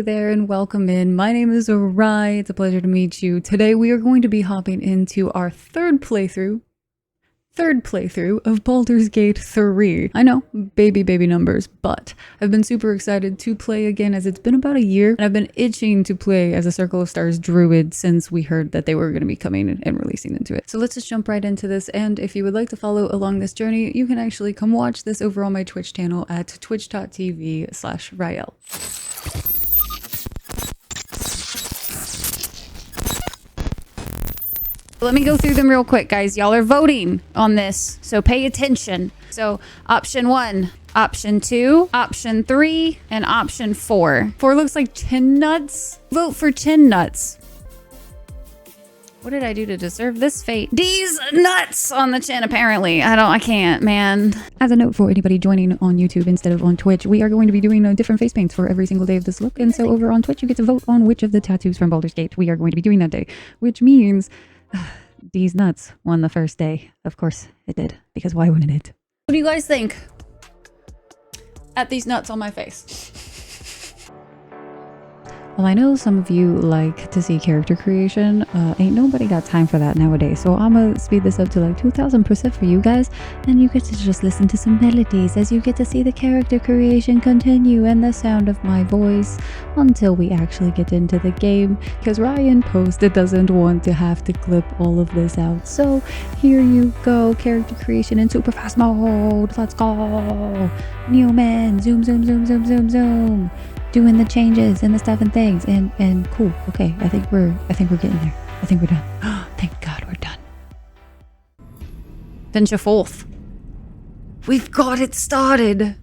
there and welcome in. My name is Rhyelle. It's a pleasure to meet you. Today we are going to be hopping into our third playthrough of Baldur's Gate 3. I know, baby numbers, but I've been super excited to play again as it's been about a year and I've been itching to play as a Circle of Stars Druid since we heard that they were going to be coming and releasing into it. So let's just jump right into this, and if you would like to follow along this journey, you can actually come watch this over on my Twitch channel at twitch.tv/Rhyelle. Let me go through them real quick, guys. Y'all are voting on this, so pay attention. So option 1, option 2, option 3, and option 4. 4 looks like chin nuts. Vote for chin nuts. What did I do to deserve this fate? These nuts on the chin, apparently. I can't, man. As a note for anybody joining on YouTube instead of on Twitch, we are going to be doing different face paints for every single day of this look. And so over on Twitch, you get to vote on which of the tattoos from Baldur's Gate we are going to be doing that day, which means these nuts won the first day. Of course it did, because why wouldn't it? What do you guys think at these nuts on my face? Well, I know some of you like to see character creation. Ain't nobody got time for that nowadays. So I'm gonna speed this up to like 2000% for you guys. And you get to just listen to some melodies as you get to see the character creation continue and the sound of my voice until we actually get into the game. Because Ryan posted doesn't want to have to clip all of this out. So here you go, character creation in super fast mode. Let's go. Newman, zoom, zoom, zoom, zoom, zoom, zoom. Doing the changes and the stuff and things and cool. Okay, I think we're getting there. I think we're done. Thank God we're done. Venture forth. We've got it started.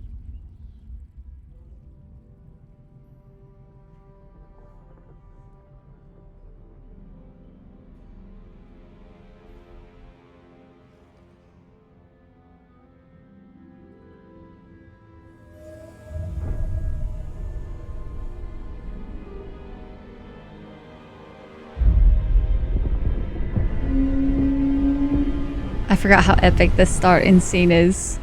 I forgot how epic this starting scene is.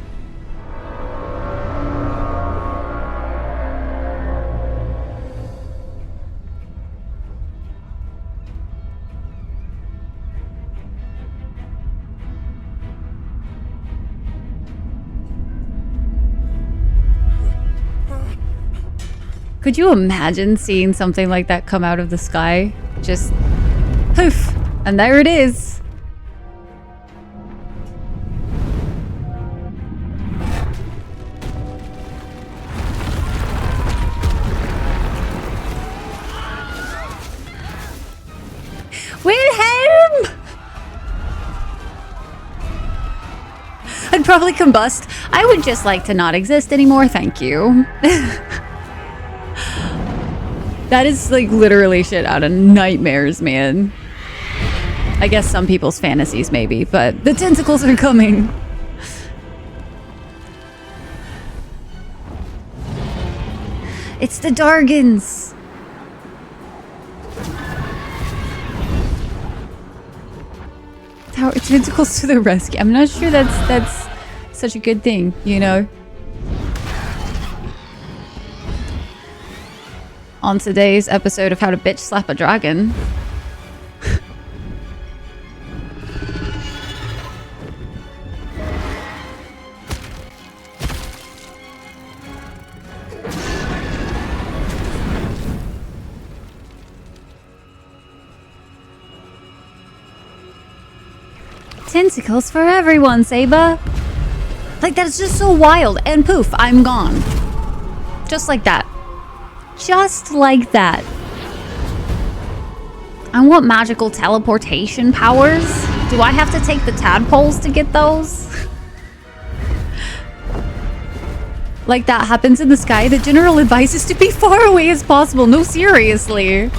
Could you imagine seeing something like that come out of the sky? Just poof, and there it is. Wilhelm! I'd probably combust. I would just like to not exist anymore, thank you. That is like literally shit out of nightmares, man. I guess some people's fantasies maybe, but the tentacles are coming. It's the Dargans. Tower tentacles to the rescue. I'm not sure that's such a good thing, you know. On today's episode of How to Bitch Slap a Dragon. Tentacles for everyone, Saber. Like, that's just so wild. And poof, I'm gone. Just like that. Just like that. I want magical teleportation powers. Do I have to take the tadpoles to get those? Like that happens in the sky. The general advice is to be far away as possible. No, seriously.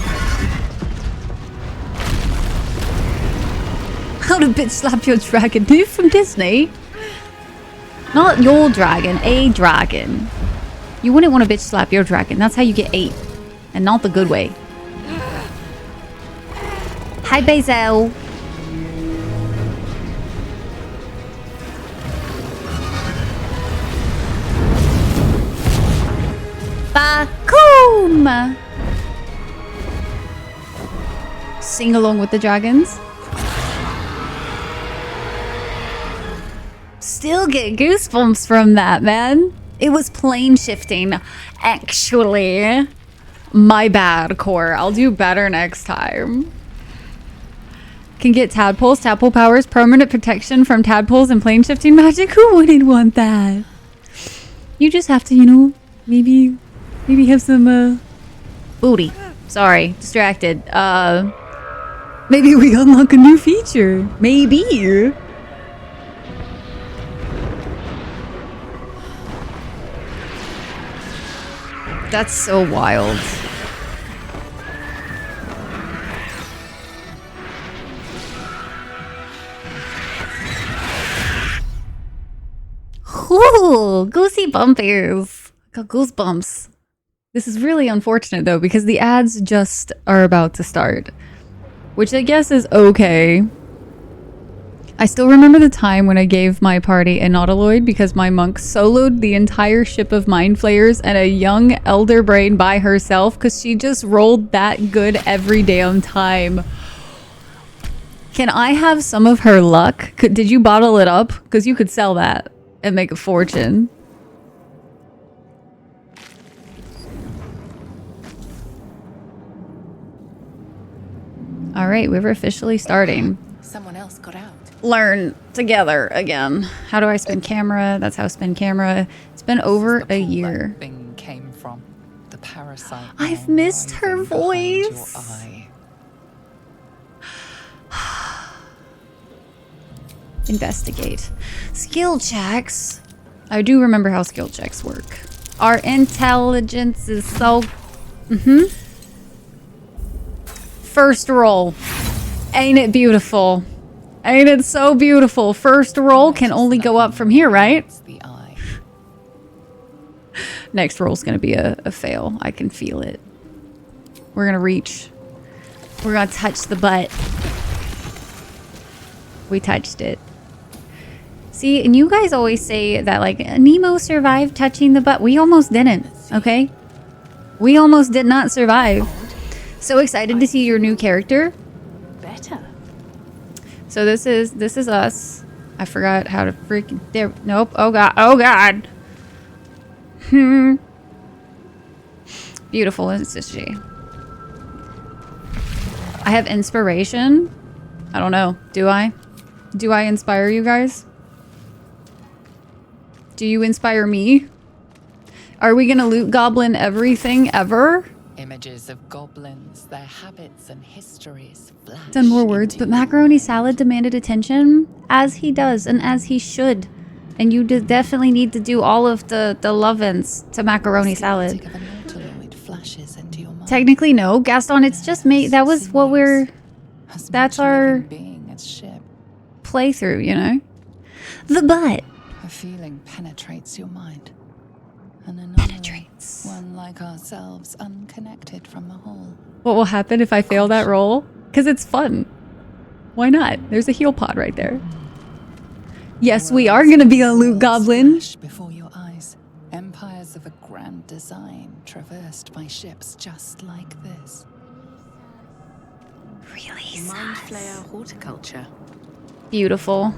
How to bitch slap your dragon. New from Disney. Not your dragon, a dragon. You wouldn't want to bitch slap your dragon. That's how you get ate. And not the good way. Hi, Bazel. Bakum! sing along with the dragons. Still get goosebumps from that, man. It was plane shifting, actually. My bad, Core. I'll do better next time. Can get tadpoles. Tadpole powers permanent protection from tadpoles and plane shifting magic. Who wouldn't want that? You just have to, you know, maybe have some booty. Sorry, distracted. Maybe we unlock a new feature. Maybe. That's so wild. Ooh, goosey bumpers. Got goosebumps. This is really unfortunate though, because the ads just are about to start, which I guess is okay. I still remember the time when I gave my party a nautiloid because my monk soloed the entire ship of mind flayers and a young elder brain by herself because she just rolled that good every damn time. Can I have some of her luck? Did you bottle it up? Because you could sell that and make a fortune. All right, we're officially starting. Someone else got out. Learn together again. How do I spin camera? That's how I spin camera. It's been over a year. That thing came from the parasite. I've missed her voice. Investigate. Skill checks. I do remember how skill checks work. Our intelligence is so... First roll. Ain't it beautiful? Ain't it so beautiful? First roll can only go up from here, right? Next roll's gonna be a fail. I can feel it. We're gonna reach. We're gonna touch the butt. We touched it. See, and you guys always say that like Nemo survived touching the butt. We almost didn't, okay? We almost did not survive. So excited to see your new character. Better. So this is us. I forgot how to freaking there. Nope. Oh god. Oh god. Beautiful, isn't she? I have inspiration. I don't know. Do I? Do I inspire you guys? Do you inspire me? Are we gonna loot goblin everything ever? Images of goblins, their habits and histories flash. 10 more words, but macaroni salad demanded attention, as he does and as he should. And you definitely need to do all of the love-ins to macaroni salad. Technically, no, Gaston. It's just me. That was what we're. That's our playthrough, you know. The butt. A feeling penetrates your mind. Penetrates. One like ourselves, unconnected from the whole. What will happen if I fail that roll? Because it's fun. Why not? There's a heal pod right there. Yes, we are going to be a loot goblin. Before your eyes, empires of a grand design traversed by ships just like this. Really Mind flayer horticulture. Beautiful.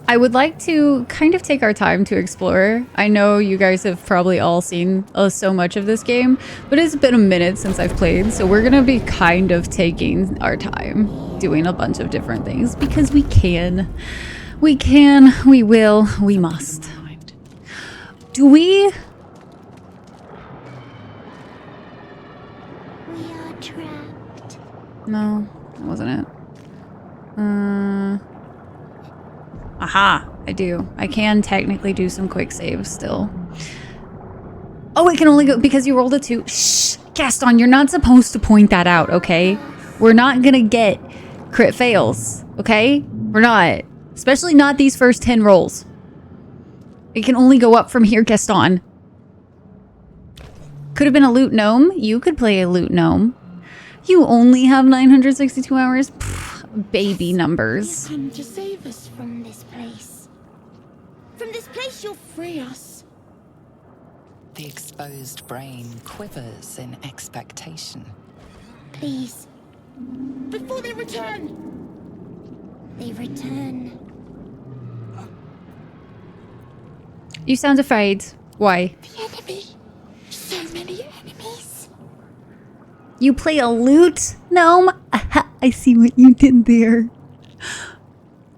I would like to kind of take our time to explore. I know you guys have probably all seen so much of this game, but it's been a minute since I've played, so we're gonna be kind of taking our time doing a bunch of different things because we can. We can, we will, we must. Do we? We are trapped. No, that wasn't it. Aha, I do. I can technically do some quick saves still. Oh, it can only go because you rolled a 2. Shh, Gaston, you're not supposed to point that out, okay? We're not gonna get crit fails, okay? We're not. Especially not these first 10 rolls. It can only go up from here, Gaston. Could have been a loot gnome. You could play a loot gnome. You only have 962 hours. Pfft, baby numbers. You come to save us from this place. From this place, you'll free us. The exposed brain quivers in expectation. Please, Before they return! They return. You sound afraid. Why? The enemy. So many enemies. You play a lute, gnome? Aha, I see what you did there.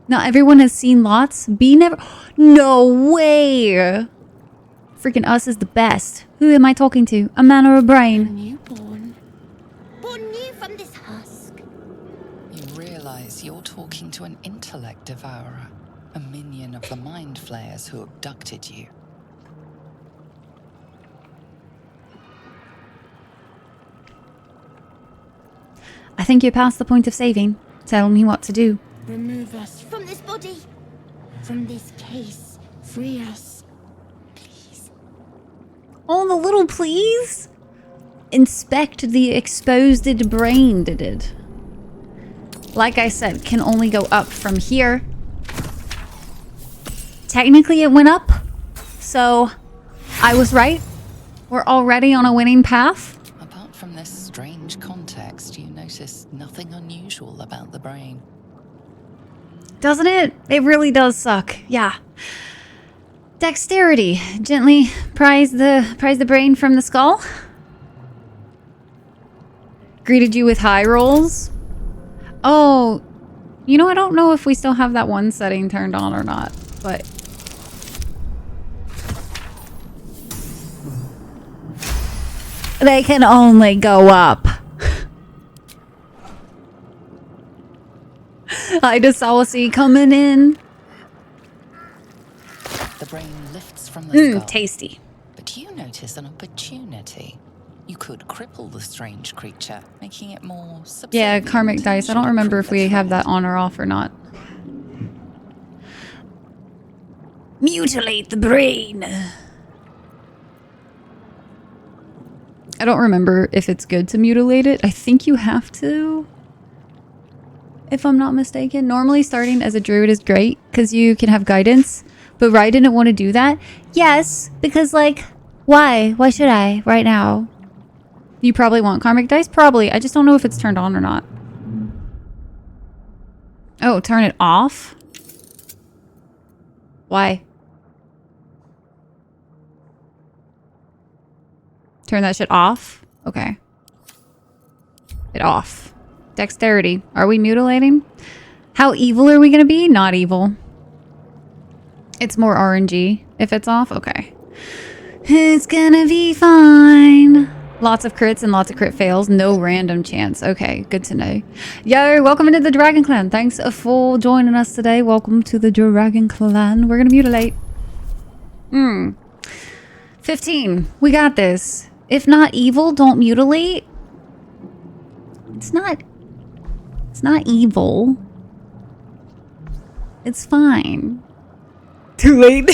Not everyone has seen lots. B never. No way. Freaking us is the best. Who am I talking to? A man or a brain? Newborn. Born new from this husk. You realize you're talking to an intellect devourer, a minion of the mind flayers who abducted you. I think you're past the point of saving. Tell me what to do. Remove us from this body. From this case. Free us. Please. Oh, the little please. Inspect the exposed brain, did it? Like I said, can only go up from here. Technically it went up, so I was right. We're already on a winning path. Apart from this strange context, you notice nothing unusual about the brain. Doesn't it? It really does suck. Yeah. Dexterity. Gently prise the brain from the skull. Greeted you with high rolls. Oh, you know, I don't know if we still have that one setting turned on or not, but they can only go up. I just saw coming in. The brain lifts from the skull. Tasty. But you notice an opportunity. You could cripple the strange creature, making it more subservient. Yeah, karmic dice. I don't remember if we have that on or off or not. Mutilate the brain. I don't remember if it's good to mutilate it. I think you have to, if I'm not mistaken. Normally starting as a druid is great because you can have guidance, but Rhyelle didn't want to do that. Yes, because like, why? Why should I right now? You probably want karmic dice? Probably. I just don't know if it's turned on or not. Oh, turn it off? Why? Turn that shit off? Okay. It off. Dexterity. Are we mutilating? How evil are we gonna be? Not evil. It's more RNG if it's off. Okay. It's gonna be fine. Lots of crits and lots of crit fails. No random chance. Okay, good to know. Yo, welcome into the Dragon Clan. Thanks for joining us today. Welcome to the Dragon Clan. We're gonna mutilate. 15. We got this. If not evil, don't mutilate. It's not evil. It's fine. Too late.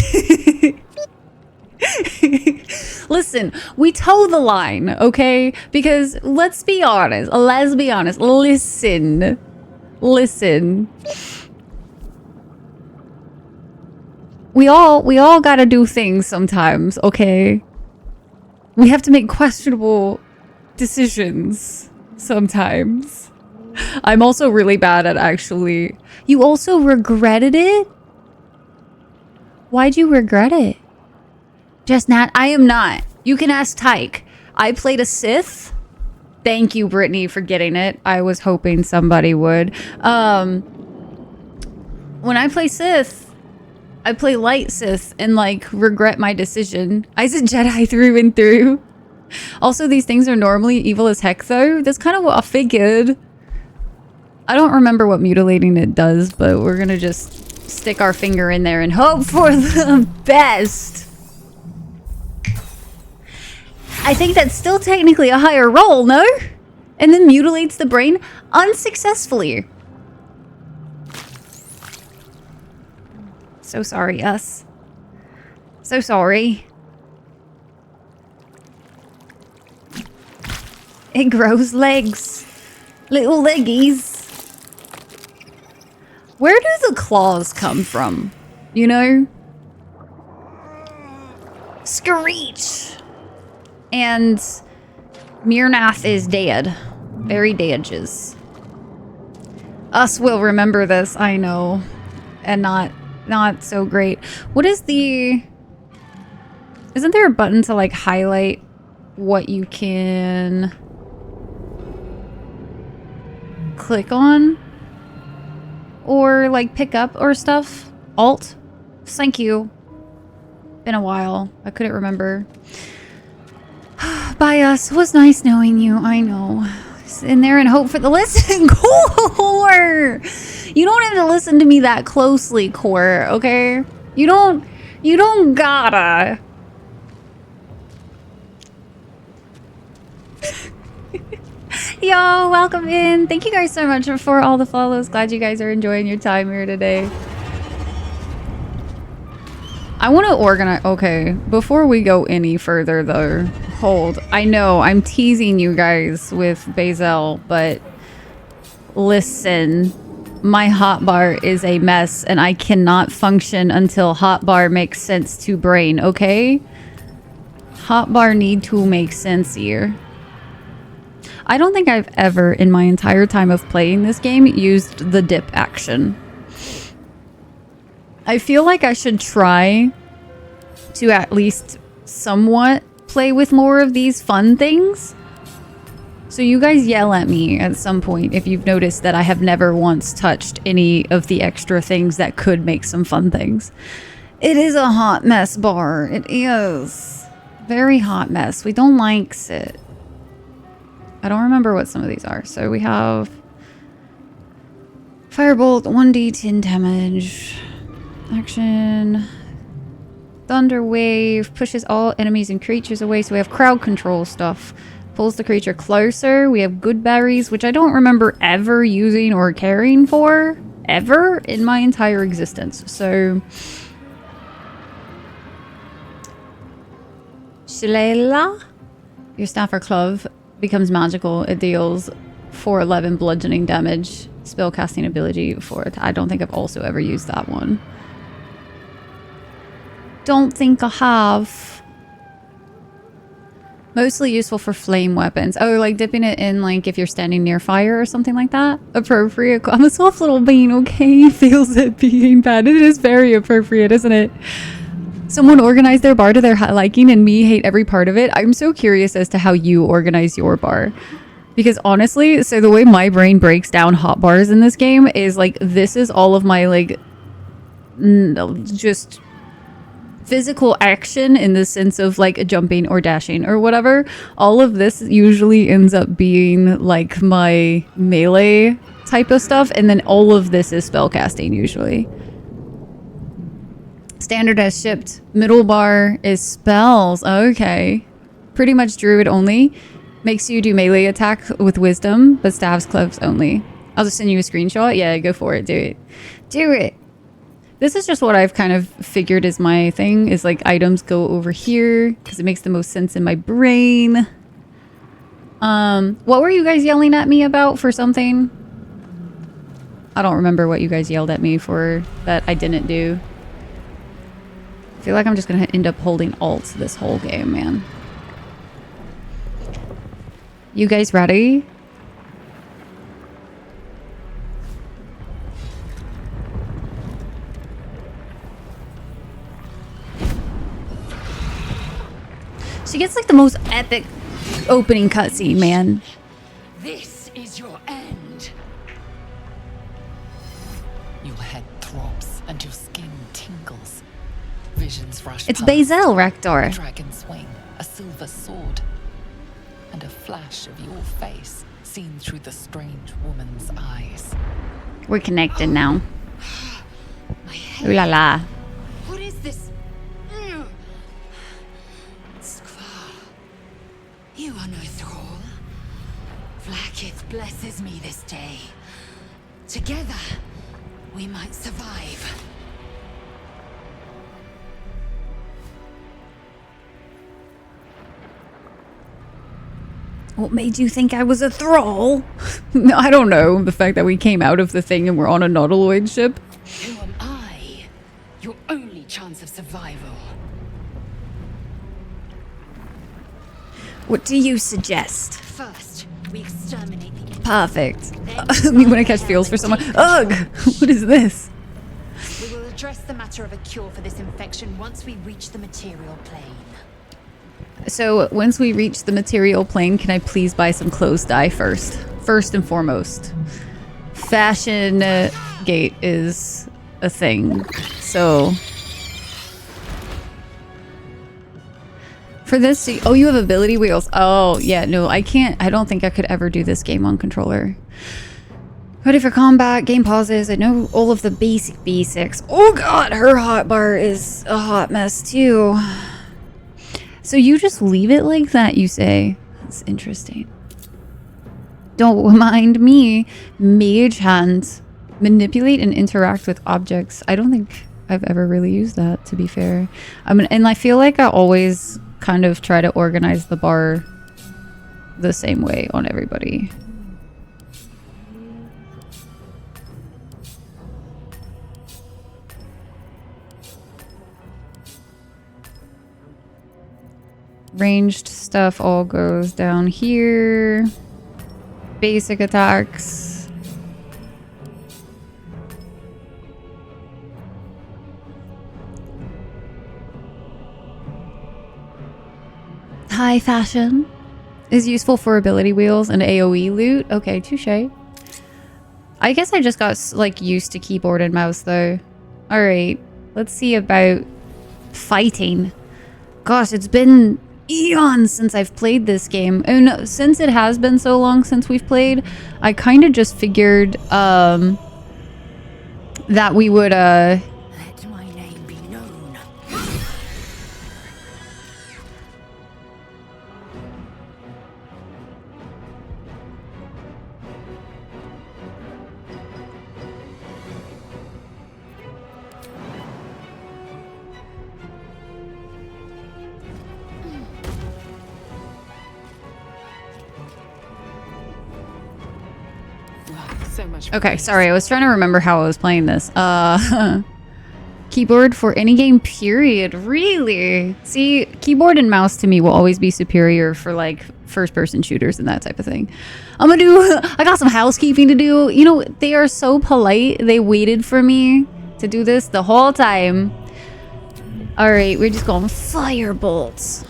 Listen, we toe the line, okay? Because let's be honest. Listen. We all gotta do things sometimes, okay? We have to make questionable decisions sometimes. I'm also really bad at actually. You also regretted it? Why'd you regret it? Just not. I am not. You can ask Tyke. I played a Sith. Thank you, Brittany, for getting it. I was hoping somebody would. When I play Sith, I play light Sith and like regret my decision. I's a Jedi through and through. Also, these things are normally evil as heck though. That's kind of what I figured. I don't remember what mutilating it does, but we're gonna just stick our finger in there and hope for the best. I think that's still technically a higher roll, no? And then mutilates the brain unsuccessfully. So sorry, us. So sorry. It grows legs. Little leggies. Where do the claws come from? You know? Screech! And Mirnath is dead. Very deages. Us will remember this, I know. And not so great. What is the... Isn't there a button to like highlight what you can click on? Or like pick up or stuff? Alt? Thank you. Been a while. I couldn't remember. Bye us. It was nice knowing you. I know. Sit in there and hope for the listen. Core! You don't have to listen to me that closely, Core, okay? You don't gotta. Yo, welcome in. Thank you guys so much for all the follows. Glad you guys are enjoying your time here today. I want to organize... Okay, before we go any further though, hold. I know I'm teasing you guys with Bazel, but listen, my hotbar is a mess and I cannot function until hotbar makes sense to brain, okay? Hotbar need to make sense here. I don't think I've ever in my entire time of playing this game used the dip action. I feel like I should try to at least somewhat play with more of these fun things. So you guys yell at me at some point if you've noticed that I have never once touched any of the extra things that could make some fun things. It is a hot mess bar. It is. Very hot mess. We don't like it. I don't remember what some of these are. So we have Firebolt, 1d10 damage. Action. Thunder Wave pushes all enemies and creatures away. So we have crowd control stuff. Pulls the creature closer. We have good berries, which I don't remember ever using or caring for. Ever in my entire existence. So... Shillelagh? Your staff or club becomes magical. It deals 411 bludgeoning damage. Spellcasting ability for it. I don't think I've also ever used that one. Don't think I have. Mostly useful for flame weapons. Oh, like dipping it in like if you're standing near fire or something like that. Appropriate. I'm a soft little bean, okay? Feels it being bad. It is very appropriate, isn't it? Someone organized their bar to their liking and me hate every part of it. I'm so curious as to how you organize your bar. Because honestly, so the way my brain breaks down hot bars in this game is like, this is all of my like, just physical action in the sense of like jumping or dashing or whatever. All of this usually ends up being like my melee type of stuff. And then all of this is spellcasting usually. Standard as shipped. Middle bar is spells. Okay. Pretty much druid only. Makes you do melee attack with wisdom, but staves, clubs only. I'll just send you a screenshot. Yeah, go for it. Do it. Do it. This is just what I've kind of figured is my thing. Is like items go over here because it makes the most sense in my brain. What were you guys yelling at me about for something? I don't remember what you guys yelled at me for that I didn't do. I feel like I'm just gonna end up holding alt this whole game, man. You guys ready? She gets like the most epic opening cutscene, man. This is your end. Your head throbs and your skin tingles. Visions rush It's past. Bazel, Rector. A dragon's wing, a silver sword, and a flash of your face seen through the strange woman's eyes. We're connected now. My head. Ooh la la. What is this? Skvar. You are no thrall. Vlaakith blesses me this day. Together, we might survive. What made you think I was a thrall? No, I don't know. The fact that we came out of the thing and we're on a nautiloid ship. Who am I? Your only chance of survival. What do you suggest? First, we exterminate the Perfect. Me when I catch feels for someone. Ugh! What is this? We will address the matter of a cure for this infection once we reach the material plane. So once we reach the material plane, can I please buy some clothes dye first? First and foremost. Fashion gate is a thing. So for this, oh, you have ability wheels. Oh, yeah, no, I can't. I don't think I could ever do this game on controller. Ready for combat, game pauses. I know all of the basics. Oh god, her hotbar is a hot mess too. So you just leave it like that, you say? That's interesting. Don't mind me. Mage hand. Manipulate and interact with objects. I don't think I've ever really used that, to be fair. And I feel like I always kind of try to organize the bar the same way on everybody. Ranged stuff all goes down here. Basic attacks. High fashion is useful for ability wheels and AoE loot. Okay, touche. I guess I just got like used to keyboard and mouse though. All right, let's see about fighting. Gosh, it's been eons since I've played this game, and since it has been so long since we've played, I kind of just figured that we would Let my name be known. So much. okay, sorry, I was trying to remember how I was playing this. Keyboard for any game, period. Really? See, keyboard and mouse to me will always be superior for like first person shooters and that type of thing. I got some housekeeping to do. You know, they are so polite. They waited for me to do this the whole time. All right, we're just going fire bolts.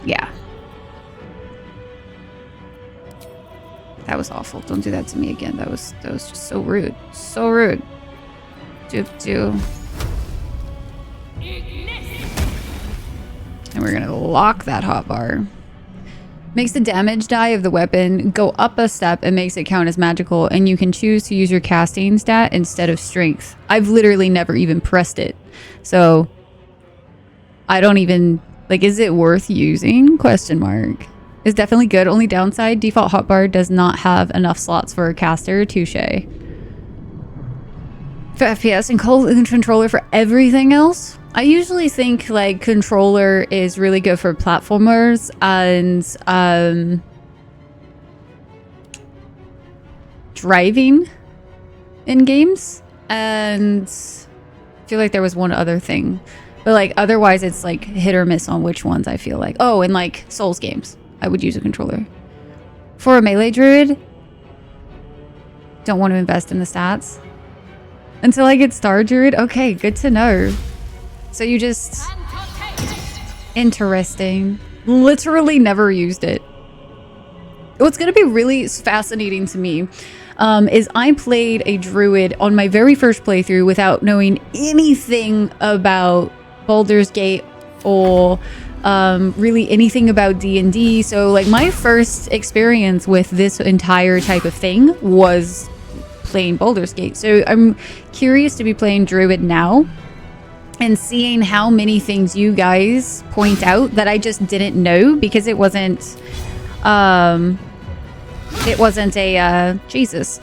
Yeah. That was awful. Don't do that to me again. That was just so rude. So rude. Doop doo. And we're gonna lock that hotbar. Makes the damage die of the weapon go up a step and makes it count as magical, and you can choose to use your casting stat instead of strength. I've literally never even pressed it. So I don't even like, is it worth using? Question mark. Is definitely good. Only downside, default hotbar does not have enough slots for a caster. Touche. For FPS and controller for everything else, I usually think like controller is really good for platformers and driving in games, and I feel like there was one other thing, but like otherwise it's like hit or miss on which ones I feel like. Oh, and like Souls games, I would use a controller. For a melee druid, don't want to invest in the stats until I get Star Druid. Okay, good to know. So you just... Interesting. Literally never used it. What's going to be really fascinating to me is I played a druid on my very first playthrough without knowing anything about Baldur's Gate or really anything about D&D. So like my first experience with this entire type of thing was playing Baldur's Gate. So I'm curious to be playing druid now and seeing how many things you guys point out that I just didn't know because it wasn't a Jesus.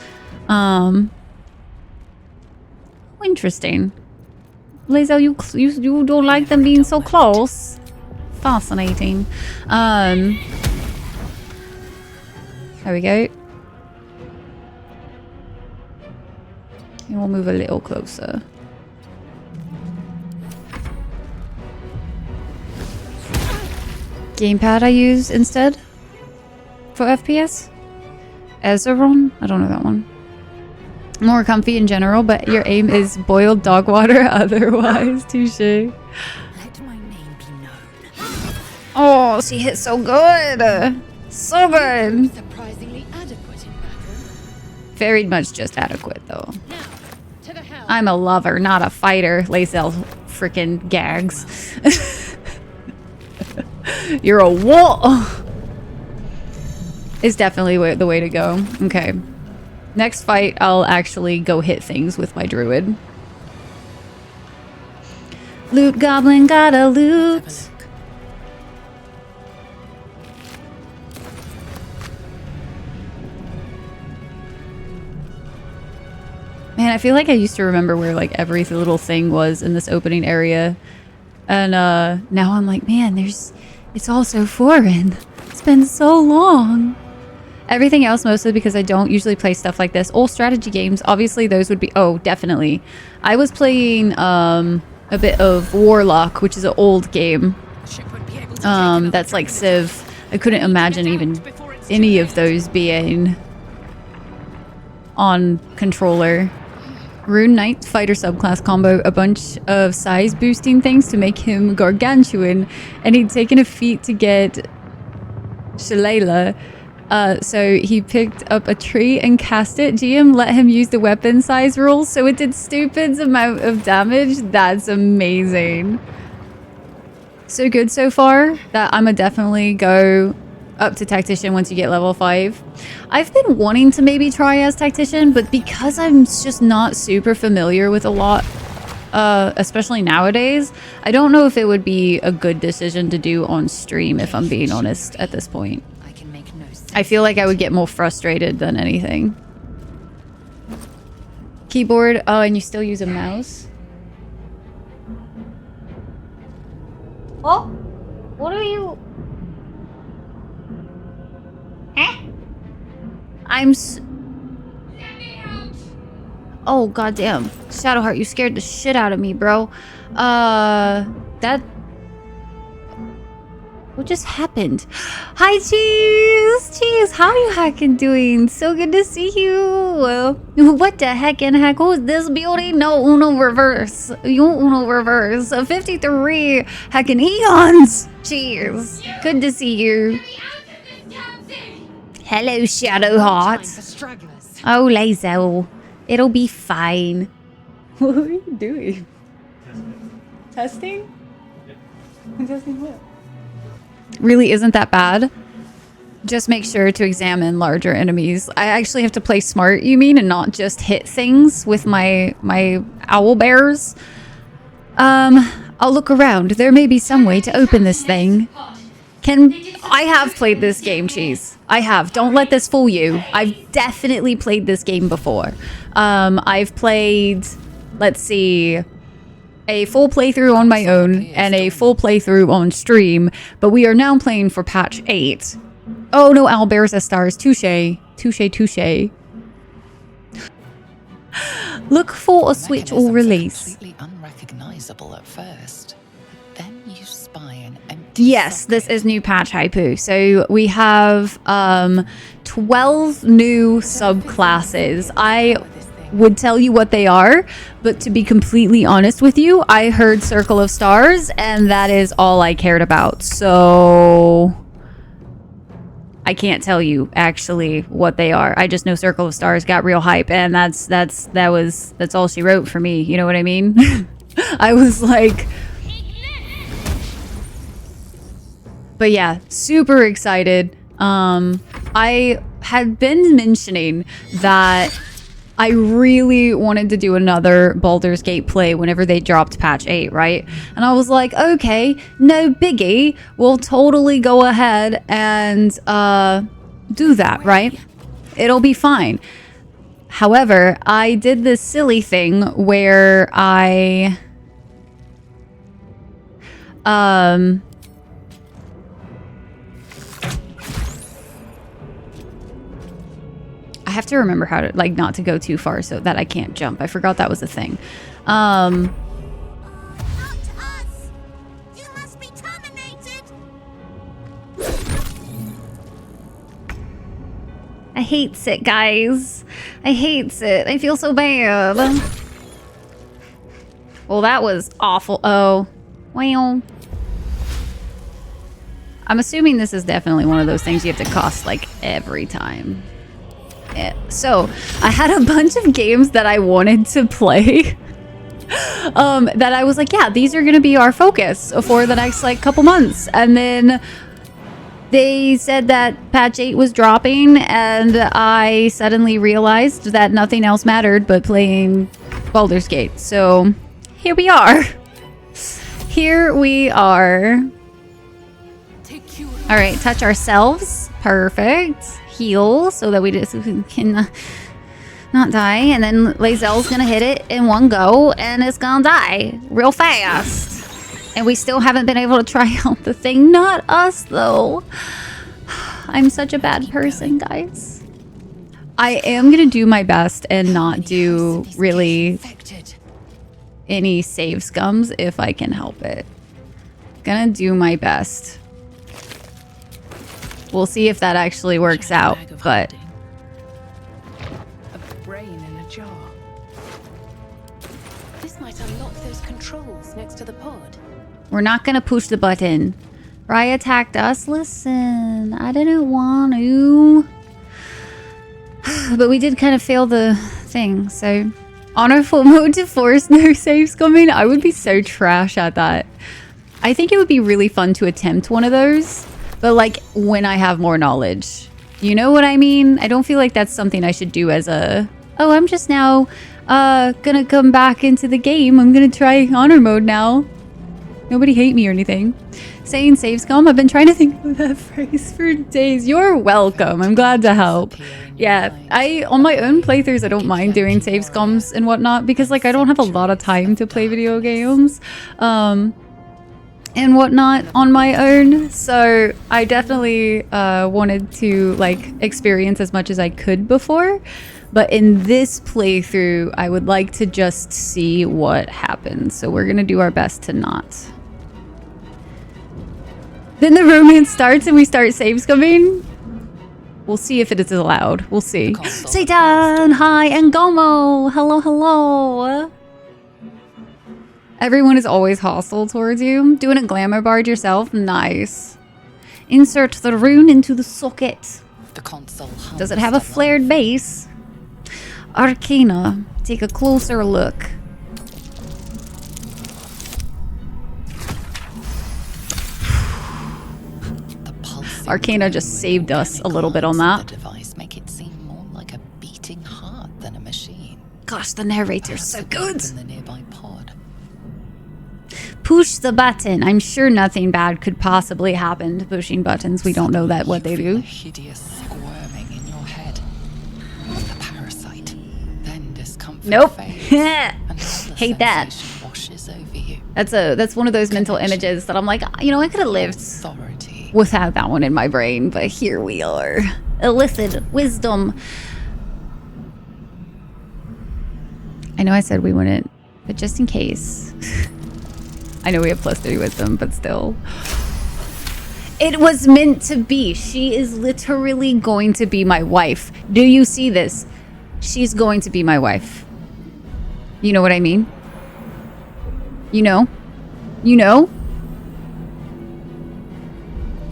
Interesting. Lazel, you don't like them being so close? Fascinating. There we go. And we'll move a little closer. Gamepad I use instead for FPS. Ezeron? I don't know that one. More comfy in general, but your aim is boiled dog water otherwise. Touche. Let my name be known. Oh, she hit so good. So good. Surprisingly adequate in battle. Very much just adequate, though. Now, to the hell. I'm a lover, not a fighter. Lacel freaking gags. You're a wolf. It's definitely the way to go. Okay. Next fight, I'll actually go hit things with my druid. Loot goblin gotta loot. Man, I feel like I used to remember where like every little thing was in this opening area. And now I'm like, man, it's all so foreign. It's been so long. Everything else mostly because I don't usually play stuff like this. All strategy games, obviously those would be, oh, definitely. I was playing a bit of Warlock, which is an old game. That's like Civ. I couldn't imagine even any of those being on controller. Rune Knight fighter subclass combo, a bunch of size boosting things to make him gargantuan, and he'd taken a feat to get Shillelagh. So he picked up a tree and cast it. GM let him use the weapon size rule, so it did stupid amount of damage. That's amazing. So good so far that I'ma definitely go up to Tactician once you get level 5. I've been wanting to maybe try as Tactician, but because I'm just not super familiar with a lot, especially nowadays, I don't know if it would be a good decision to do on stream, if I'm being honest at this point. I feel like I would get more frustrated than anything. Keyboard, oh, and you still use a mouse? Oh? What are you... I'm oh, goddamn. Shadowheart, you scared the shit out of me, bro. That... What just happened? Hi, Cheese! Cheese, how you hacking doing? So good to see you. What the heck in heck was this beauty? No, Uno reverse. You Uno reverse. 53 hacking eons. Cheers. Good to see you. Hello, Shadowheart. Oh, Lazel. It'll be fine. What are you doing? Testing? Testing what? Really isn't that bad. Just make sure to examine larger enemies. I actually have to play smart, you mean, and not just hit things with my owl bears. I'll look around. There may be some way to open this thing. I have played this game, Cheese. I have. Don't let this fool you. I've definitely played this game before. I've played, let's see, a full playthrough on my own and a full playthrough on stream, but we are now playing for patch 8. Oh no, owlbears as stars. Touche. Touche, touche. Look for a switch or release. Completely unrecognizable at first. Then you spy an empty Yes, this is new patch Haipu. So we have 12 new subclasses. I would tell you what they are, but to be completely honest with you, I heard Circle of Stars and that is all I cared about. So I can't tell you actually what they are. I just know Circle of Stars got real hype, and that's all she wrote for me. You know what I mean? I was like, but yeah, super excited. I had been mentioning that I really wanted to do another Baldur's Gate play whenever they dropped patch 8, right? And I was like, okay, no biggie. We'll totally go ahead and do that, right? It'll be fine. However, I did this silly thing where I have to remember how to, like, not to go too far so that I can't jump. I forgot that was a thing. Not to us! You must be terminated! I hates it, guys. I hates it. I feel so bad. Well, that was awful. Oh, well. I'm assuming this is definitely one of those things you have to cost like every time. Yeah. So I had a bunch of games that I wanted to play. That I was like, yeah, these are gonna be our focus for the next like couple months. And then they said that patch 8 was dropping, and I suddenly realized that nothing else mattered but playing Baldur's Gate. So here we are. Here we are. All right, touch ourselves. Perfect. Heal so that we just can not die. And then Lae'zel's gonna hit it in one go, and it's gonna die real fast. And we still haven't been able to try out the thing. Not us, though. I'm such a bad person, guys. I am gonna do my best and not do really any save scums if I can help it. Gonna do my best. We'll see if that actually works out, but... A brain in a jar. This might unlock those controls next to the pod. We're not gonna push the button. Rhyelle attacked us. Listen, I didn't want to. But we did kind of fail the thing, so... Honor full mode to force no saves coming? I would be so trash at that. I think it would be really fun to attempt one of those. But like when I have more knowledge. You know what I mean? I don't feel like that's something I should do as a... Oh, I'm just now gonna come back into the game. I'm gonna try honor mode now. Nobody hate me or anything. Saying save scum? I've been trying to think of that phrase for days. You're welcome. I'm glad to help. Yeah, on my own playthroughs, I don't mind doing save scums and whatnot because like I don't have a lot of time to play video games. And whatnot on my own, so I definitely wanted to like experience as much as I could before, but in this playthrough I would like to just see what happens, so we're gonna do our best to not. Then the romance starts and we start save scumming. We'll see if it is allowed. We'll see. Satan, hi, and Gomo, hello, hello. Everyone is always hostile towards you. Doing a glamour bard yourself? Nice. Insert the rune into the socket. The console Does it have a flared base? Arcana. Take a closer look. Arcana just saved us a little bit on that. The device make it seem more like a beating heart than a machine. Gosh, the narrator's so good. In the nearby pod. Push the button. I'm sure nothing bad could possibly happen to pushing buttons. We don't know that what they do. A hideous squirming in your head. The parasite. Then discomfort. Nope. fades, and all the Hate that. sensation washes over you. That's one of those mental images that I'm like, you know, I could have lived Authority. without that one in my brain, but here we are. Illicit wisdom. I know I said we wouldn't, but just in case. I know we have +3 wisdom, but still. It was meant to be. She is literally going to be my wife. Do you see this? She's going to be my wife. You know what I mean? You know? You know?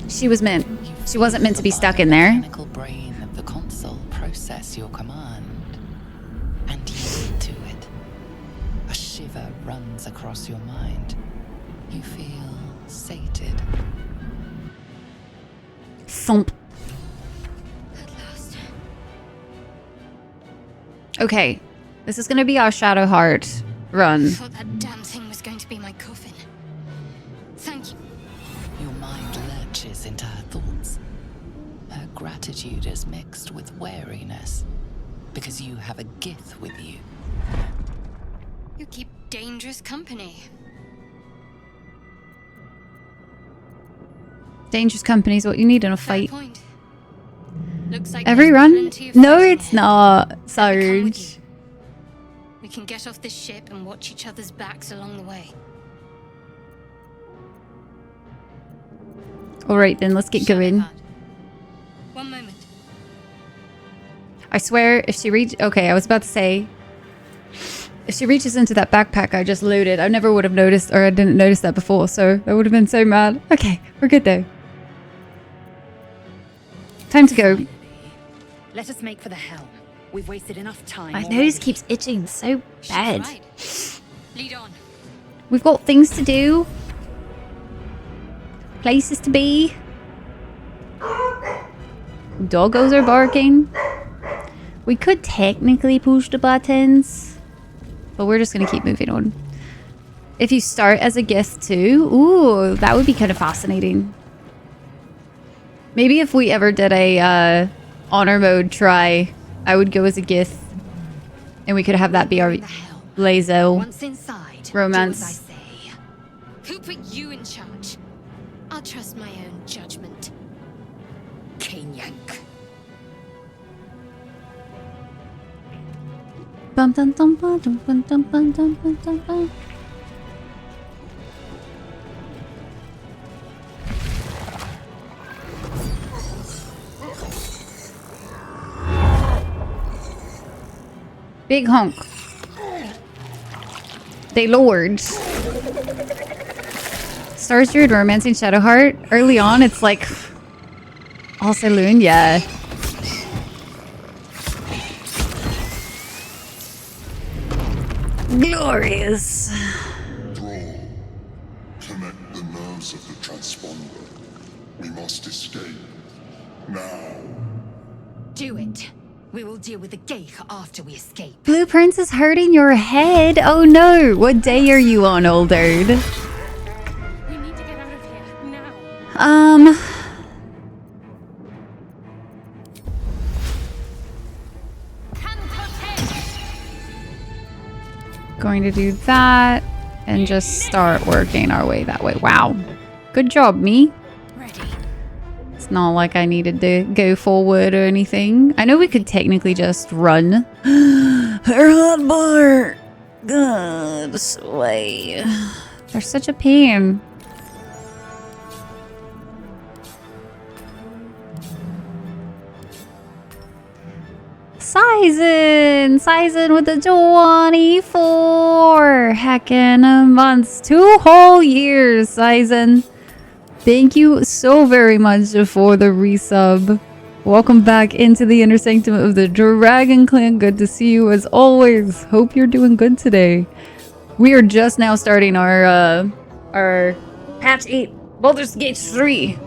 She was meant. She wasn't meant to be stuck in there. The mechanical brain of the console process your command, and yield to it. A shiver runs across your mind. You feel sated. Thump. At last. Okay, this is gonna be our Shadowheart run. I thought that damn thing was going to be my coffin. Thank you. Your mind lurches into her thoughts. Her gratitude is mixed with wariness, because you have a Gith with you. You keep dangerous company. Dangerous company is what you need in a Fair fight. point. Looks like Every there's run? plenty of No, fighting it's ahead. not, Let me come with Sarge. you. We can get off this ship and watch each other's backs along the way. All right, then let's get going. Shadowheart. One moment. I swear, if she okay, I was about to say, if she reaches into that backpack I just loaded, I never would have noticed, or I didn't notice that before, so I would have been so mad. Okay, we're good though. Time to go. Let us make for the helm. We've wasted enough time. My already. nose keeps itching so bad. Right. Lead on. We've got things to do. Places to be. Doggos are barking. We could technically push the buttons, but we're just gonna keep moving on. If you start as a Gith too, ooh, that would be kind of fascinating. Maybe if we ever did a honor mode try, I would go as a Gith, and we could have that be our Lazo Once inside, romance. do as I say. Who put you in charge? I'll trust my own judgment. Cane yank. Bum, dum, dum, bum, dum, bum, dum, bum, dum, bum, dum, bum. Big honk. They lords. Stars Druid romancing Shadowheart. Early on, it's like all saloon, yeah. Glorious. Thrall, connect the nerves of the transponder. We must escape. Now. Do it. We will deal with the Geich after we escape. Blueprints is hurting your head. Oh no. What day are you on, old dude? We need to get out of here now. Going to do that and just start working our way that way. Wow. Good job, me. Ready. It's not like I needed to go forward or anything. I know we could technically just run. Her hotbar. God, sway. They're such a pain. Sizen with the 24 heckin' months. 2 whole years, Sizen. Thank you so very much for the resub. Welcome back into the inner sanctum of the Dragon Clan. Good to see you as always. Hope you're doing good today. We are just now starting our patch 8 Baldur's Gate 3.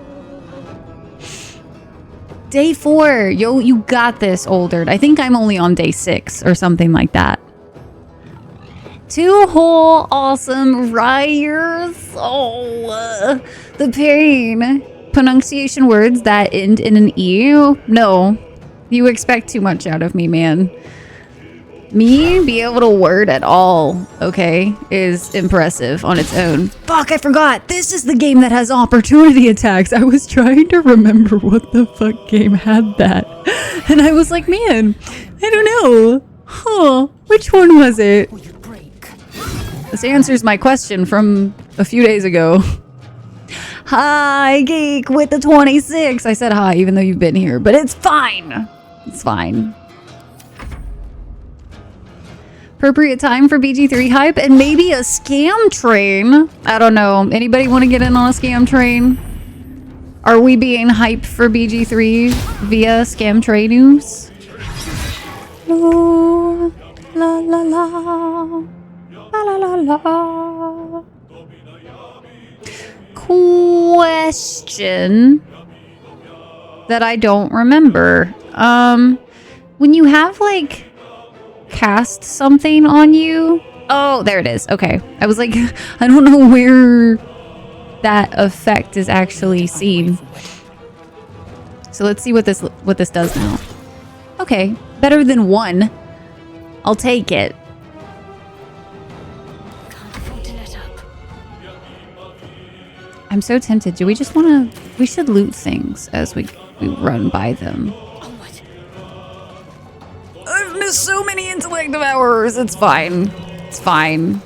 Day 4. Yo, you got this, Older. I think I'm only on day 6 or something like that. 2 whole awesome Ryers. Oh, the pain. Pronunciation words that end in an E. No, you expect too much out of me, man. Me be able to word at all, okay, is impressive on its own. Fuck, I forgot. This is the game that has opportunity attacks. I was trying to remember what the fuck game had that. And I was like, man, I don't know. Huh, which one was it? This answers my question from a few days ago. Hi, Geek with the 26. I said hi, even though you've been here, but it's fine. It's fine. Appropriate time for BG3 hype and maybe a scam train. I don't know. Anybody want to get in on a scam train? Are we being hyped for BG3 via scam train news? Oh, la la la. La la la la. Question that I don't remember. When you have like cast something on you. Oh, there it is. Okay. I was like, I don't know where that effect is actually seen. So let's see what this does now. Okay, better than 1. I'll take it. Can't afford to let up. I'm so tempted. Do we just want to... We should loot things as we run by them. Onward. I've missed so many intellect hours. It's fine. It's fine.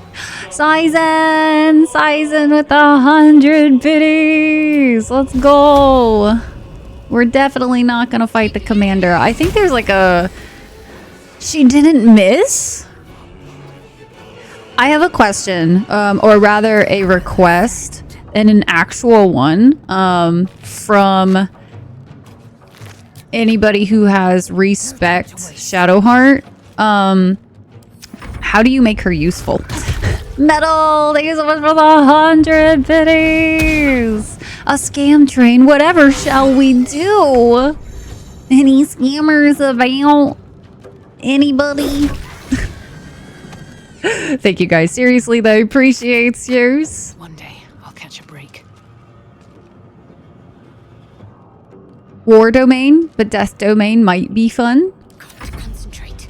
Sizen! Sizen with 100 biddies! Let's go! We're definitely not gonna fight the commander. I think there's like a... She didn't miss? I have a question, or rather a request, and an actual one, from anybody who has respect Shadowheart. How do you make her useful? Metal! Thank you so much for the 100 biddies! A scam train, whatever shall we do? Any scammers about? Anybody? Thank you guys. Seriously though, appreciates yours. One day, I'll catch a break. War domain, but death domain might be fun. Got to concentrate.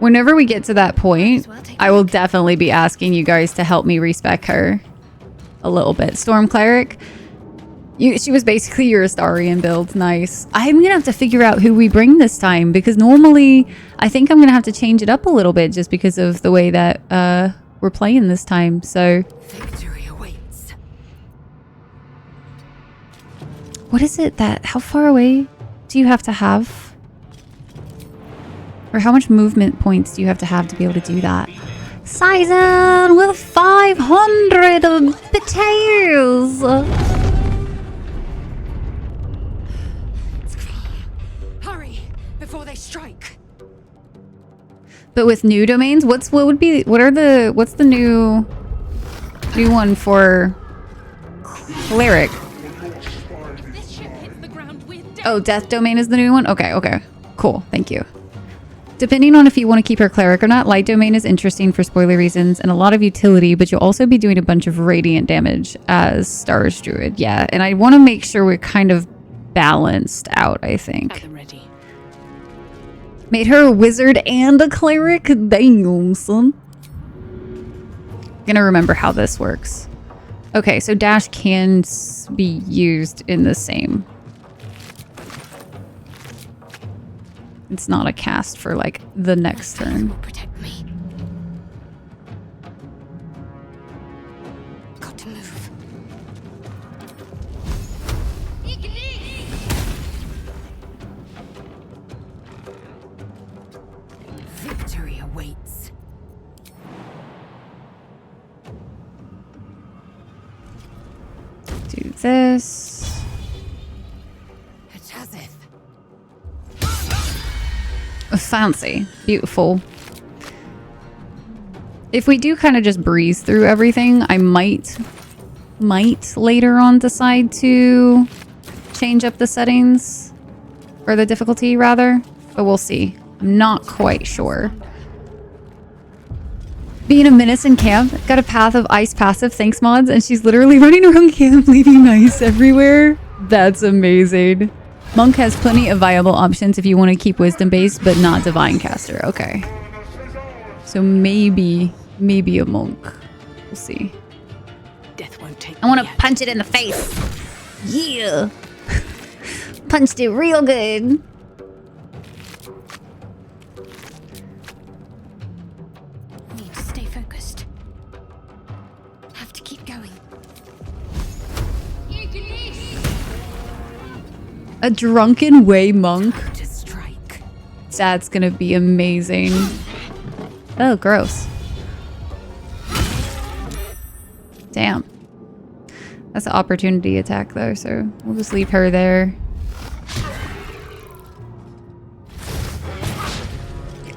Whenever we get to that point, I will definitely be asking you guys to help me respec her a little bit. Storm Cleric. She was basically your Astarian build. Nice. I'm going to have to figure out who we bring this time, because normally I think I'm going to have to change it up a little bit just because of the way that we're playing this time. So Victory awaits. what is it that... How far away do you have to have? Or how much movement points do you have to be able to do that? Sizen with 500 potatoes! Hurry before they strike. But with new domains, what's the new one for cleric? If this ship hits the ground, we're dead. Oh, death domain is the new one? Okay, okay. Cool, thank you. Depending on if you want to keep her cleric or not, light domain is interesting for spoiler reasons and a lot of utility, but you'll also be doing a bunch of radiant damage as Stars Druid. Yeah, and I want to make sure we're kind of balanced out, I think. At the ready. Made her a wizard and a cleric? Damn, son. Gonna remember how this works. Okay, so dash can be used in the same. It's not a cast for like the next turn. Protect me. Got to move. Victory awaits. Do this. It's as if. Fancy. Beautiful. If we do kind of just breeze through everything, I might later on decide to change up the settings. Or the difficulty, rather. But we'll see. I'm not quite sure. Being a menace in camp. Got a path of ice passive. Thanks, mods. And she's literally running around camp leaving ice everywhere. That's amazing. Monk has plenty of viable options if you want to keep wisdom based, but not divine caster. Okay. So maybe a monk. We'll see. Death won't take I want to me yet. punch it in the face. Yeah. Punched it real good. Need to stay focused. Have to keep going. A drunken way monk. To strike. That's gonna be amazing. Oh, gross. Damn. That's an opportunity attack though, so we'll just leave her there.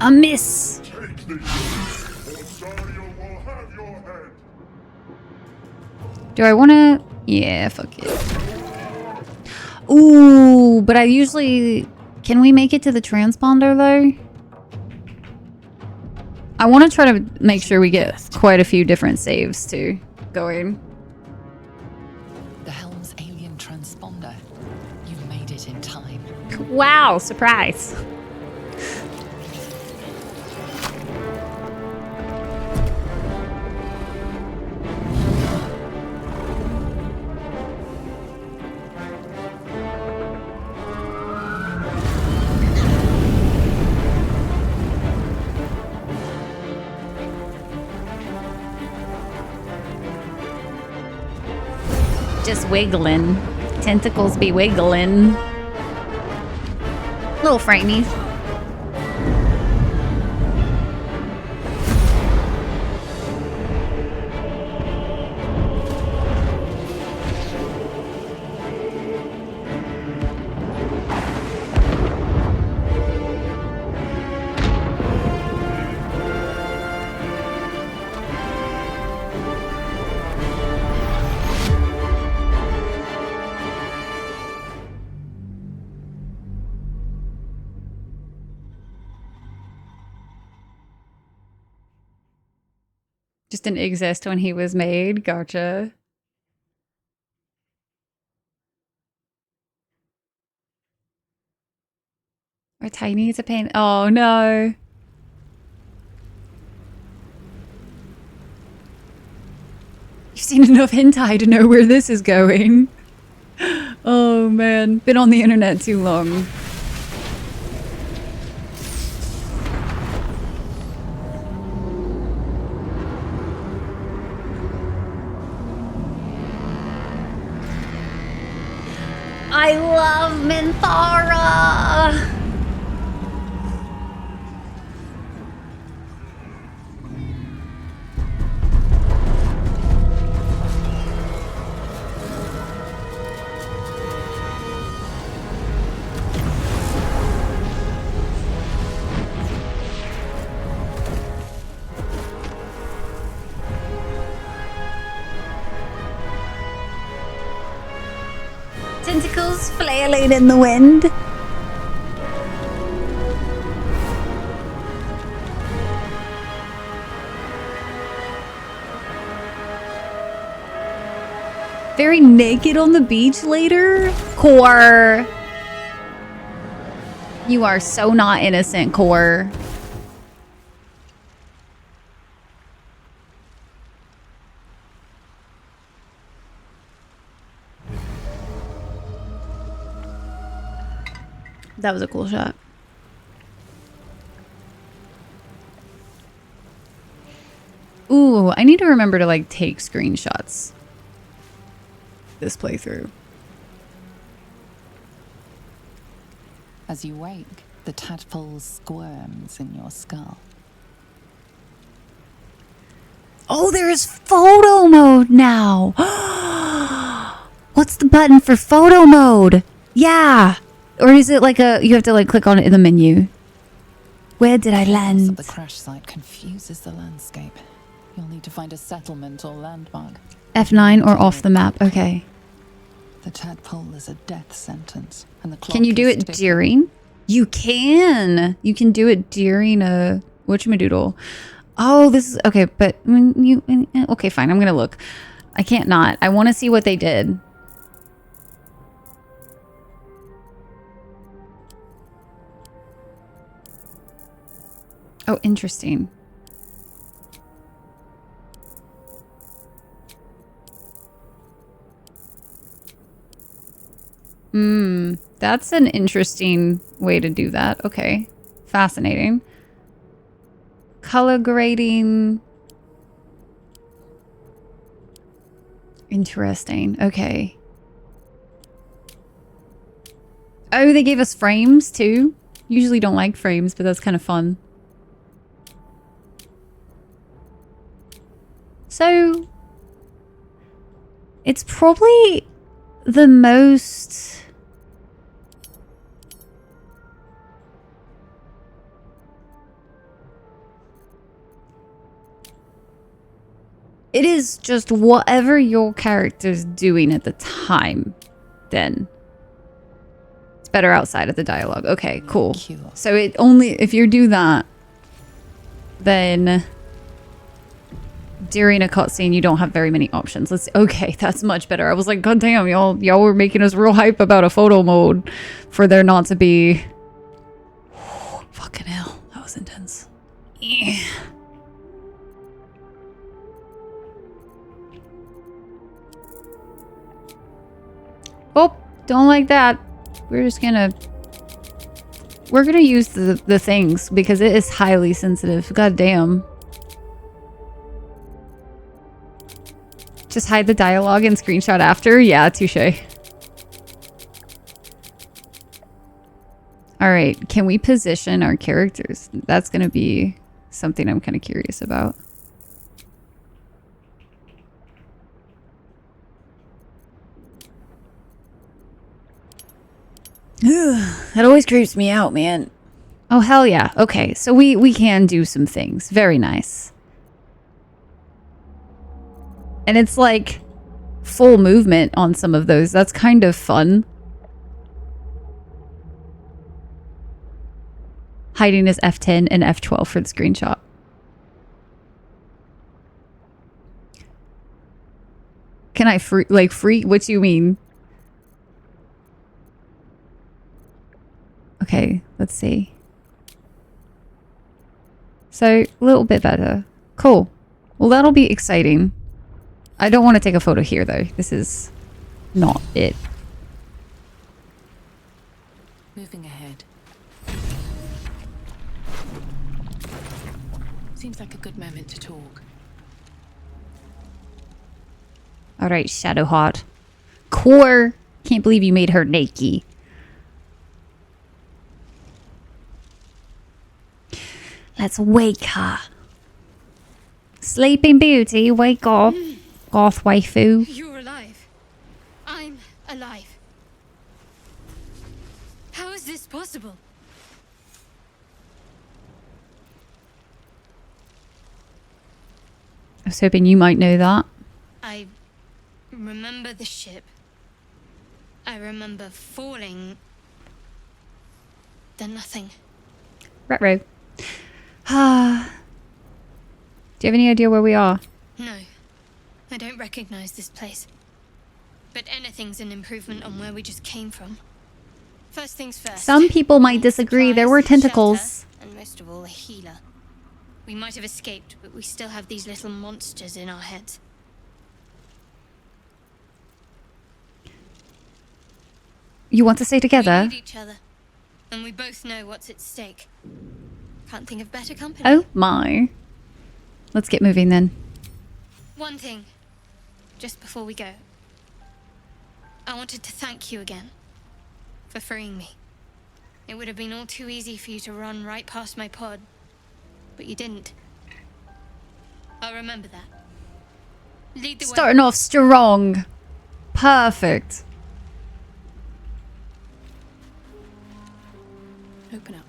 A miss. Take these, or Zariel will have your head. Do I want to? Yeah, fuck it. Ooh, but I usually... Can we make it to the transponder though? I want to try to make sure we get quite a few different saves too going. The helm's alien transponder. You've made it in time. Wow, surprise. Just wiggling. Tentacles be wiggling. Little framies. Just didn't exist when he was made. Gotcha. Or tiny as a pain. Oh no. You've seen enough hentai to know where this is going. Oh man. Been on the internet too long. I love Minthara! Tentacles flailing in the wind. Very naked on the beach later? Core. You are so not innocent, Core. That was a cool shot. Ooh, I need to remember to like take screenshots this playthrough. As you wake, the tadpole squirms in your skull. Oh, there is photo mode now. What's the button for photo mode? Yeah. Or is it like a, you have to like click on it in the menu? Where did I land? The crash site confuses the landscape. You'll need to find a settlement or landmark. F9 or off the map. Okay. The tadpole is a death sentence, and the clock Can you do is it ticking. during? You can. You can do it during a whatchamadoodle. Oh, this is okay, but okay, fine. I'm gonna look. I can't not. I want to see what they did. Oh, interesting. That's an interesting way to do that. Okay. Fascinating. Color grading. Interesting. Okay. Oh, they gave us frames too. Usually don't like frames, but that's kind of fun. So it's probably the most it is just whatever your character's doing at the time, then. It's better outside of the dialogue. Okay, cool. So it only, if you do that, then during a cutscene you don't have very many options. Okay, that's much better. I was like, god damn, y'all were making us real hype about a photo mode for there not to be. Fucking hell, that was intense. Yeah. Oh, don't like that. We're gonna use the things because it is highly sensitive. God damn. Just hide the dialogue and screenshot after? Yeah, touche. All right, can we position our characters? That's going to be something I'm kind of curious about. That always creeps me out, man. Oh, hell yeah. Okay, so we can do some things. Very nice. And it's like full movement on some of those. That's kind of fun. Hiding is F10 and F12 for the screenshot. Can I free? What do you mean? Okay, let's see. So, a little bit better. Cool. Well, that'll be exciting. I don't want to take a photo here, though. This is not it. Moving ahead. Seems like a good moment to talk. All right, Shadowheart. Core. Can't believe you made her naked. Let's wake her. Sleeping Beauty, wake up. Goth waifu. You're alive. I'm alive. How is this possible? I was hoping you might know that. I remember the ship. I remember falling. Then nothing. Retro. Do you have any idea where we are? No. I don't recognize this place. But anything's an improvement on where we just came from. First things first. Some people might disagree. There were Supplies, tentacles. shelter, and most of all, a healer. We might have escaped, but we still have these little monsters in our heads. You want to stay We together? need each other, and we both know what's at stake. Can't think of better company. Oh my. Let's get moving then. One thing, just before we go. I wanted to thank you again for freeing me. It would have been all too easy for you to run right past my pod, but you didn't. I'll remember that. Lead the way. Starting off strong. Perfect. Open up.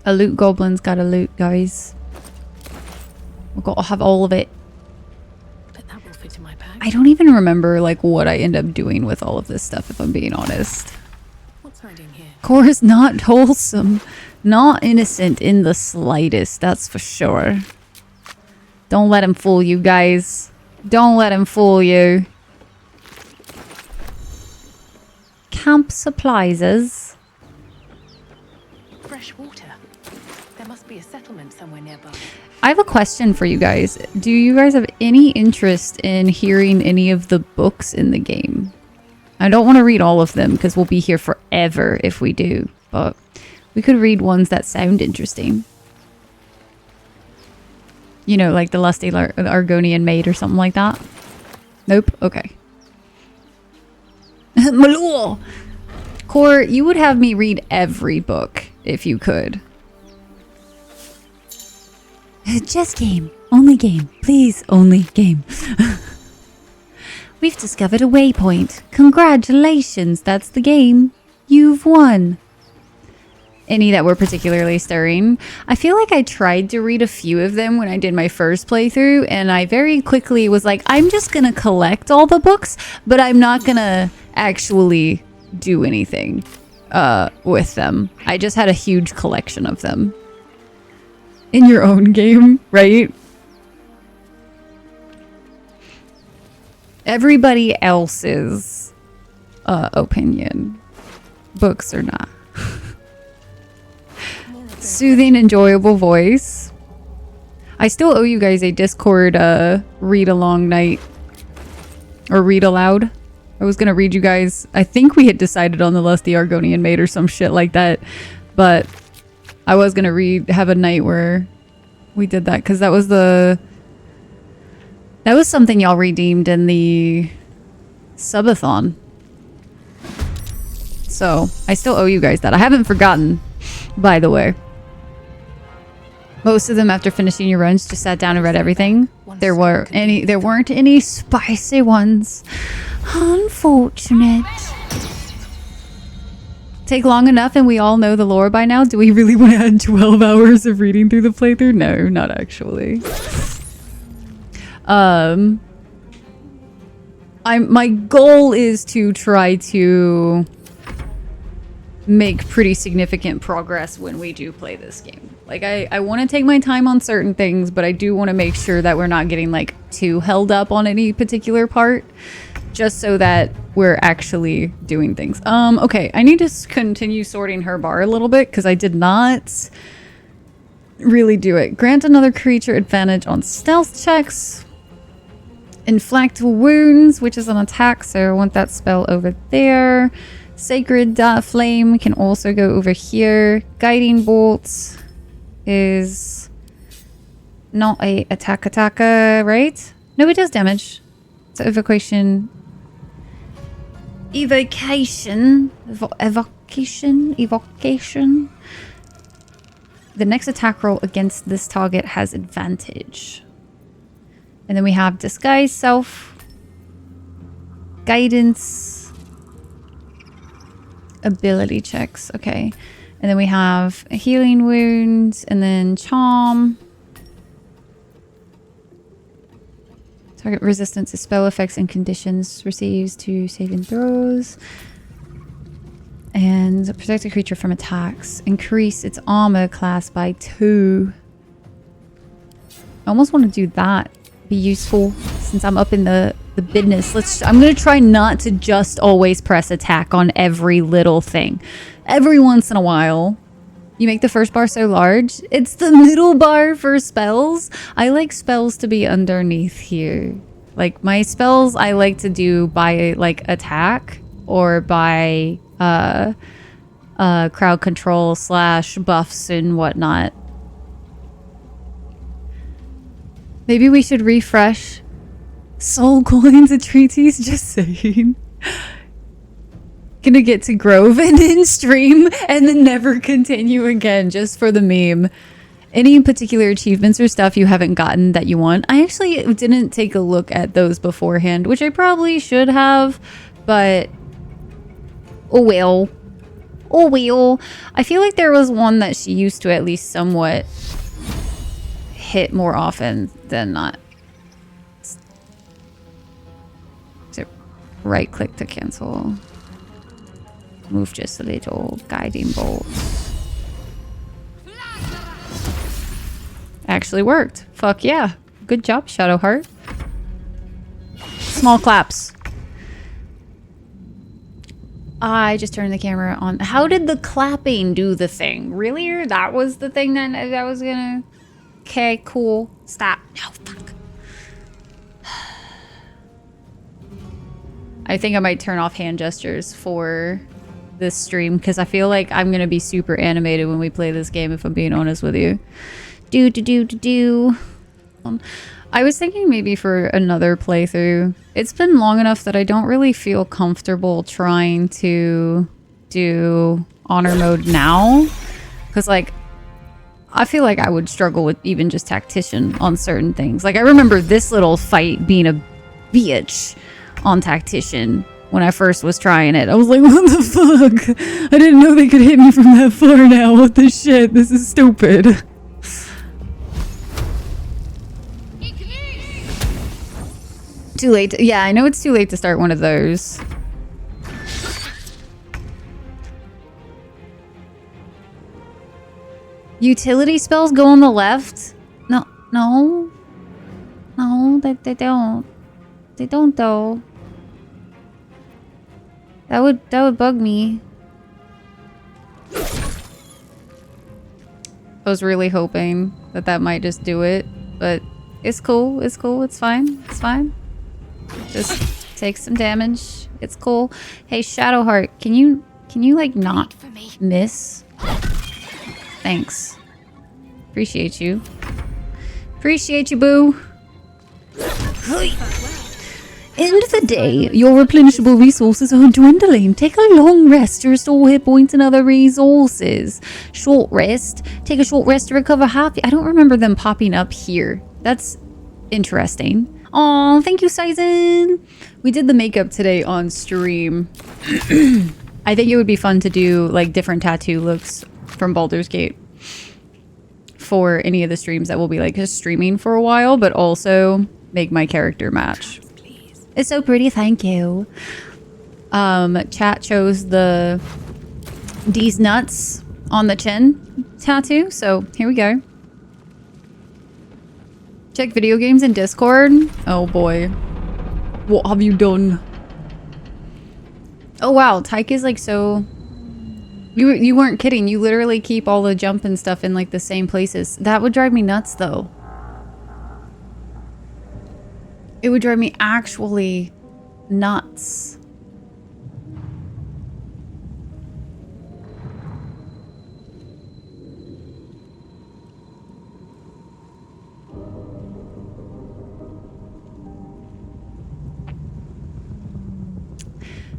A loot goblin's got a loot, guys. We've got to have all of it. But that will fit in my bag. I don't even remember like what I end up doing with all of this stuff, if I'm being honest. What's hiding here? Core is not wholesome. Not innocent in the slightest, that's for sure. Don't let him fool you, guys. Don't let him fool you. Camp supplies. Fresh water. There must be a settlement somewhere nearby. I have a question for you guys. Do you guys have any interest in hearing any of the books in the game? I don't want to read all of them because we'll be here forever if we do, but we could read ones that sound interesting. You know, like the Lusty Argonian Maid or something like that. Nope. Okay. Malor! Core, you would have me read every book if you could. Just game. Only game. Please, only game. We've discovered a waypoint. Congratulations, that's the game. You've won. Any that were particularly stirring? I feel like I tried to read a few of them when I did my first playthrough, and I very quickly was like, I'm just gonna collect all the books, but I'm not gonna actually do anything with them. I just had a huge collection of them. In your own game, right? Everybody else's opinion. Books or not. Soothing, enjoyable voice. I still owe you guys a Discord read along night. Or read aloud. I was gonna read you guys. I think we had decided on the Lusty Argonian Maid or some shit like that. but I was gonna have a night where we did that because that was something y'all redeemed in the subathon. So I still owe you guys that. I haven't forgotten, by the way. Most of them, after finishing your runs, just sat down and read everything. There weren't any spicy ones. Unfortunate. Take long enough and we all know the lore by now. Do we really want to add 12 hours of reading through the playthrough? No, not actually. My goal is to try to make pretty significant progress when we do play this game. Like, I want to take my time on certain things, but I do want to make sure that we're not getting, like, too held up on any particular part, just so that we're actually doing things. Okay, I need to continue sorting her bar a little bit, because I did not really do it. Grant another creature advantage on stealth checks. Inflict wounds, which is an attack, so I want that spell over there. Sacred Flame can also go over here. Guiding Bolts is not a attacker, right? No, it does damage. It's evocation. Evocation. The next attack roll against this target has advantage. And then we have Disguise Self. Guidance. Ability checks. Okay. And then we have a Healing Wounds. And then Charm. Target resistance to spell effects and conditions receives 2 saving throws. And protect a creature from attacks. Increase its armor class by 2. I almost want to do that. Be useful since I'm up in the business. I'm gonna try not to just always press attack on every little thing. Every once in a while, you make the first bar so large. It's the middle bar for spells. I like spells to be underneath here. Like my spells, I like to do by like attack or by crowd control / buffs and whatnot. Maybe we should refresh soul coins and treaties, just saying. Gonna get to Grove and then stream and then never continue again just for the meme. Any particular achievements or stuff you haven't gotten that you want? I actually didn't take a look at those beforehand, which I probably should have, but oh well. Oh well. I feel like there was one that she used to at least somewhat hit more often than not. So right click to cancel. Move just a little. Guiding bolts. Actually worked. Fuck yeah. Good job, Shadowheart. Small claps. I just turned the camera on. How did the clapping do the thing? Really? That was the thing that I was gonna... Okay, cool. Stop. No, fuck. I think I might turn off hand gestures for this stream because I feel like I'm going to be super animated when we play this game, if I'm being honest with you. I was thinking maybe for another playthrough. It's been long enough that I don't really feel comfortable trying to do honor mode now. Because, like, I feel like I would struggle with even just tactician on certain things. Like, I remember this little fight being a bitch on tactician when I first was trying it. I was like, what the fuck? I didn't know they could hit me from that far now. What the shit? This is stupid. Too late. Yeah, I know it's too late to start one of those. Utility spells go on the left? No, they don't. They don't though. That would bug me. I was really hoping that might just do it, but it's cool. It's cool. It's fine. It's fine. Just take some damage. It's cool. Hey, Shadowheart, can you like not miss? Thanks. Appreciate you. Appreciate you, boo. End of the day, your replenishable resources are dwindling. Take a long rest to restore hit points and other resources. Short rest. Take a short rest to recover half. I don't remember them popping up here. That's interesting. Aw, thank you, Sizen. We did the makeup today on stream. I think it would be fun to do like different tattoo looks from Baldur's Gate for any of the streams that will be like just streaming for a while, but also make my character match. It's so pretty, thank you. Chat chose the D's nuts on the chin tattoo, so here we go. Check video games in Discord. Oh boy. What have you done? Oh wow, Tyke is like so... You weren't kidding. You literally keep all the jump and stuff in like the same places. That would drive me nuts though. It would drive me actually nuts.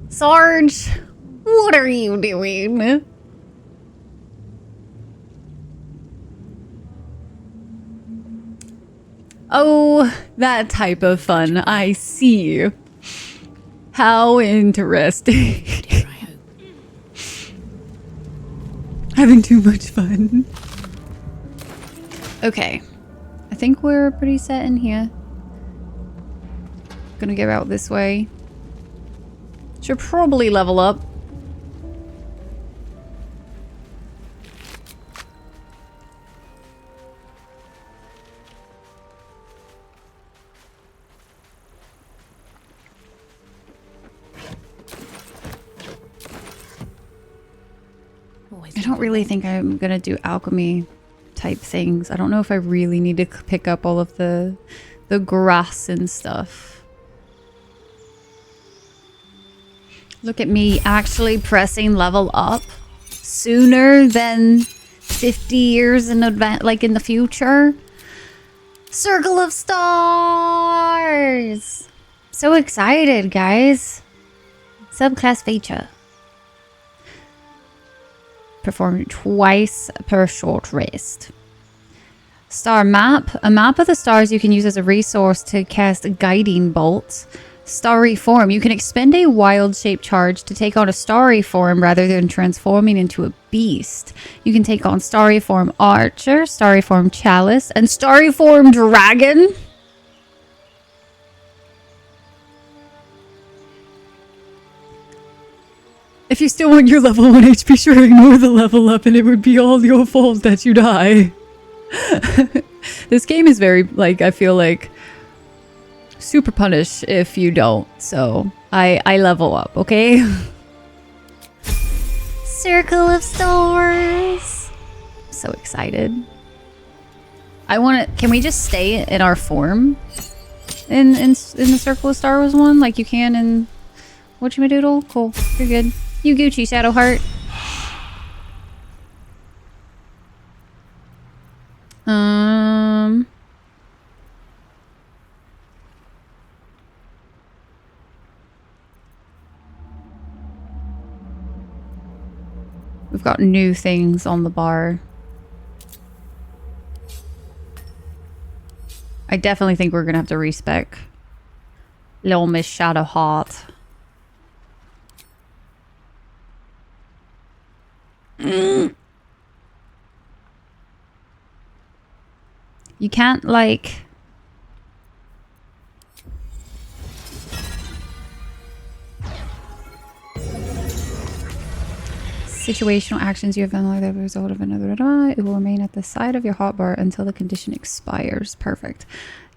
Sarge, what are you doing? Oh, that type of fun. I see. How interesting. Having too much fun. Okay. I think we're pretty set in here. Gonna go out this way. Should probably level up. I don't really think I'm gonna do alchemy type things. I don't know if I really need to pick up all of the grass and stuff. Look at me actually pressing level up sooner than 50 years in advance, like in the future. Circle of Stars! So excited, guys. Subclass feature. Perform twice per short rest. Star map. A map of the stars you can use as a resource to cast guiding bolts. Starry form. You can expend a wild shape charge to take on a starry form rather than transforming into a beast. You can take on starry form archer, starry form chalice, and starry form dragon. If you still want your level 1 HP, sure, ignore the level up and it would be all your fault that you die. This game is very, like, I feel like super punish if you don't. So I level up, okay? Circle of Stars. So excited. I want to, can we just stay in our form in the Circle of Stars one like you can in whatchamadoodle? Cool, you're good. You Gucci, Shadowheart. We've got new things on the bar. I definitely think we're gonna have to respec Little Miss Shadowheart. You can't, like... Situational actions you have done like the result of another it will remain at the side of your hotbar until the condition expires. Perfect.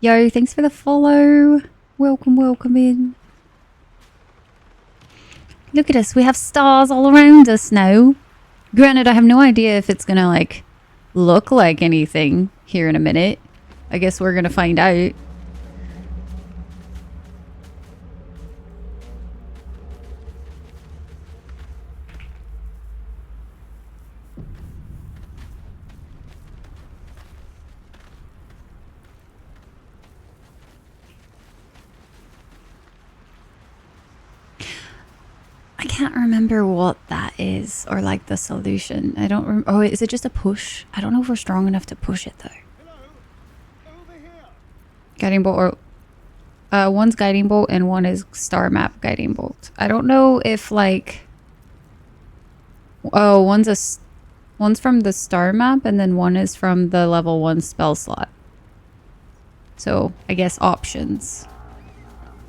Yo, thanks for the follow. Welcome, welcome in. Look at us. We have stars all around us now. Granted, I have no idea if it's gonna, like, look like anything here in a minute. I guess we're gonna find out. I can't remember what that is, or like the solution. I don't oh, is it just a push? I don't know if we're strong enough to push it though. Guiding bolt, or one's guiding bolt and one is star map guiding bolt. I don't know if like, oh, one's from the star map and then one is from the level 1 spell slot. So I guess options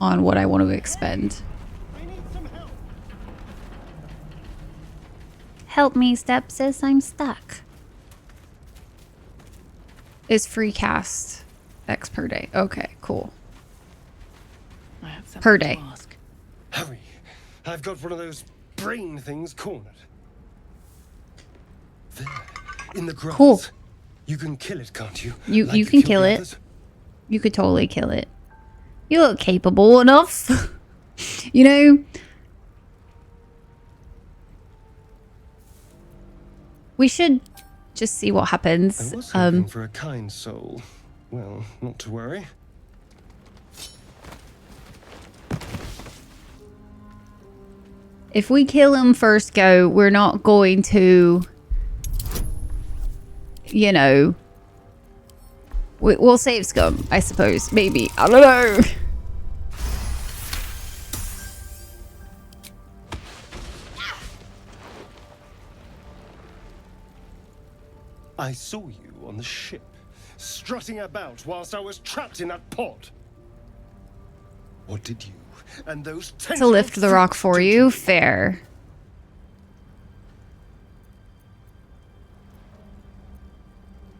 on what I want to expend. Help me, step sis, I'm stuck. Is free cast X per day. Okay, cool. I have something Per day. to ask. Hurry! I've got one of those brain things cornered. There, in the grass. Cool. You can kill it, can't you? You Like can you kill the it. others? You could totally kill it. You look capable enough. You know, we should just see what happens. I was hoping for a kind soul. Well, not to worry. If we kill him first go, we're not going to, you know, we'll save scum, I suppose. Maybe. I don't know. I saw you on the ship, strutting about whilst I was trapped in that pod. What did you and those To lift the rock for do to you, me? fair.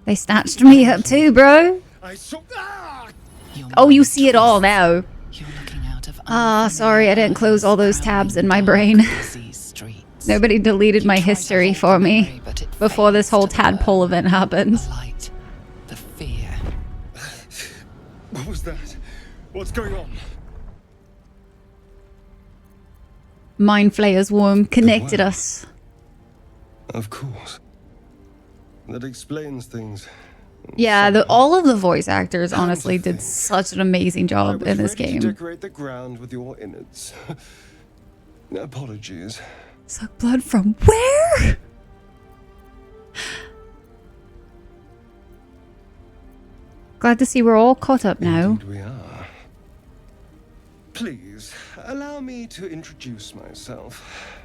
They snatched me up too, bro. I saw. Ah! You're Oh, you not see it all now. You're looking out of Ah, sorry, I didn't close all those tabs in my prowling brain. dark disease streets. Nobody deleted You my try to history hold for the me memory, but it before this fades whole to tadpole blur. event happened. The light, the fear. What was that? What's going on? Mind Flayer's worm connected worm. us. Of course. That explains things. Yeah, all of the voice actors Come to honestly did think, such an amazing I job was in this ready game. to decorate the ground with your innards. Apologies. Suck blood from where? Glad to see we're all caught up now. Indeed we are. Please, allow me to introduce myself.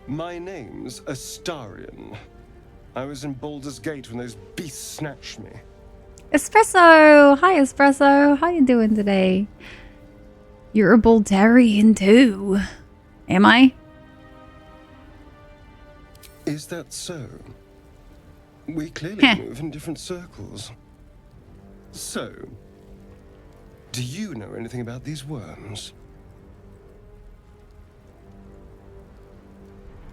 My name's Astarion. I was in Baldur's Gate when those beasts snatched me. Espresso! Hi, Espresso. How you doing today? You're a Baldurian too. Am I? Is that so? We clearly Heh. move in different circles. So, do you know anything about these worms?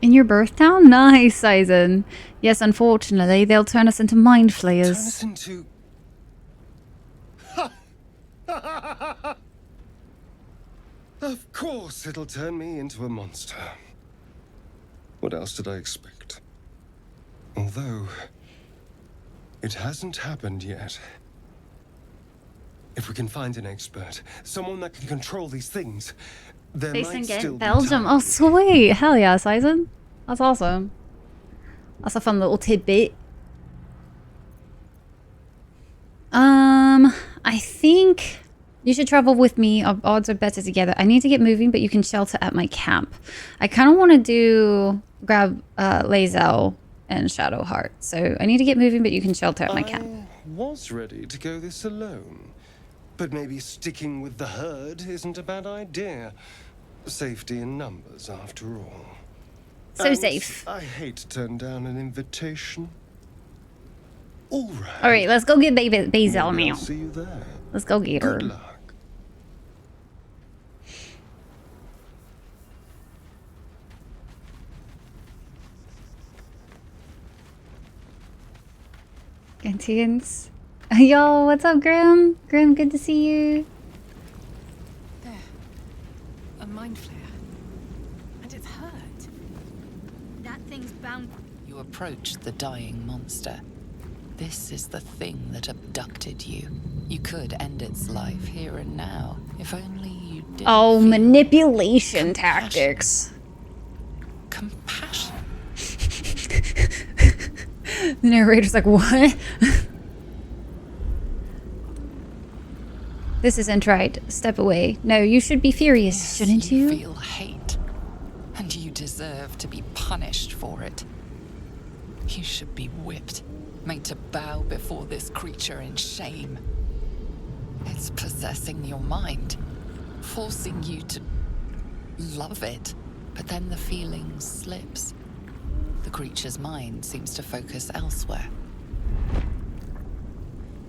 In your birth town? Nice, Sizen. Yes, unfortunately, they'll turn us into mind Turn flayers. us into... Of course it'll turn me into a monster. What else did I expect? Although, it hasn't happened yet. If we can find an expert, someone that can control these things, there Based might in still be Belgium. time. Oh, sweet. Hell yeah, Sizen. That's awesome. That's a fun little tidbit. I think you should travel with me. Our odds are better together. I need to get moving, but you can shelter at my camp. I kind of want to grab Lae'zel and Shadowheart. So I need to get moving, but you can shelter at my camp. I was ready to go this alone. But maybe sticking with the herd isn't a bad idea. Safety in numbers, after all. So And safe. I hate to turn down an invitation. All right. All right, let's go get Basil Maybe I'll now. see you there. Let's go get her. Good luck. Gantians. Yo, what's up, Grim? Grim, good to see you. There. A mind flare. And it's hurt. That thing's bound. You approach the dying monster. This is the thing that abducted you. You could end its life here and now, if only you did. Oh, manipulation tactics. The narrator's like, what? This isn't right. Step away. No, you should be furious, Yes, shouldn't you? feel hate, and you deserve to be punished for it. You should be whipped, made to bow before this creature in shame. It's possessing your mind, forcing you to love it, but then the feeling slips. The creature's mind seems to focus elsewhere.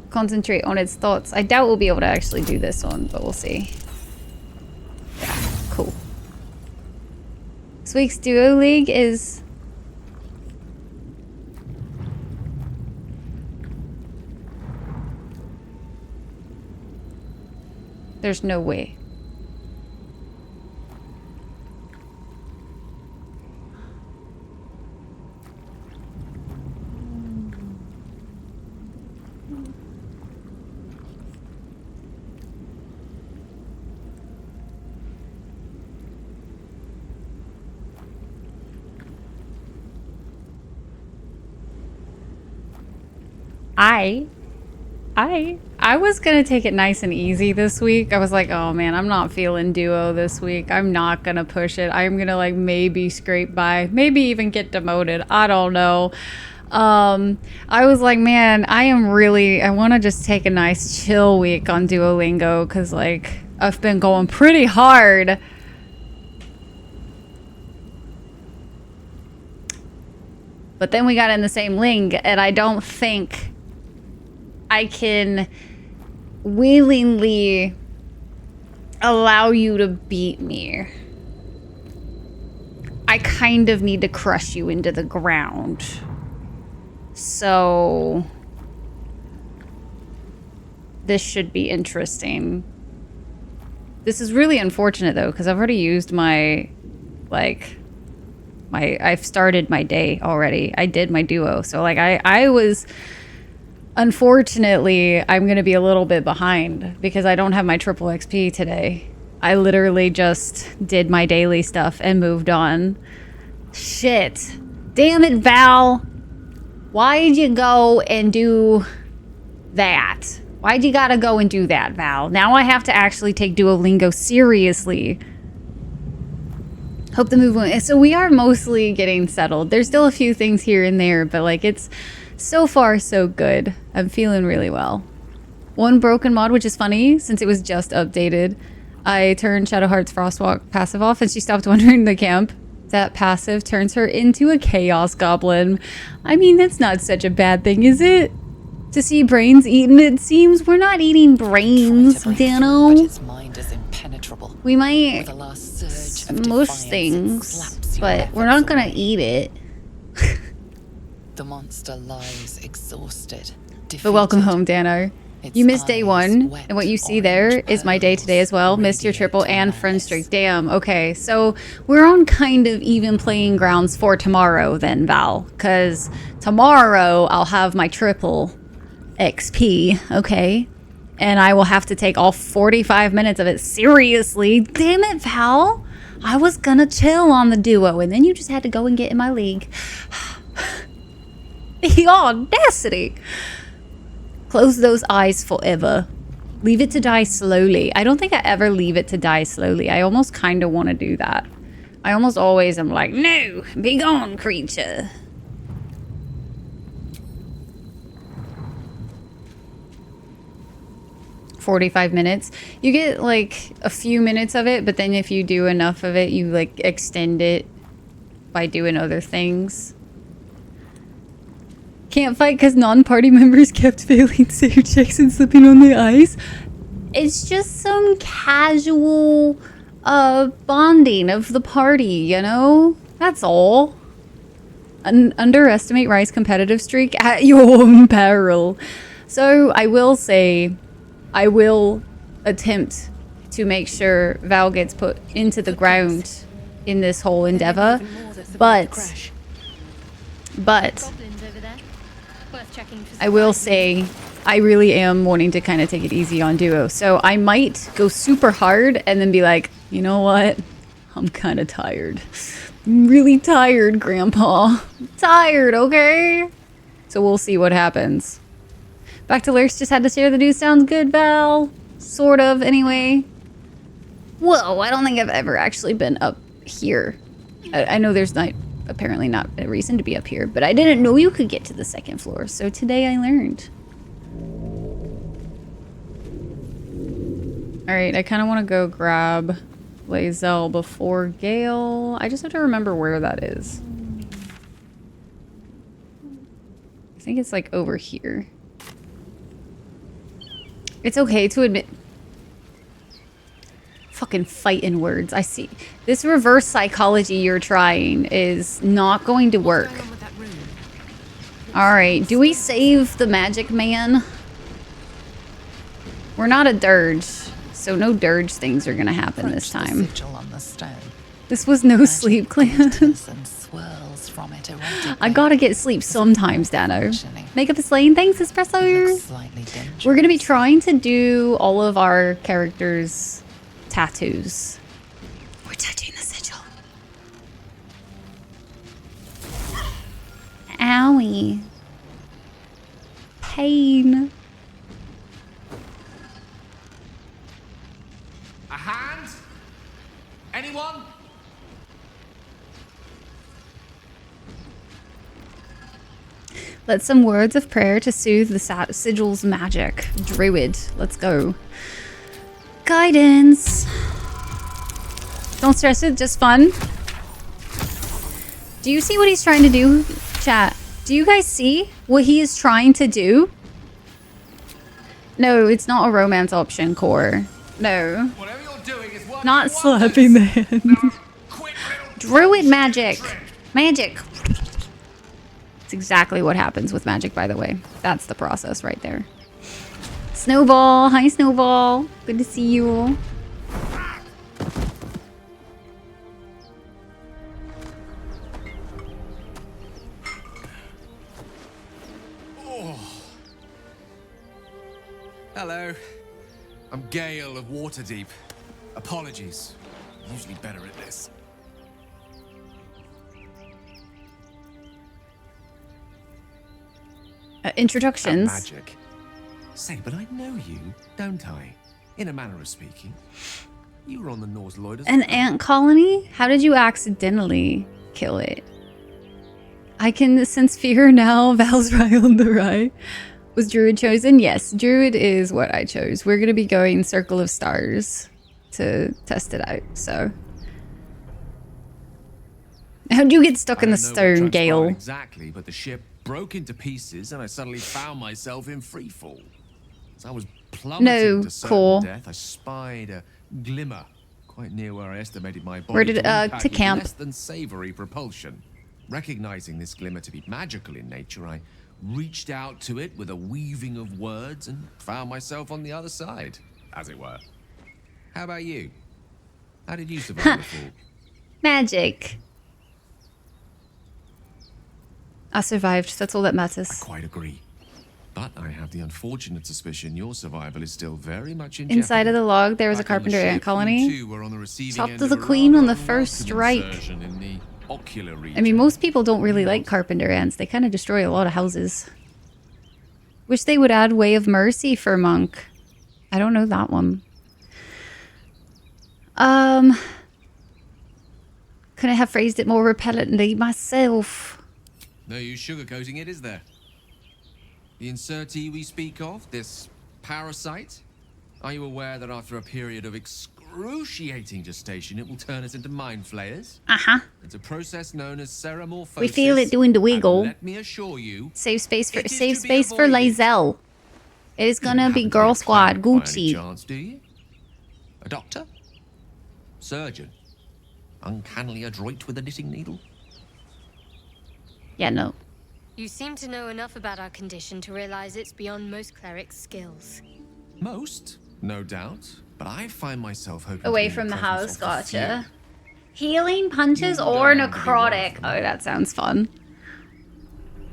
Concentrate on its thoughts. I doubt we'll be able to actually do this one, but we'll see. Yeah, cool. This week's Duo League is... There's no way. I was gonna take it nice and easy this week. I was like, oh man, I'm not feeling duo this week. I'm not gonna push it. I'm gonna like maybe scrape by, maybe even get demoted. I don't know. I was like, man, I want to just take a nice chill week on Duolingo because like I've been going pretty hard. But then we got in the same ling, and I don't think I can willingly allow you to beat me. I kind of need to crush you into the ground. So this should be interesting. This is really unfortunate though, because I've already used I've started my day already. I did my duo. So like I was, unfortunately, I'm going to be a little bit behind because I don't have my triple XP today. I literally just did my daily stuff and moved on. Shit. Damn it, Val. Why'd you go and do that? Why'd you gotta go and do that, Val? Now I have to actually take Duolingo seriously. Hope the move went. So we are mostly getting settled. There's still a few things here and there, but like it's so far so good. I'm feeling really well. One broken mod, which is funny since it was just updated. I turned Shadowheart's Frostwalk passive off and she stopped wandering the camp. That passive turns her into a chaos goblin. I mean, that's not such a bad thing, is it? To see brains eaten, it seems. We're not eating brains, Dano. But its mind is impenetrable. We might With a last surge of smush defiance, it things, slaps your but efforts we're not gonna away. eat it. The monster lies exhausted. But welcome defeated. home, Dano. Its You missed day eyes one, wet and what you see orange there is my day today as well. pearls, Missed your triple radiant and to friend malice. streak. Damn, okay. So we're on kind of even playing grounds for tomorrow then, Val. Because tomorrow I'll have my triple XP, okay? And I will have to take all 45 minutes of it seriously. Damn it, Val. I was gonna chill on the duo, and then you just had to go and get in my league. The audacity. Close those eyes forever. Leave it to die slowly. I don't think I ever leave it to die slowly. I almost kind of want to do that. I almost always am like, no, be gone, creature. "45 minutes. You get like a few minutes of it, but then if you do enough of it, you like extend it by doing other things. Can't fight because non-party members kept failing save checks and slipping on the ice. It's just some casual bonding of the party, you know? That's all. Underestimate Rye's competitive streak at your own peril. So I will say, I will attempt to make sure Val gets put into the ground in this whole endeavor, but Goblins over there. Worth checking for I will surprise. say I really am wanting to kind of take it easy on duo. So I might go super hard and then be like, you know what? I'm kind of tired. I'm really tired, Grandpa. I'm tired, okay? So we'll see what happens. Back to lyrics, just had to share the news. Sounds good, Val. Sort of, anyway. Whoa, I don't think I've ever actually been up here. I know there's not, apparently not a reason to be up here, but I didn't know you could get to the second floor, so today I learned. Alright, I kind of want to go grab Rhyelle before Gale. I just have to remember where that is. I think it's like over here. It's okay to admit... Fucking fighting words. I see. This reverse psychology you're trying is not going to work. Alright, do we save the magic man? We're not a dirge, so no dirge things are gonna happen this time. This was no sleep, Clan. I gotta get sleep sometimes, Dano. Makeup is lane. Thanks, Espresso. We're gonna be trying to do all of our characters' tattoos. We're touching the sigil. Owie. Pain. A hand? Anyone? Let some words of prayer to soothe the sigil's magic. Druid. Let's go. Guidance. Don't stress it, just fun. Do you see what he's trying to do, chat? Do you guys see what he is trying to do? No, it's not a romance option, core. No. Whatever you're doing is not slapping the hand. Druid magic. Magic. It's exactly what happens with magic, by the way. That's the process right there. Snowball. Hi, Snowball. Good to see you. Oh. Hello. I'm Gale of Waterdeep. Apologies. I'm usually better at this. Introductions. Magic. Say, but I know you, don't I? In a manner of speaking. You were on the Norse Lloyd as An well. ant colony? How did you accidentally kill it? I can sense fear now. Val's Rhyelle the Rye. Was Druid chosen? Yes, Druid is what I chose. We're going to be going Circle of Stars to test it out, so. How'd you get stuck in the stone, Gale? Exactly, but the ship broke into pieces and I suddenly found myself in freefall. As I was plummeting to certain death, I spied a glimmer quite near where I estimated my body Where did to camp? less than savory propulsion. Recognizing this glimmer to be magical in nature, I reached out to it with a weaving of words and found myself on the other side, as it were. How about you? How did you survive the fall? Magic. I survived. That's all that matters. I quite agree. But I have the unfortunate suspicion your survival is still very much in Inside jeopardy. of the log, there was a Back on the carpenter ant ship, colony. you two were on the receiving Talk end to of the a queen on the rather first unwelcome strike. incursion in the ocular region. I mean, most people don't really like carpenter ants. They kind of destroy a lot of houses. Wish they would add Way of Mercy for Monk. I don't know that one. Couldn't have phrased it more repellently myself. No use sugarcoating it, is there? The insertee we speak of, this parasite, are you aware that after a period of excruciating gestation, it will turn us into mind flayers? Uh-huh. It's a process known as ceremorphosis. We feel it doing the wiggle. And let me assure you, Save space for it is to be Rhyelle. It is gonna be Girl Squad by any Gucci. chance, do you? A doctor? Surgeon? Uncannily adroit with a knitting needle? Yeah, no. You seem to know enough about our condition to realize it's beyond most clerics' skills. Most, no doubt. But I find myself hoping Away to be from in the presence house, of the gotcha. few. Healing punches You or don't have to be one of necrotic. them. Oh, that sounds fun.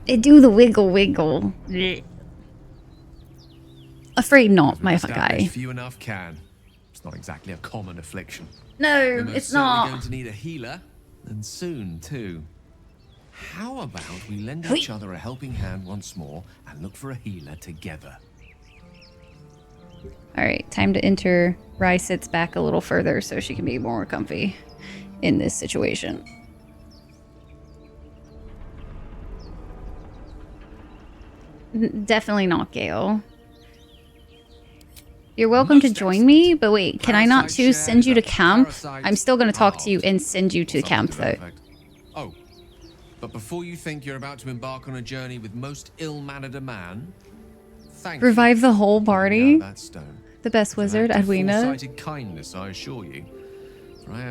It do the wiggle wiggle. Blech. Afraid not, my Established guy. few enough can. It's not exactly a common affliction. No, We're most it's certainly not. going to need a healer, and soon too. How about we lend each other a helping hand once more and look for a healer together? All right, time to enter. Rye sits back a little further so she can be more comfy in this situation. Definitely not Gale. You're welcome to join me, but wait, can I not choose send you to camp? I'm still going to talk to you and send you to camp, though. Oh, but before you think you're about to embark on a journey with most ill-mannered a man, thank you. Revive the whole party? That stone. The best wizard, Edwina. Foresighted kindness, I assure you.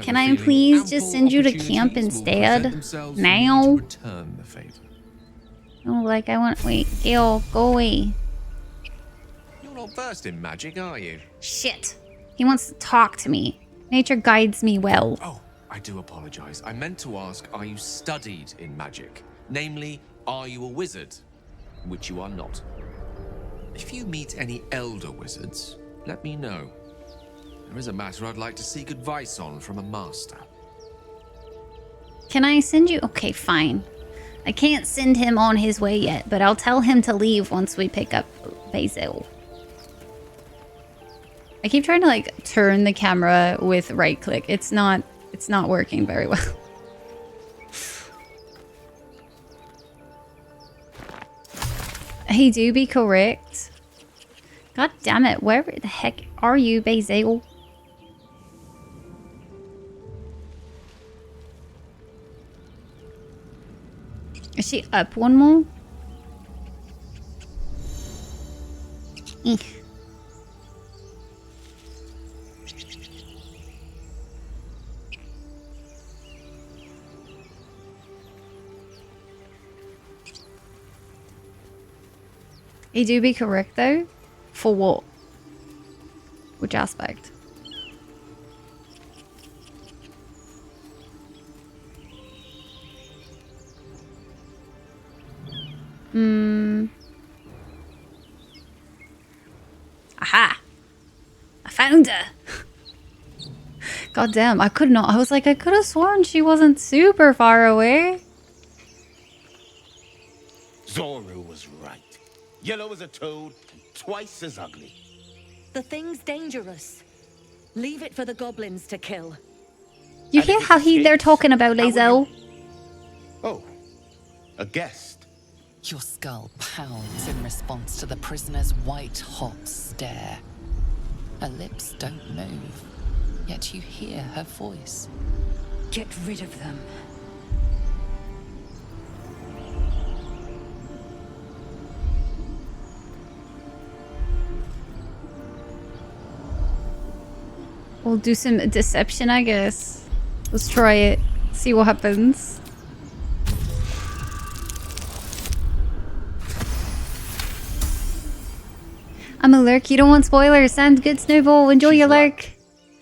Can I please just send you to camp instead? Now? Return the favor. Oh, like I want. Wait, Gale, go away. You're not versed in magic, are you? Shit. He wants to talk to me. Nature guides me well. Oh, I do apologize. I meant to ask, are you studied in magic? Namely, are you a wizard? Which you are not. If you meet any elder wizards, let me know. There is a matter I'd like to seek advice on from a master. Can I send you? Okay, fine. I can't send him on his way yet, but I'll tell him to leave once we pick up Basil. I keep trying to like turn the camera with right click. It's not working very well. He do be correct. God damn it, where the heck are you, Basil? Is she up one more? You do be correct though? For what? Which aspect? Aha! I found her! God damn, I could not. I was like, I could have sworn she wasn't super far away. Zoru was right. Yellow as a toad, and twice as ugly. The thing's dangerous. Leave it for the goblins to kill. You hear how they're talking about Lae'zel? Oh, a guest. Your skull pounds in response to the prisoner's white-hot stare. Her lips don't move, yet you hear her voice. Get rid of them. We'll do some deception, I guess. Let's try it. See what happens. I'm a lurk. You don't want spoilers. Sounds good, Snowball. Enjoy your lurk.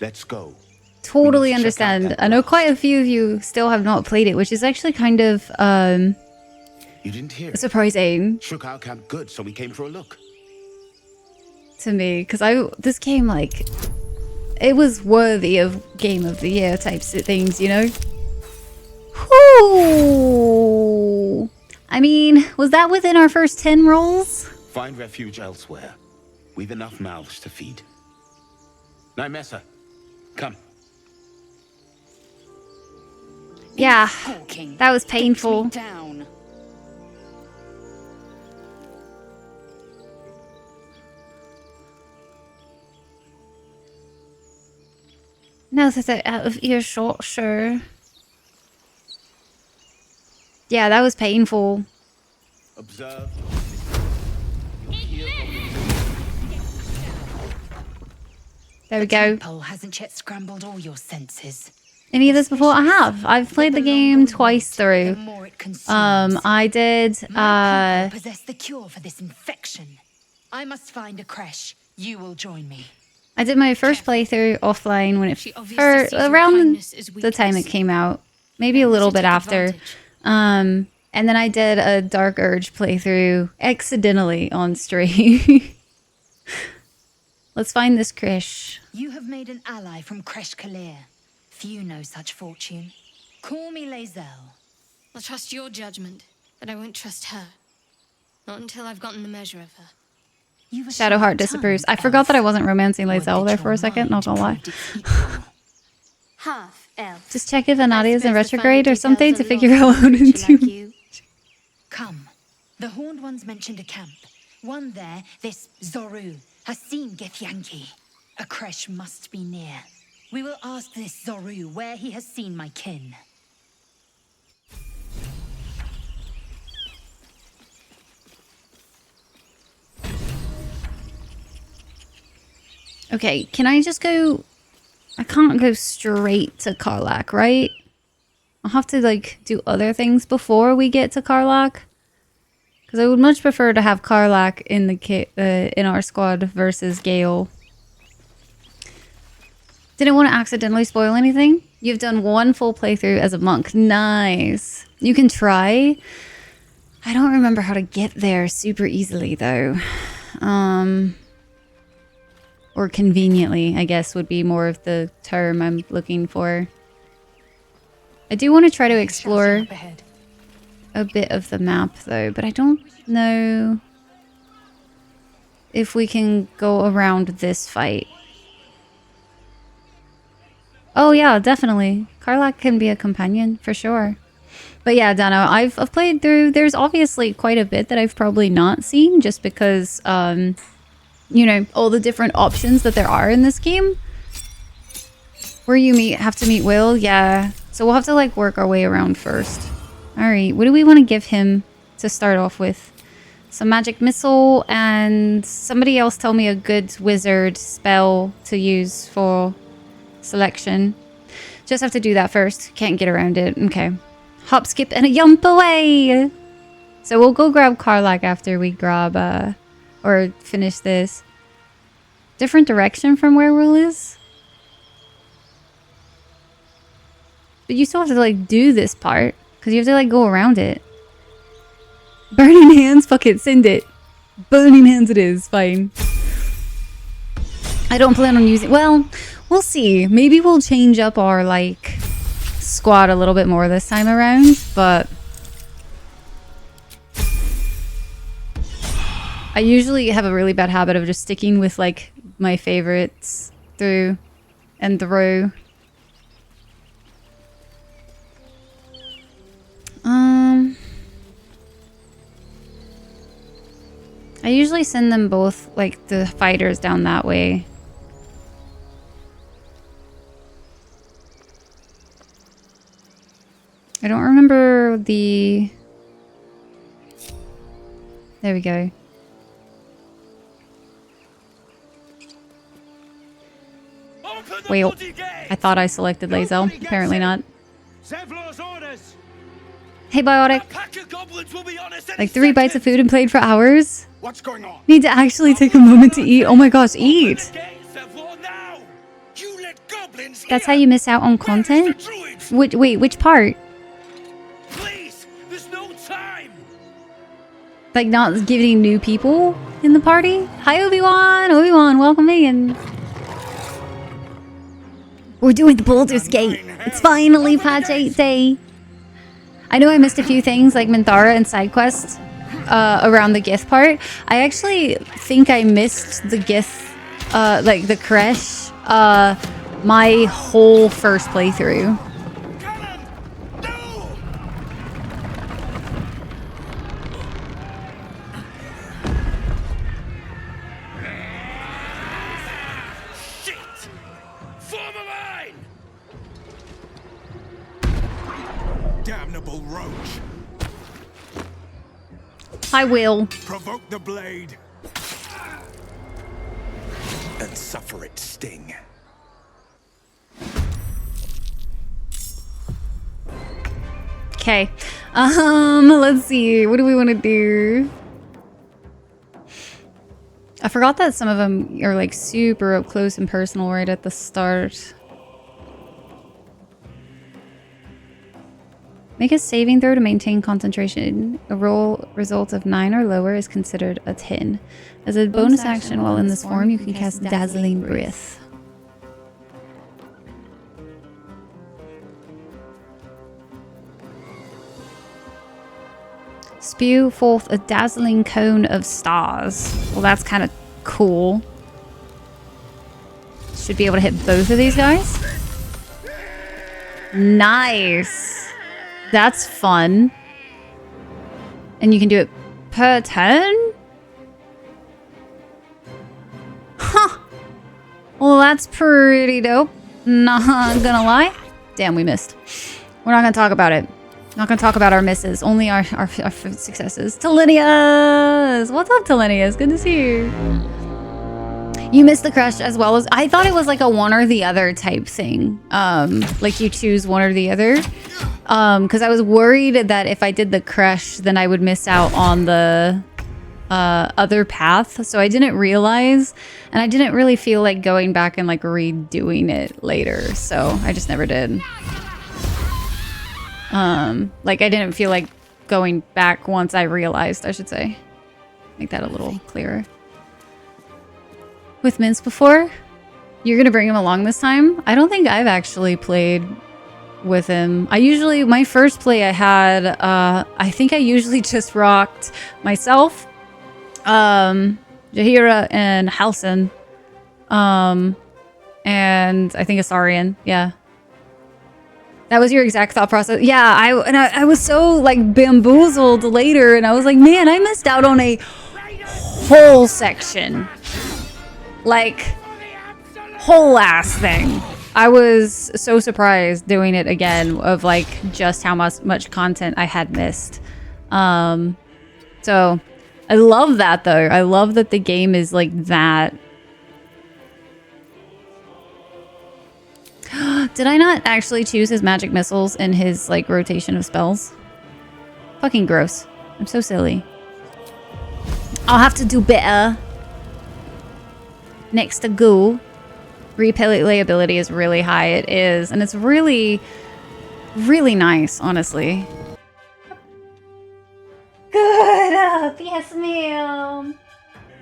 Let's go. Totally understand. I know quite a few of you still have not played it, which is actually kind of You didn't hear surprising. Shook our camp good, so we came for a look. To me, because this game, like, it was worthy of Game of the Year types of things, you know? Whoo! I mean, was that within our first 10 rolls? Find refuge elsewhere. We've enough mouths to feed. Nymessa, come. Yeah, that was painful. Down. Now that they're out of earshot, sure. Yeah, that was painful. Observe. There we go. Pole hasn't yet scrambled all your senses. Any of this before? I have. I've played the game twice through. I did. Possess the cure for this infection. I must find a creche. You will join me. I did my first playthrough offline when it around the time it came out, maybe a little bit after. And then I did a Dark Urge playthrough accidentally on stream. Let's find this creche. You have made an ally from Creche Kalir. Few know such fortune. Call me Lae'zel. I'll trust your judgment, but I won't trust her. Not until I've gotten the measure of her. Shadowheart disapproves. I forgot that I wasn't romancing Rhyelle there for a second, not gonna lie. Half elf. Just check if Anadi is in I suppose the retrograde or finer something to details figure are out lost how in a to creature like do. you. Come. The Horned Ones mentioned a camp. One there, this Zoru, has seen Githyanki. A creche must be near. We will ask this Zoru where he has seen my kin. Okay, can I just go... I can't go straight to Karlach, right? I'll have to, like, do other things before we get to Karlach. Because I would much prefer to have Karlach in the in our squad versus Gale. Didn't want to accidentally spoil anything. You've done one full playthrough as a monk. Nice. You can try. I don't remember how to get there super easily, though. Or conveniently, I guess, would be more of the term I'm looking for. I do want to try to explore a bit of the map, though, but I don't know if we can go around this fight. Oh yeah, definitely. Karlach can be a companion, for sure. But yeah, Dano, I've played through... There's obviously quite a bit that I've probably not seen, just because... you know, all the different options that there are in this game. Where you have to meet Will, yeah. So we'll have to like work our way around first. Alright, what do we want to give him to start off with? Some magic missile and somebody else tell me a good wizard spell to use for selection. Just have to do that first. Can't get around it. Okay. Hop, skip, and a jump away! So we'll go grab Karlach after we grab, or finish this. Different direction from where Will is? But you still have to, like, do this part. Because you have to, like, go around it. Burning hands? Fuck it, send it. Burning hands it is. Fine. I don't plan on using... Well, we'll see. Maybe we'll change up our, like, squad a little bit more this time around. But... I usually have a really bad habit of just sticking with, like, my favorites through and through. I usually send them both, like, the fighters down that way. I don't remember the... There we go. Wait, I thought I selected Rhyelle. Apparently not. Hey, Biotic. Like 3 bites of food and played for hours? What's going on? Need to actually take a moment to eat. Oh my gosh, eat! That's how you miss out on content? Wait, which part? Please, there's no time. Like not giving new people in the party? Hi, Obi-Wan! Obi-Wan, welcome in. We're doing the Baldur's Gate. It's finally patch 8 day. I know I missed a few things like Minthara and side quests around the Gith part. I actually think I missed the Gith, like the creche, my whole first playthrough. Damnable roach. I will. Provoke the blade. And suffer its sting. Okay. Let's see. What do we want to do? I forgot that some of them are like super up close and personal right at the start. Make a saving throw to maintain concentration. A roll result of 9 or lower is considered a 10. As a bonus action while in this form, you can cast Dazzling Breath. Spew forth a dazzling cone of stars. Well, that's kind of cool. Should be able to hit both of these guys. Nice. That's fun. And you can do it per turn? Huh. Well, that's pretty dope. Not gonna lie. Damn, we missed. We're not gonna talk about it. Not gonna talk about our misses. Only our successes. Talinias! What's up, Talinias? Good to see you. You missed the crush as well as... I thought it was like a one or the other type thing. Like you choose one or the other. Because I was worried that if I did the crush, then I would miss out on the other path. So I didn't realize, and I didn't really feel like going back and like redoing it later. So I just never did. Like I didn't feel like going back once I realized, I should say. Make that a little clearer. With Mince before? You're gonna bring him along this time? I don't think I've actually played with him. My first play I had, I think I usually just rocked myself, Jaheira and Halcyon, and I think Asarian, yeah. That was your exact thought process? Yeah, I was so like bamboozled later, and I was like, man, I missed out on a whole section. Like, whole ass thing. I was so surprised doing it again of like just how much content I had missed. So I love that though. I love that the game is like that. Did I not actually choose his magic missiles in his like rotation of spells? Fucking gross. I'm so silly. I'll have to do better. Next to go. Replayability is really high. It is. And it's really, really nice, honestly. Good up. Yes, ma'am.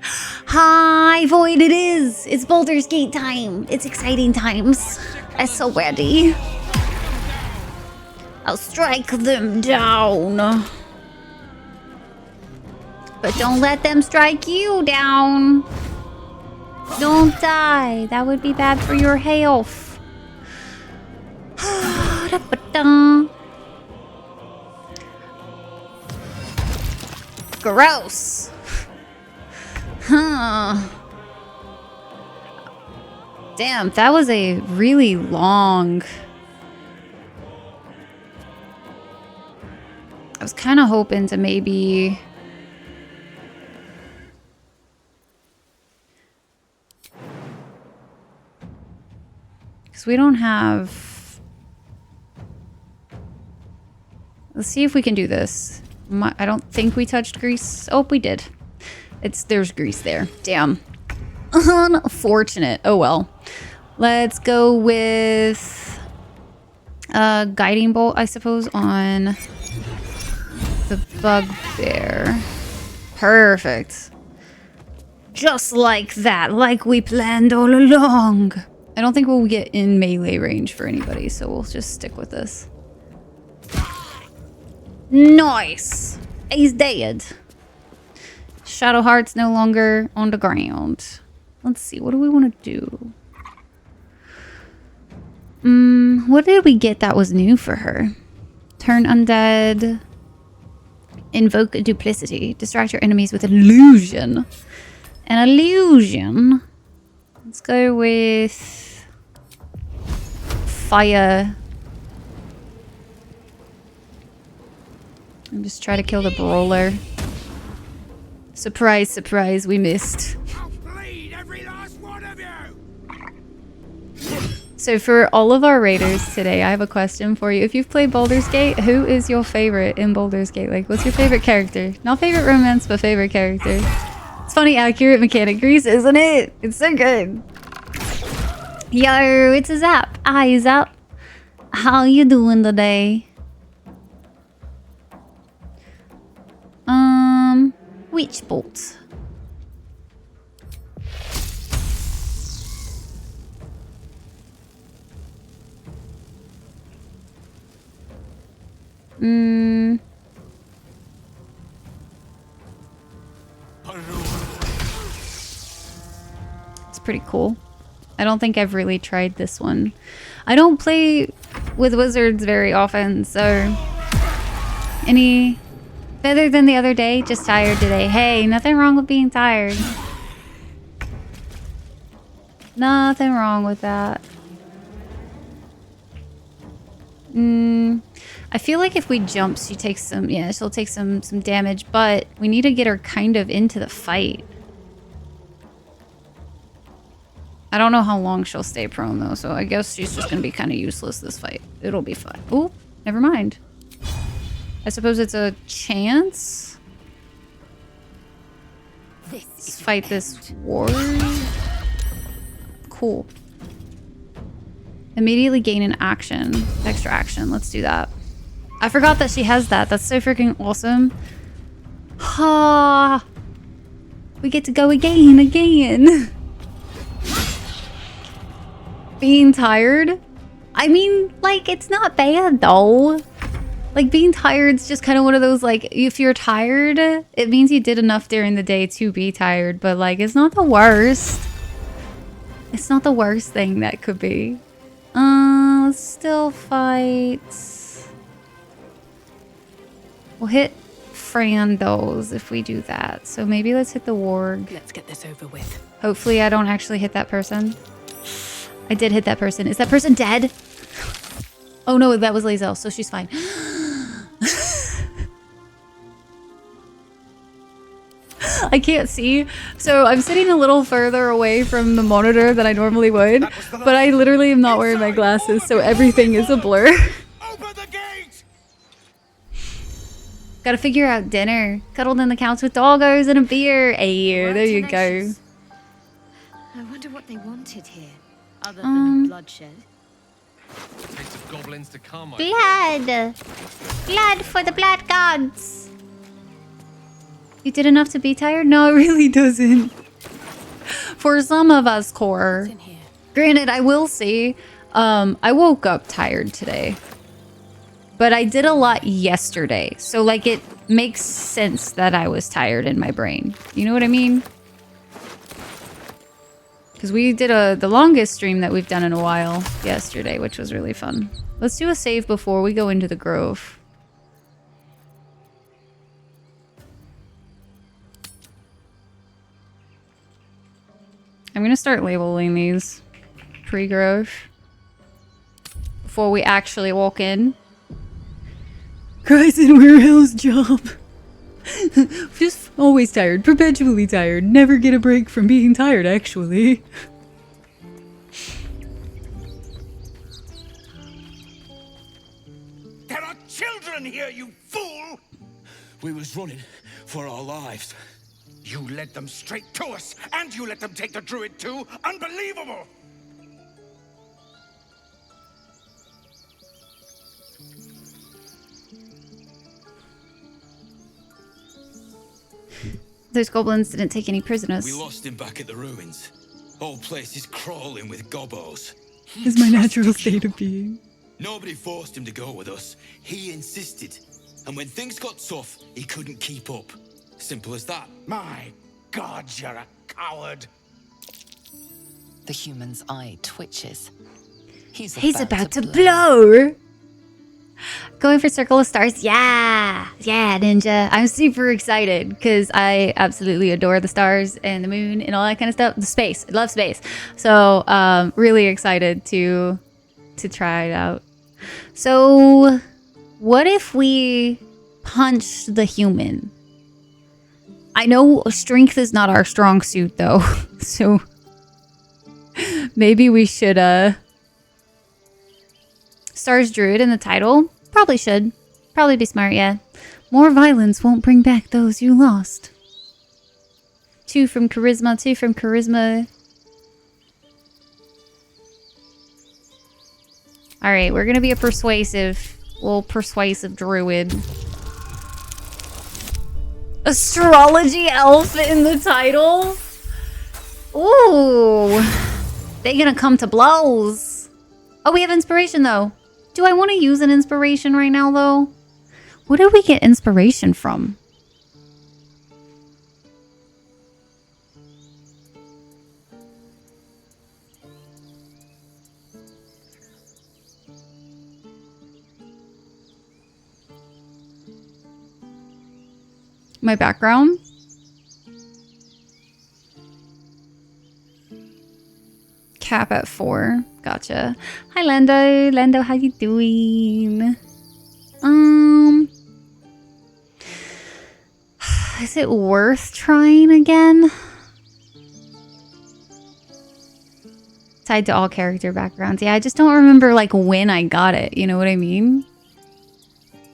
Hi, Void. It is. It's Baldur's Gate time. It's exciting times. I'm so ready. I'll strike them down. But don't let them strike you down. Don't die. That would be bad for your health. Gross. Huh. Damn, that was a really long... I was kind of hoping to maybe... Because we don't have... Let's see if we can do this. I don't think we touched grease. Oh, we did. There's grease there. Damn. Unfortunate. Oh well. Let's go with guiding bolt, I suppose, on the bugbear. Perfect. Just like that, like we planned all along. I don't think we'll get in melee range for anybody, so we'll just stick with this. Nice. He's dead. Shadowheart's no longer on the ground. Let's see, what do we want to do? What did we get that was new for her? Turn undead. Invoke duplicity. Distract your enemies with illusion. An illusion. Let's go with fire. And just try to kill the brawler. Surprise, surprise, we missed. So for all of our raiders today, I have a question for you. If you've played Baldur's Gate, who is your favorite in Baldur's Gate? Like, what's your favorite character? Not favorite romance, but favorite character. It's funny, accurate mechanic grease, isn't it? It's so good. Yo, it's a Zap. Hi, Zap. How you doing today? Witch bolt. It's pretty cool. I don't think I've really tried this one. I don't play with wizards very often, so... Any... Better than the other day? Just tired today. Hey, nothing wrong with being tired. Nothing wrong with that. I feel like if we jump, she takes some... Yeah, she'll take some damage, but we need to get her kind of into the fight. I don't know how long she'll stay prone, though, so I guess she's just going to be kind of useless this fight. It'll be fine. Ooh, never mind. I suppose it's a chance? Let's fight this warrior. Cool. Immediately gain an action. Extra action. Let's do that. I forgot that she has that. That's so freaking awesome. Ha! We get to go again. Being tired? I mean, like, it's not bad, though. Like, being tired's just kind of one of those, like, if you're tired, it means you did enough during the day to be tired. But, like, it's not the worst. It's not the worst thing that could be. Let's still fight. We'll hit Frandos if we do that. So maybe let's hit the warg. Let's get this over with. Hopefully I don't actually hit that person. I did hit that person. Is that person dead? Oh no, that was Lae'zel, so she's fine. I can't see. So I'm sitting a little further away from the monitor than I normally would. But I literally am not wearing my glasses, so everything is a blur. Open the gate! Gotta figure out dinner. Cuddled in the couch with doggos and a beer. Hey, there you go. I wonder what they wanted here, other than bloodshed. Taste of goblins to come. Blood! Blood for the blood gods! You did enough to be tired? No, it really doesn't. For some of us, Core. Granted, I will say, I woke up tired today. But I did a lot yesterday. So, like, it makes sense that I was tired in my brain. You know what I mean? Because we did the longest stream that we've done in a while yesterday, which was really fun. Let's do a save before we go into the grove. I'm going to start labeling these pre-grove before we actually walk in. Guys in warehouse job. Just always tired, perpetually tired. Never get a break from being tired, actually. There are children here, you fool! We was running for our lives. You led them straight to us, and you let them take the Druid too? Unbelievable! Those goblins didn't take any prisoners. We lost him back at the ruins. Whole place is crawling with gobos. Is my natural state of being. Nobody forced him to go with us. He insisted. And when things got tough, he couldn't keep up. Simple as that. My God, you're a coward. The human's eye twitches. He's about to blow. Going for Circle of Stars. Yeah. Yeah, Ninja. I'm super excited because I absolutely adore the stars and the moon and all that kind of stuff. The space. I love space. So, really excited to try it out. So, what if we punch the human? I know strength is not our strong suit, though. So, maybe we should, Stars Druid in the title? Probably should. Probably be smart, yeah. More violence won't bring back those you lost. 2 from Charisma, 2 from Charisma. Alright, we're gonna be a persuasive Druid. Astrology elf in the title? Ooh. They're gonna come to blows. Oh, we have inspiration, though. Do I want to use an inspiration right now, though? What did we get inspiration from? my background. Cap at 4. Gotcha. Hi, Lando. Lando, how you doing? Is it worth trying again? Tied to all character backgrounds. Yeah, I just don't remember like when I got it. You know what I mean?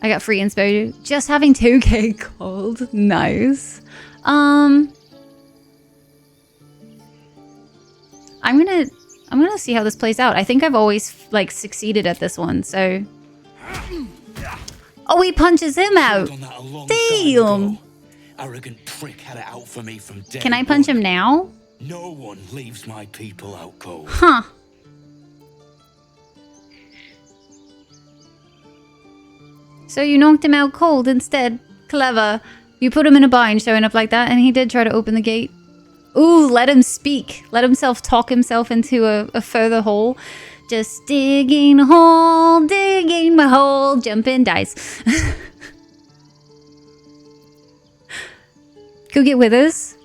I got free inspo. Just having 2K gold. Nice. I'm gonna see how this plays out. I think I've always like succeeded at this one, so. Oh, he punches him out. Damn. Arrogant prick had it out for me from day Can I punch him now? No one leaves my people out cold. Huh. So you knocked him out cold instead. Clever. You put him in a bind showing up like that, and he did try to open the gate. Ooh, let him speak. Let himself talk himself into a further hole. Just digging a hole, digging my hole, jumping dice. Go get with us.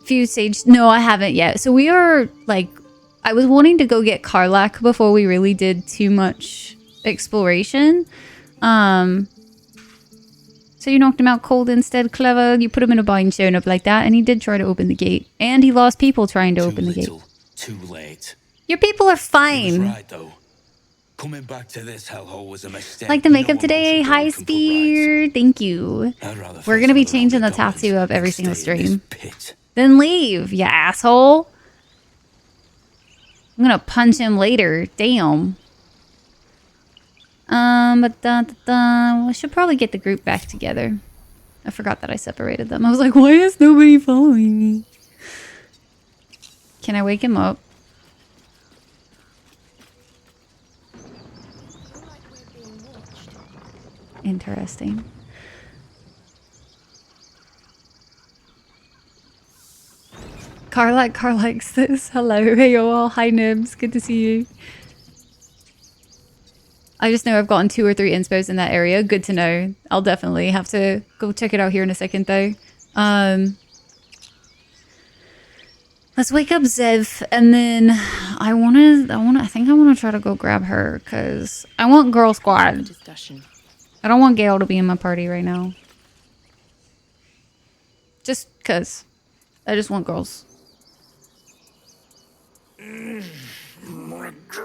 Fuse Sage. No, I haven't yet. So we are like, I was wanting to go get Karlach before we really did too much exploration. So you knocked him out cold instead. Clever. You put him in a bind showing up like that, and he did try to open the gate. And he lost people trying to open the gate. Too late. Your people are fine. Right though. Coming back to this hellhole was a mistake. Like the makeup today. Hi, Spear. Thank you. We're going to be changing the tattoo up every single stream. Then leave, you asshole. I'm going to punch him later. Damn. I should probably get the group back together. I forgot that I separated them. I was like, why is nobody following me? Can I wake him up? Interesting. Karlach says hello. Hey you all. Hi Nibs. Good to see you. I just know I've gotten 2 or 3 inspos in that area. Good to know. I'll definitely have to go check it out here in a second though. Let's wake up Zev, and then I think I wanna try to go grab her because I want Girl Squad. I don't want Gale to be in my party right now. Just cause I just want girls.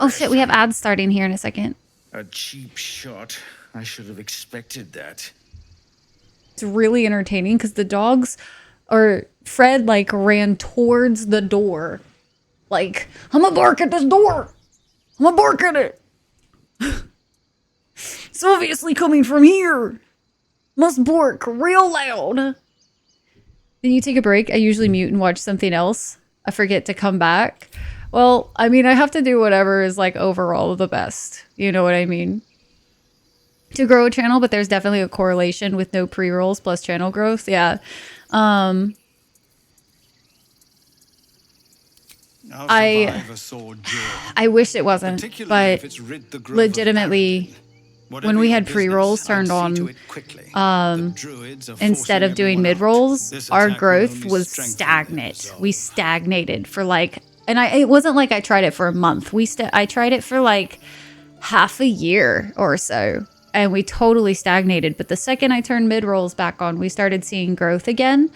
Oh shit, we have ads starting here in a second. A cheap shot. I should have expected that. It's really entertaining because the dogs, or Fred like ran towards the door. Like, I'm gonna bark at this door. I'm gonna bark at it. It's obviously coming from here. Must bark real loud. Then you take a break. I usually mute and watch something else. I forget to come back. Well, I mean, I have to do whatever is like overall the best. You know what I mean? To grow a channel, but there's definitely a correlation with no pre-rolls plus channel growth. Yeah. I wish it wasn't, but legitimately, when we had pre-rolls turned on, instead of doing mid-rolls, our growth was stagnant. We stagnated for like, and it wasn't like I tried it for a month. I tried it for like half a year or so, and we totally stagnated. But the second I turned mid-rolls back on, we started seeing growth again.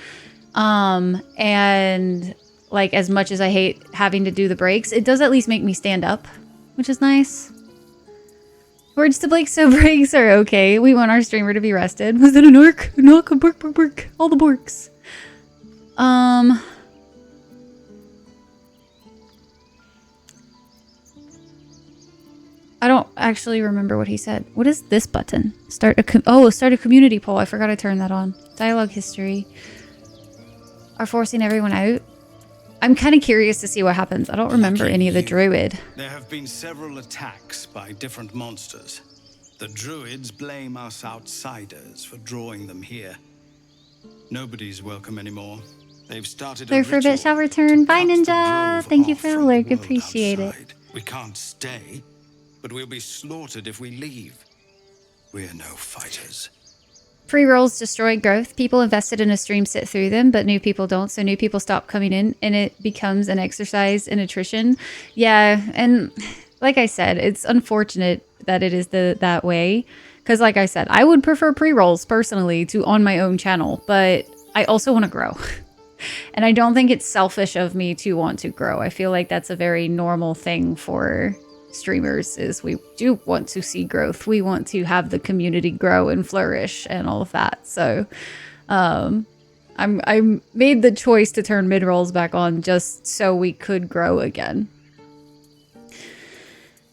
And like, as much as I hate having to do the breaks, it does at least make me stand up, which is nice. Words to Blake, so breaks are okay. We want our streamer to be rested. Was that an orc? No, bork, bork, bork. All the borks. I don't actually remember what he said. What is this button? Start a community poll. I forgot to turn that on. Dialogue history. Are forcing everyone out. I'm kind of curious to see what happens. I don't remember any of the Druid. There have been several attacks by different monsters. The Druids blame us outsiders for drawing them here. Nobody's welcome anymore. They've started There for a bit shall return. Bye, Ninja. Thank you for the lurk. Appreciate it. We can't stay, but we'll be slaughtered if we leave. We're no fighters. Pre-rolls destroy growth. People invested in a stream sit through them, but new people don't. So new people stop coming in and it becomes an exercise in attrition. Yeah, and like I said, it's unfortunate that it is that way. Because like I said, I would prefer pre-rolls personally to on my own channel, but I also want to grow. And I don't think it's selfish of me to want to grow. I feel like that's a very normal thing for streamers, is we do want to see growth. We want to have the community grow and flourish and all of that. So I made the choice to turn mid-rolls back on just so we could grow again.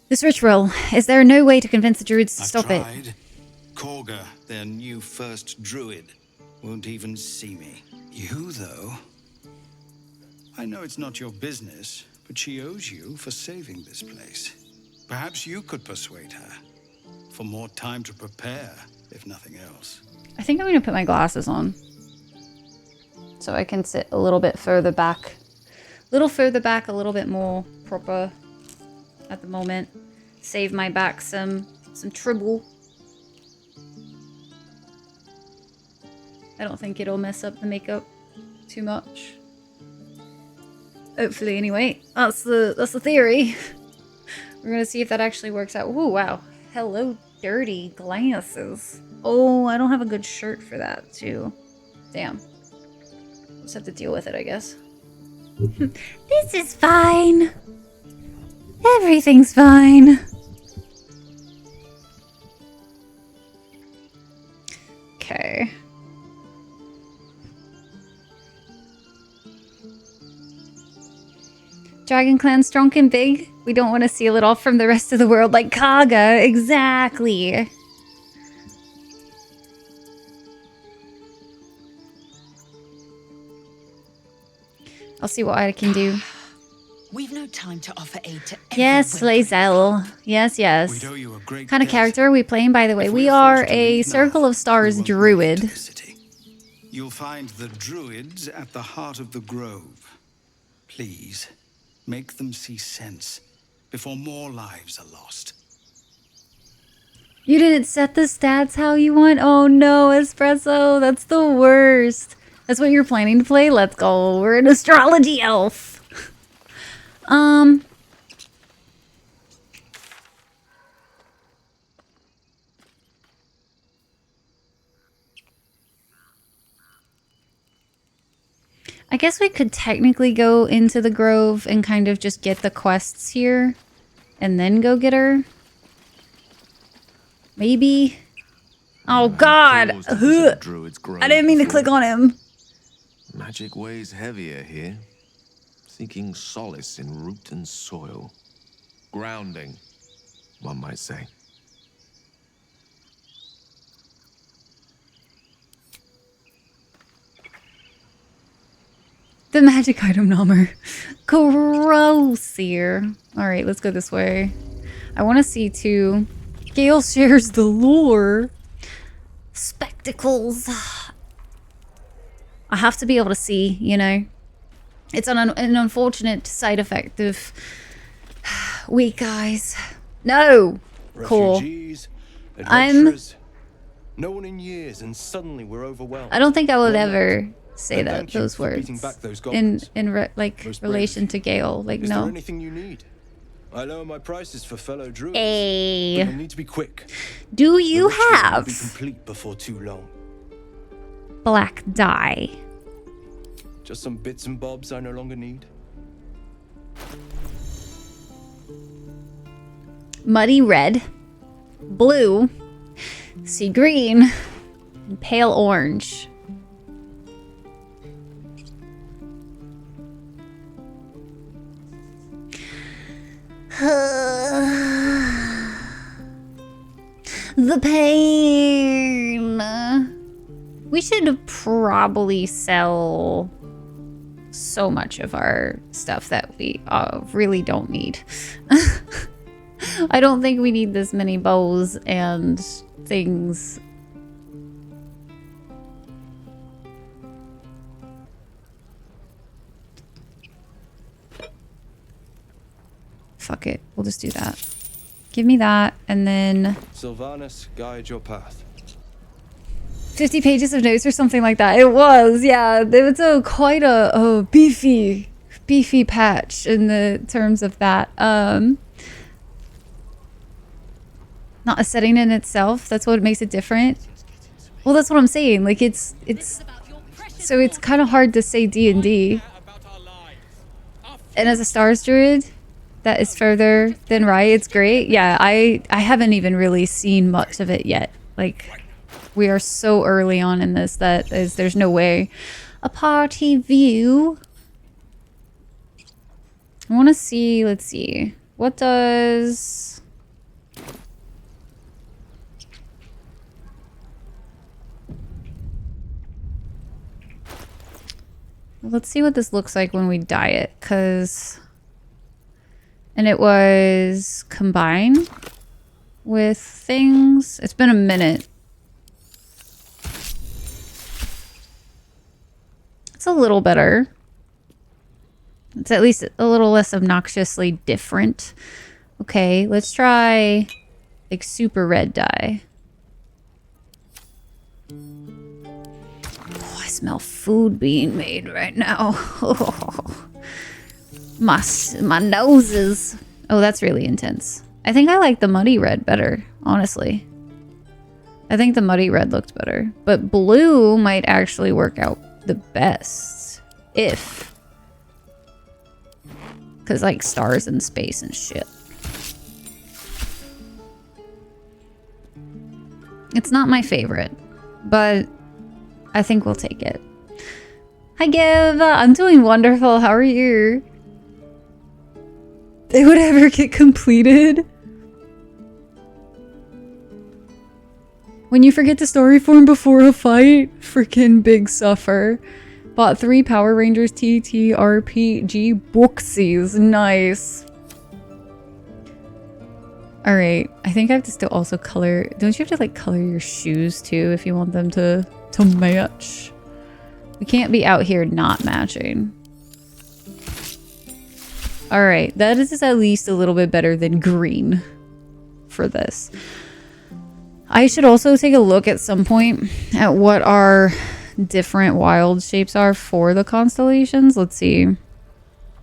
This ritual, is there no way to convince the druids to stop it? Korga, their new first druid, won't even see me. You, though? I know it's not your business, but she owes you for saving this place. Perhaps you could persuade her. For more time to prepare, if nothing else. I think I'm going to put my glasses on. So I can sit a little bit further back. A little bit more proper at the moment. Save my back some trouble. I don't think it'll mess up the makeup too much. Hopefully, anyway. That's the theory. We're gonna see if that actually works out. Ooh, wow. Hello, dirty glasses. Oh, I don't have a good shirt for that, too. Damn. Just have to deal with it, I guess. This is fine. Everything's fine. Okay. Dragon Clan strong and big. We don't want to seal it off from the rest of the world like Kaga. Exactly. I'll see what I can do. We've no time to offer aid to Yes, Rhyelle. Yes, yes. What kind of character are we playing, by the way? We are a Circle of Stars druid. You'll find the druids at the heart of the grove. Please, make them see sense before more lives are lost. You didn't set the stats how you want? Oh no, Espresso. That's the worst. That's what you're planning to play? Let's go. We're an astrology elf. I guess we could technically go into the grove and kind of just get the quests here and then go get her. Maybe. Oh God! I didn't mean to click on him. Magic weighs heavier here, seeking solace in root and soil. Grounding, one might say. The magic item number. Gross here. Alright, let's go this way. I want to see too. Gale shares the lore. Spectacles. I have to be able to see, you know. It's an unfortunate side effect of weak eyes. No! Cool. No one in years, and suddenly we're overwhelmed. I don't think I would ever say those words in relation to Gale. Like, Is no. there anything you need? I lower my prices for fellow druids. Hey. But you'll need to be quick. Do you have will be complete before too long. black dye? Just some bits and bobs I no longer need. Muddy red, blue, sea green, and pale orange. The pain. We should probably sell so much of our stuff that we really don't need. I don't think we need this many bows and things. Fuck it. We'll just do that. Give me that, and then... Sylvanas, guide your path. 50 pages of notes or something like that. It was, yeah. It was quite a beefy patch in the terms of that. Not a setting in itself. That's what makes it different. Well, that's what I'm saying. Like it's so it's kind of hard to say D&D. And as a Stars Druid that is further than Rhyelle, it's great. Yeah, I haven't even really seen much of it yet. Like, we are so early on in this that there's no way. A party view. I want to see, let's see. What does... Let's see what this looks like when we dye it, because... And it was combined with things. It's been a minute. It's a little better. It's at least a little less obnoxiously different. Okay, let's try like super red dye. Oh, I smell food being made right now. Oh, my noses. Oh, that's really intense. I think I like the muddy red better, honestly. I think the muddy red looked better. But blue might actually work out the best. If. Because, like, stars in space and shit. It's not my favorite. But I think we'll take it. Hi, Giv. I'm doing wonderful. How are you? They would ever get completed? When you forget to story form before a fight? Freaking big suffer. Bought 3 Power Rangers TTRPG booksies. Nice. Alright. I think I have to still also color... Don't you have to like color your shoes too if you want them to match? We can't be out here not matching. Alright, that is at least a little bit better than green for this. I should also take a look at some point at what our different wild shapes are for the constellations. Let's see.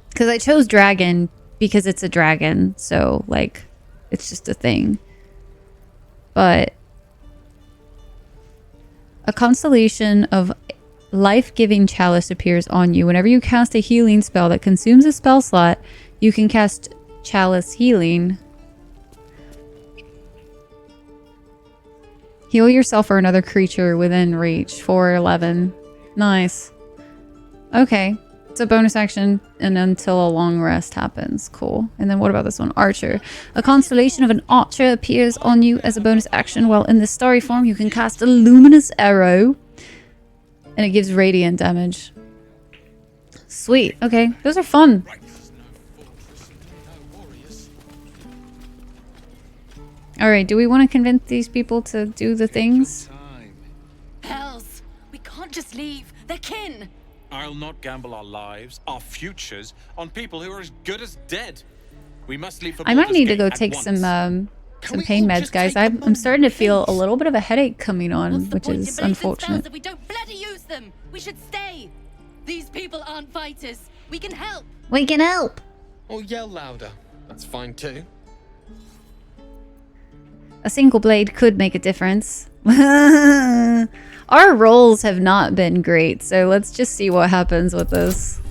Because I chose dragon because it's a dragon, so like it's just a thing. But a constellation of life-giving chalice appears on you. Whenever you cast a healing spell that consumes a spell slot, you can cast chalice healing. Heal yourself or another creature within reach for 11. Nice. Okay. It's a bonus action and until a long rest happens. Cool. And then what about this one? Archer. A constellation of an archer appears on you as a bonus action. While in this starry form, you can cast a luminous arrow. And it gives radiant damage. Sweet. Okay. Those are fun. Alright, do we want to convince these people to do the things? Hells! We can't just leave. They're kin! I'll not gamble our lives, our futures, on people who are as good as dead. We must leave for I might Baldur's need to Gate go at take once. some pain meds, guys. I'm starting to feel a little bit of a headache coming on, which is unfortunate. If we don't bloody use them, we should stay. These people aren't fighters. We can help. We can help. Or yell louder. That's fine too. A single blade could make a difference. Our rolls have not been great, so let's just see what happens with this.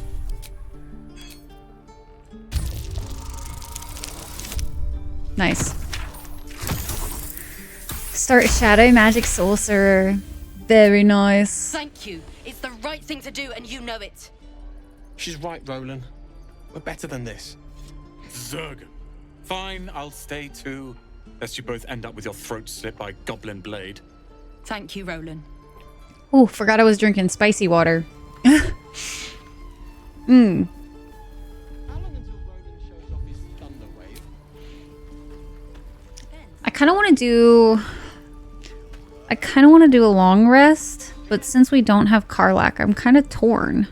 Nice. Start Shadow Magic Sorcerer. Very nice. Thank you. It's the right thing to do, and you know it. She's right, Roland. We're better than this. Zerg. Fine, I'll stay too. Lest you both end up with your throats slit by goblin blade. Thank you, Roland. Oh, forgot I was drinking spicy water. I kind of want to do a long rest, but since we don't have Karlach, I'm kind of torn.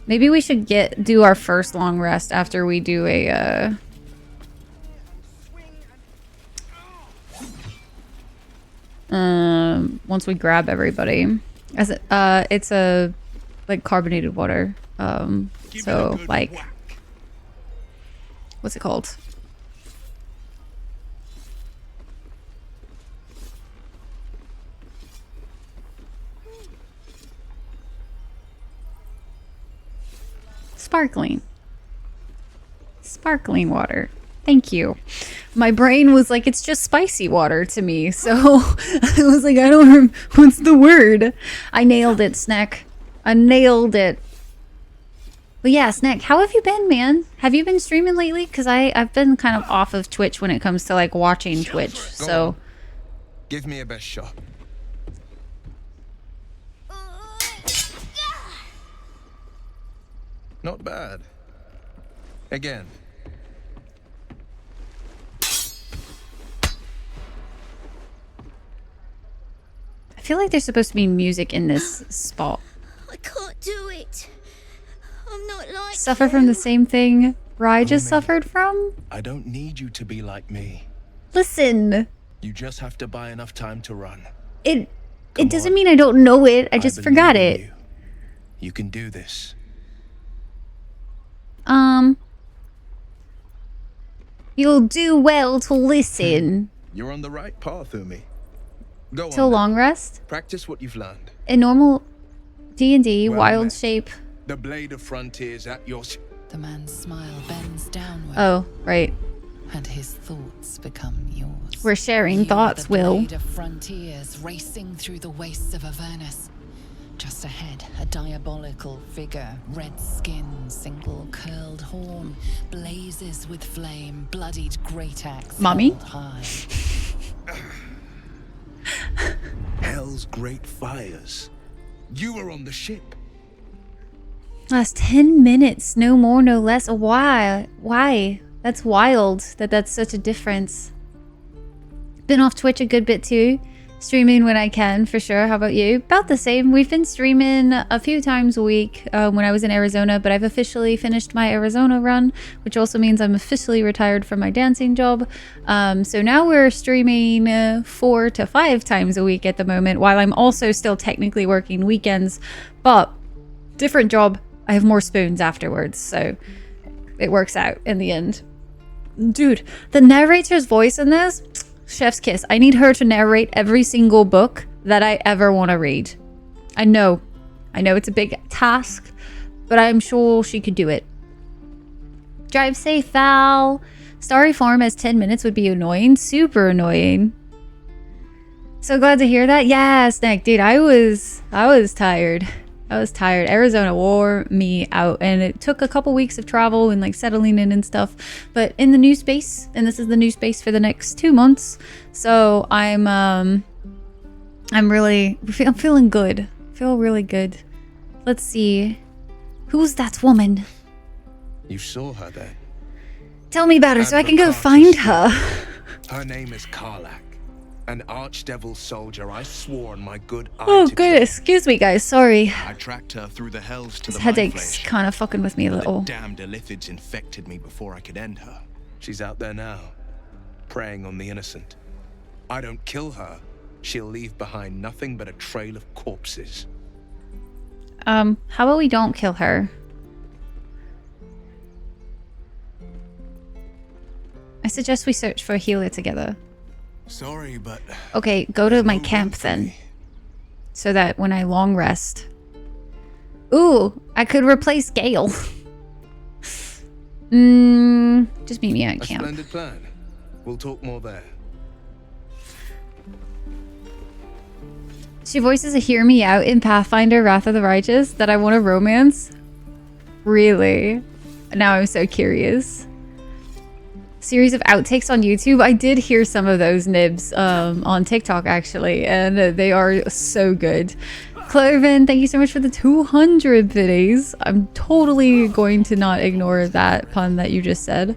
Maybe we should do our first long rest after we do a once we grab everybody. As it's a like carbonated water. So like what's it called? Sparkling water. Thank you. My brain was like, it's just spicy water to me. So I was like, I don't remember. What's the word? I nailed it, Snack. I nailed it. But yeah, Snack, how have you been, man? Have you been streaming lately? Because I've been kind of off of Twitch when it comes to like watching Twitch. So Give me a best shot. Not bad. Again. I feel like there's supposed to be music in this spot. I can't do it. I'm not like Suffer from the same thing Rye just suffered from? I don't need you to be like me. Listen. You just have to buy enough time to run. It doesn't mean I don't know it. I just forgot it. You can do this. You'll do well to listen. You're on the right path, Umi. Go Till on. long rest? Practice what you've learned. In normal D&D, Well wild met. shape. The blade of frontiers at your... The man's smile bends downward. Oh, right. And his thoughts become yours. We're sharing You thoughts, are the Will. blade of frontiers racing through the wastes of Avernus. Just ahead, a diabolical figure, red skin, single curled horn, blazes with flame, bloodied great axe Mommy? held high. Hell's great fires. You were on the ship. Last 10 minutes, no more, no less. Why? Why? That's wild that that's such a difference. Been off Twitch a good bit too. Streaming when I can, for sure. How about you? About the same. We've been streaming a few times a week when I was in Arizona, but I've officially finished my Arizona run, which also means I'm officially retired from my dancing job. So now we're streaming 4 to 5 times a week at the moment, while I'm also still technically working weekends, but different job. I have more spoons afterwards, so it works out in the end. Dude, the narrator's voice in this... Chef's kiss. I need her to narrate every single book that I ever want to read. I know it's a big task, but I'm sure she could do it. Drive safe, Val. Starry Farm as 10 minutes would be annoying. Super annoying. So glad to hear that. Yeah, Snack, dude, I was tired. I was tired. Arizona wore me out, and it took a couple weeks of travel and like settling in and stuff, but in the new space, and this is the new space for the next 2 months, so I'm feeling good. Feel really good. Let's see, who's that woman? You saw her then. Tell me about her so I can go find her. Her name is Karlak, an archdevil soldier I swore on my good eye Oh to good, excuse me guys, sorry. I tracked her through the hells to This the headache's kind of fucking with me a The little. damned Illithids infected me before I could end her. She's out there now, preying on the innocent. I don't kill her, she'll leave behind nothing but a trail of corpses. How about we don't kill her? I suggest we search for a healer together. Sorry, but... Okay, go to my camp then. So that when I long rest... Ooh, I could replace Gale. Just meet me at A camp. splendid plan. We'll talk more there. She voices a hear me out in Pathfinder Wrath of the Righteous that I want a romance. Really? Now I'm so curious. Series of outtakes on YouTube. I did hear some of those nibs on TikTok actually, and they are so good. Cloven, thank you so much for the 200 biddies. I'm totally going to not ignore that pun that you just said.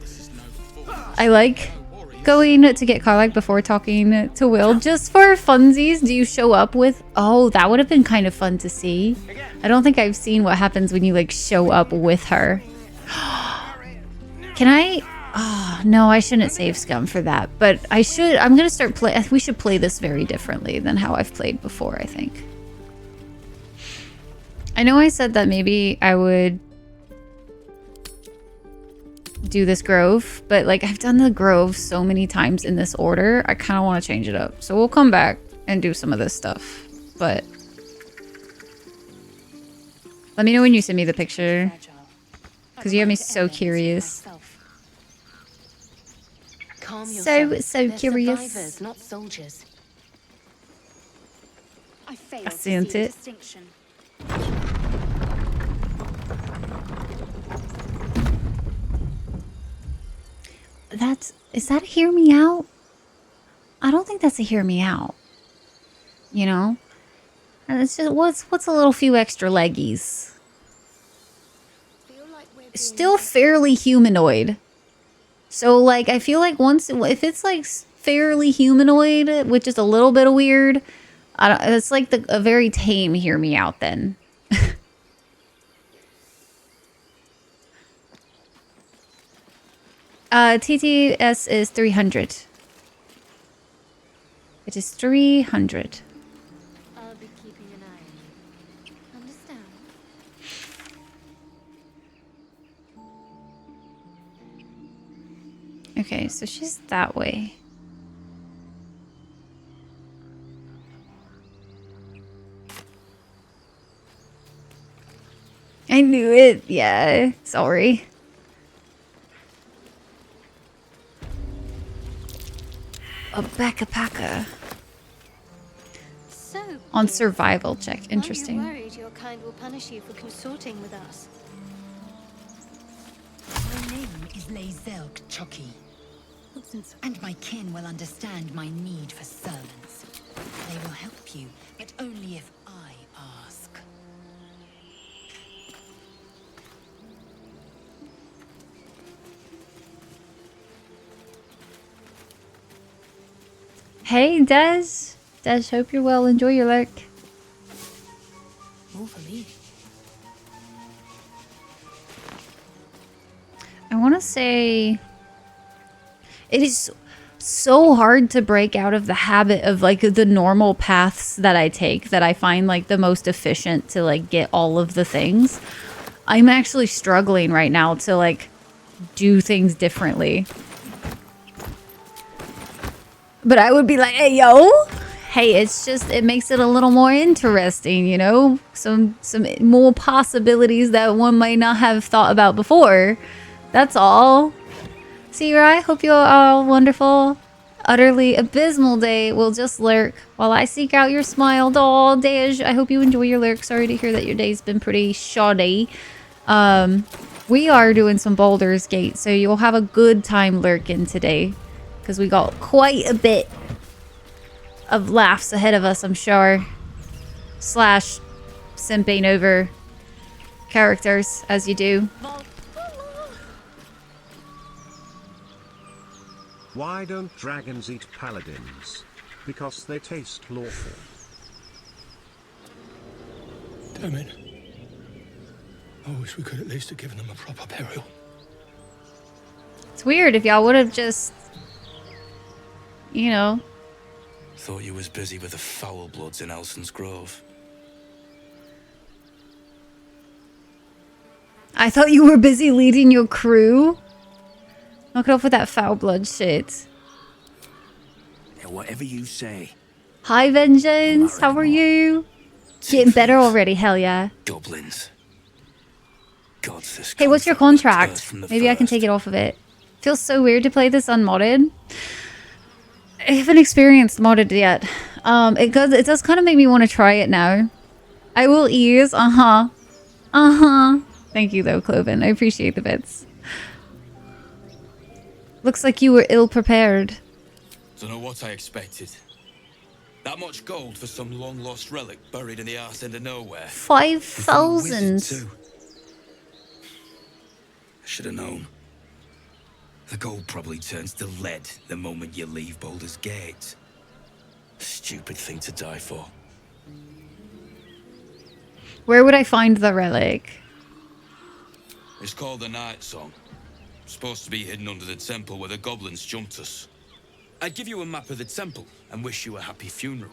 I like going to get Karlak before talking to Will just for funsies. Do you show up with... Oh, that would have been kind of fun to see. I don't think I've seen what happens when you like show up with her. Can I... Oh, no, I shouldn't save scum for that. But I should. I'm going to start play. We should play this very differently than how I've played before, I think. I know I said that maybe I would do this grove, but like I've done the grove so many times in this order, I kind of want to change it up. So we'll come back and do some of this stuff. But let me know when you send me the picture, because you have me so curious. So curious. Survivors, not soldiers. I sent it. Is that a hear me out? I don't think that's a hear me out. You know? And it's just what's a little few extra leggies. Still fairly humanoid. So like I feel like if it's like fairly humanoid, which is a little bit of weird, it's like a very tame hear me out then. TTS is 300. It is 300. I'll be keeping an eye on you. Understand? Okay, so she's that way. I knew it. Yeah, sorry. A backpacker. So On survival check. Interesting. Aren't you worried your kind will punish you for consorting with us? My name is Lazelk Chucky. And my kin will understand my need for servants. They will help you, but only if I ask. Hey, Des. Des, hope you're well. Enjoy your lurk. More for me. I want to say it is so hard to break out of the habit of like the normal paths that I take that I find like the most efficient to like get all of the things. I'm actually struggling right now to like do things differently. But I would be like, hey, yo, hey, it's just, it makes it a little more interesting, you know? Some more possibilities that one might not have thought about before. That's all. See, I hope you all wonderful, utterly abysmal day will just lurk while I seek out your smile. Doll, Dej, I hope you enjoy your lurk. Sorry to hear that your day's been pretty shoddy. We are doing some Baldur's Gate, so you'll have a good time lurking today. Because we got quite a bit of laughs ahead of us, I'm sure. Slash simping over characters, as you do. Why don't dragons eat paladins? Because they taste lawful. Damn it. I wish we could at least have given them a proper burial. It's weird if y'all would have just, you know. Thought you was busy with the foul bloods in Elson's Grove. I thought you were busy leading your crew. Knock it off with that foul blood shit. Yeah, whatever you say. Hi, Vengeance. How are you? Getting better already. Hell yeah. Goblins. Gods, this Hey, what's your contract? Maybe I can take it off of it. Feels so weird to play this unmodded. I haven't experienced modded yet. It does kind of make me want to try it now. I will ease. Thank you though, Cloven. I appreciate the bits. Looks like you were ill prepared. Don't know what I expected. That much gold for some long lost relic buried in the arse end of nowhere. 5,000. I should have known. The gold probably turns to lead the moment you leave Baldur's Gate. Stupid thing to die for. Where would I find the relic? It's called the Night Song. Supposed to be hidden under the temple where the goblins jumped us. I'd give you a map of the temple and wish you a happy funeral.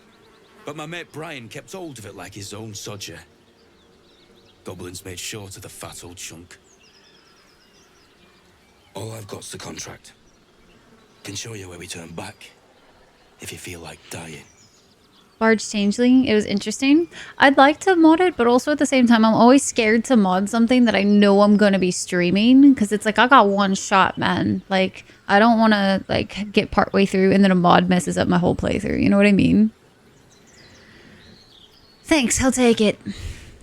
But my mate Brian kept hold of it like his own sodger. Goblins made short of the fat old chunk. All I've got's the contract. Can show you where we turn back, if you feel like dying. Large changeling. It was interesting. I'd like to mod it, but also at the same time, I'm always scared to mod something that I know I'm going to be streaming. Because it's like, I got one shot, man. Like, I don't want to, like, get partway through and then a mod messes up my whole playthrough. You know what I mean? Thanks, I'll take it.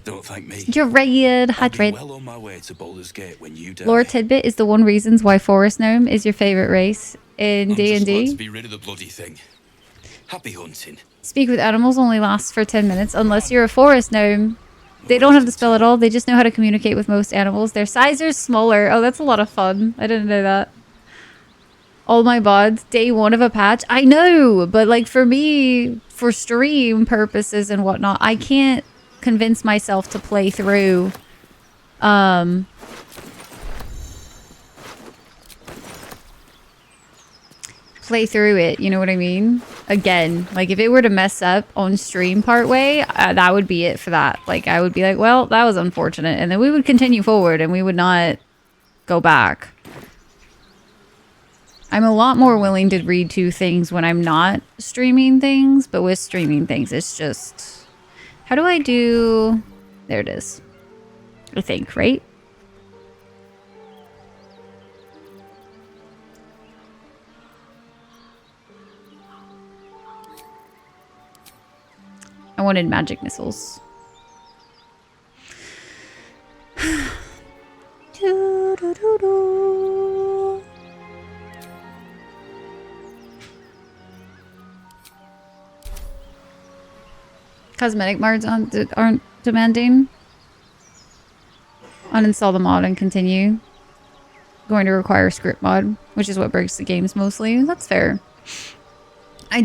Don't thank me. You're right. Hydrate. Well on my way to Baldur's Gate when you die. Lore Tidbit is the one reasons why Forest Gnome is your favorite race in I'm just glad D&D. to be rid of the bloody thing. Happy hunting. Speak with animals only lasts for 10 minutes unless you're a forest gnome. They don't have to spell at all. They just know how to communicate with most animals. Their size are smaller. Oh, that's a lot of fun. I didn't know that. All my mods, day one of a patch. I know, but like for me, for stream purposes and whatnot, I can't convince myself to play through it, you know what I mean? Again, like if it were to mess up on stream part way, that would be it for that. Like I would be like, well, that was unfortunate, and then we would continue forward and we would not go back. I'm a lot more willing to read two things when I'm not streaming things, but with streaming things, it's just, how do I do, there it is, I think, right? I wanted magic missiles. Cosmetic mods aren't demanding. Uninstall the mod and continue. Going to require script mod, which is what breaks the games mostly. That's fair. I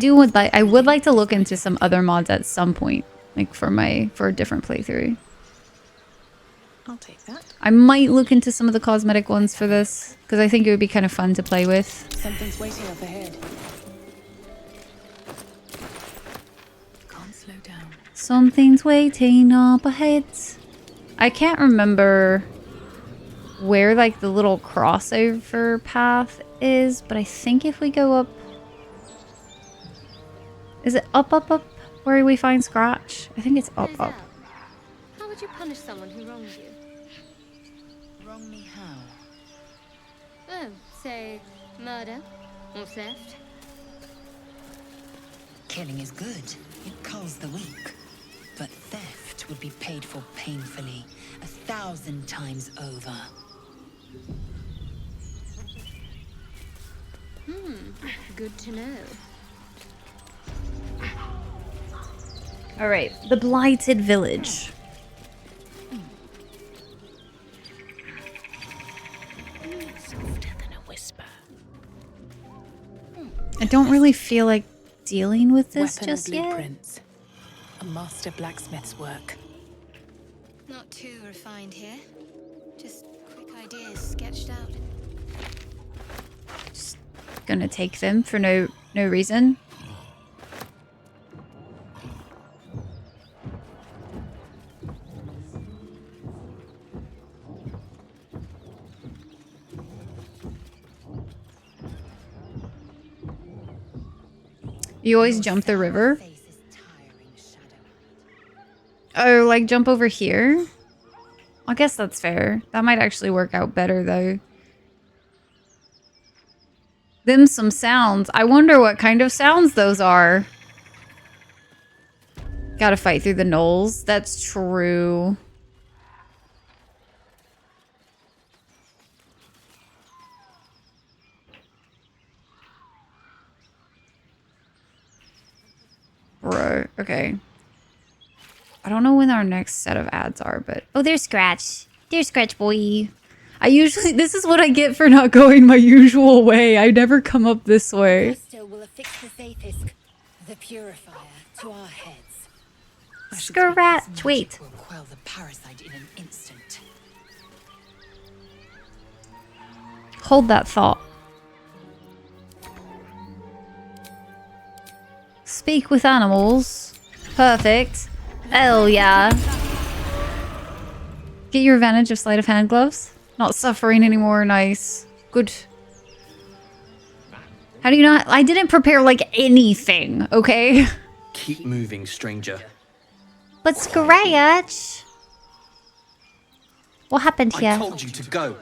would like to look into some other mods at some point, like for a different playthrough. I'll take that. I might look into some of the cosmetic ones for this because I think it would be kind of fun to play with. Something's waiting up ahead. Can't slow down. Something's waiting up ahead. I can't remember where like the little crossover path is, but I think if we go up, is it up where we find Scratch? I think it's up. How would you punish someone who wronged you? Wrong me how? Oh, say murder or theft? Killing is good. It culls the weak. But theft would be paid for painfully, 1,000 times over. Good to know. All right, the Blighted Village. Softer than a whisper. I don't really feel like dealing with this Weapon just yet. blueprints. A master blacksmith's work. Not too refined here. Just quick ideas sketched out. Just gonna take them for no reason. You always jump the river? Oh, like jump over here? I guess that's fair. That might actually work out better though. Them some sounds. I wonder what kind of sounds those are. Gotta fight through the knolls. That's true. Bro, okay. I don't know when our next set of ads are, but... Oh, there's Scratch. There's Scratch boy. This is what I get for not going my usual way. I never come up this way. Still will affix the Zaithisk, the purifier, to our heads. Scratch, wait. Will quell the parasite in an instant. Hold that thought. Speak with animals. Perfect. Hell yeah. Get your advantage of sleight of hand gloves. Not suffering anymore. Nice. Good. How do you not? I didn't prepare like anything, okay? Keep moving, stranger. But Scratch. What happened here? I told you to go.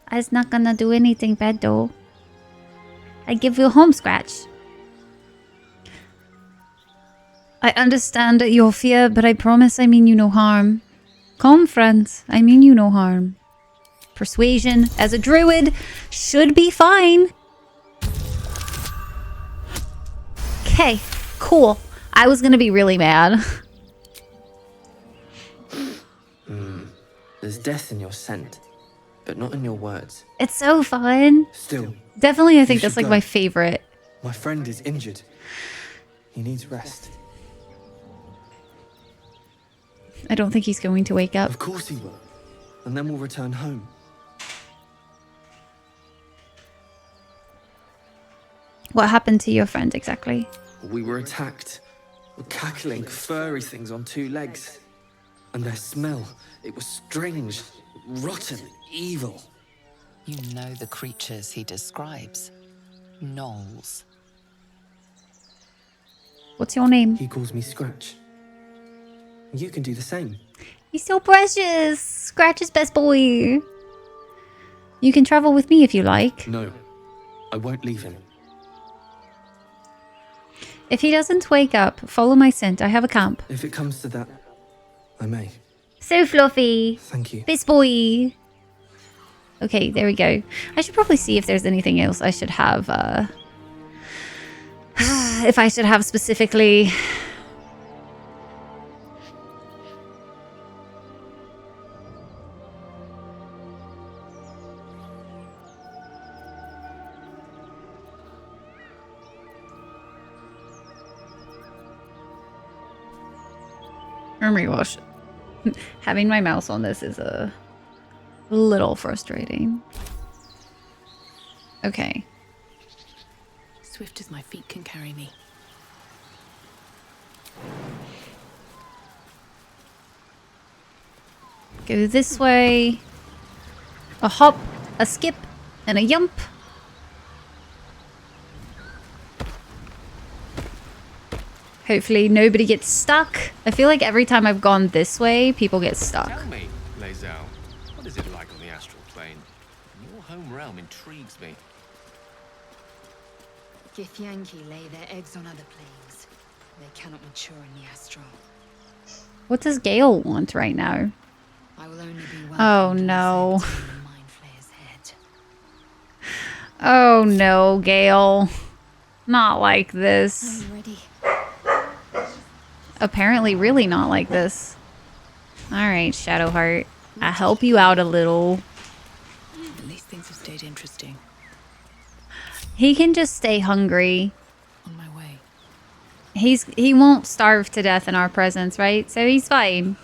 I was not gonna do anything bad though. I give you a home, Scratch. I understand your fear, but I promise I mean you no harm. Calm, friends. I mean you no harm. Persuasion as a druid should be fine. Okay, cool. I was gonna be really mad. There's death in your scent, but not in your words. It's so fun. Still, Definitely, I think you that's should like go. my favorite. My friend is injured. He needs rest. I don't think he's going to wake up. Of course he will. And then we'll return home. What happened to your friend exactly? We were attacked. Cackling, furry things on two legs. And their smell, it was strange, rotten, evil. You know the creatures he describes. Gnolls. What's your name? He calls me Scratch. You can do the same. He's so precious. Scratch is best boy. You can travel with me if you like. No, I won't leave him. If he doesn't wake up, follow my scent. I have a camp. If it comes to that, I may. So fluffy. Thank you. Best boy. Okay, there we go. I should probably see if there's anything else I should have. If I should have specifically. Memory wash. Having my mouse on this is a little frustrating. Okay. Swift as my feet can carry me. Go this way. A hop, a skip, and a yump. Hopefully nobody gets stuck. I feel like every time I've gone this way, people get stuck. Tell me, Rhyelle, what is it like on the astral plane? Your home realm intrigues me. Githyanki lay their eggs on other planes. They cannot mature in the astral. What does Gale want right now? I will only be Oh no. Oh no, Gale. Not like this. I'm ready. Apparently really not like this. Alright, Shadowheart. I'll help you out a little. At least things have stayed interesting. He can just stay hungry. On my way. He won't starve to death in our presence, right? So he's fine.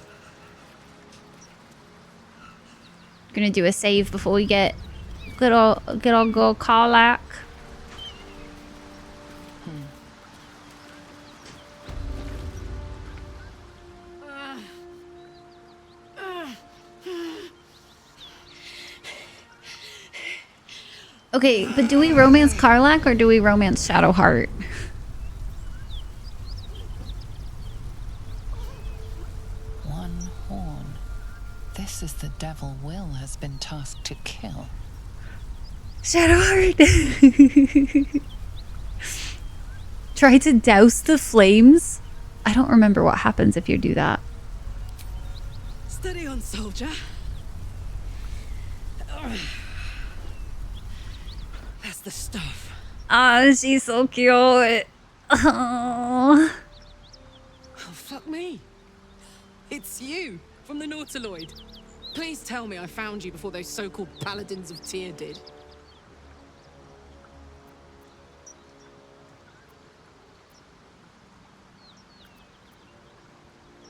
Gonna do a save before we get good old girl Karlak. Okay, but do we romance Karlak or do we romance Shadowheart? One horn. This is the devil Will has been tasked to kill. Shadowheart! Try to douse the flames? I don't remember what happens if you do that. Steady on, soldier. That's the stuff. Ah, she's so cute. Oh. Oh, fuck me. It's you, from the Nautiloid. Please tell me I found you before those so-called paladins of Tyr did.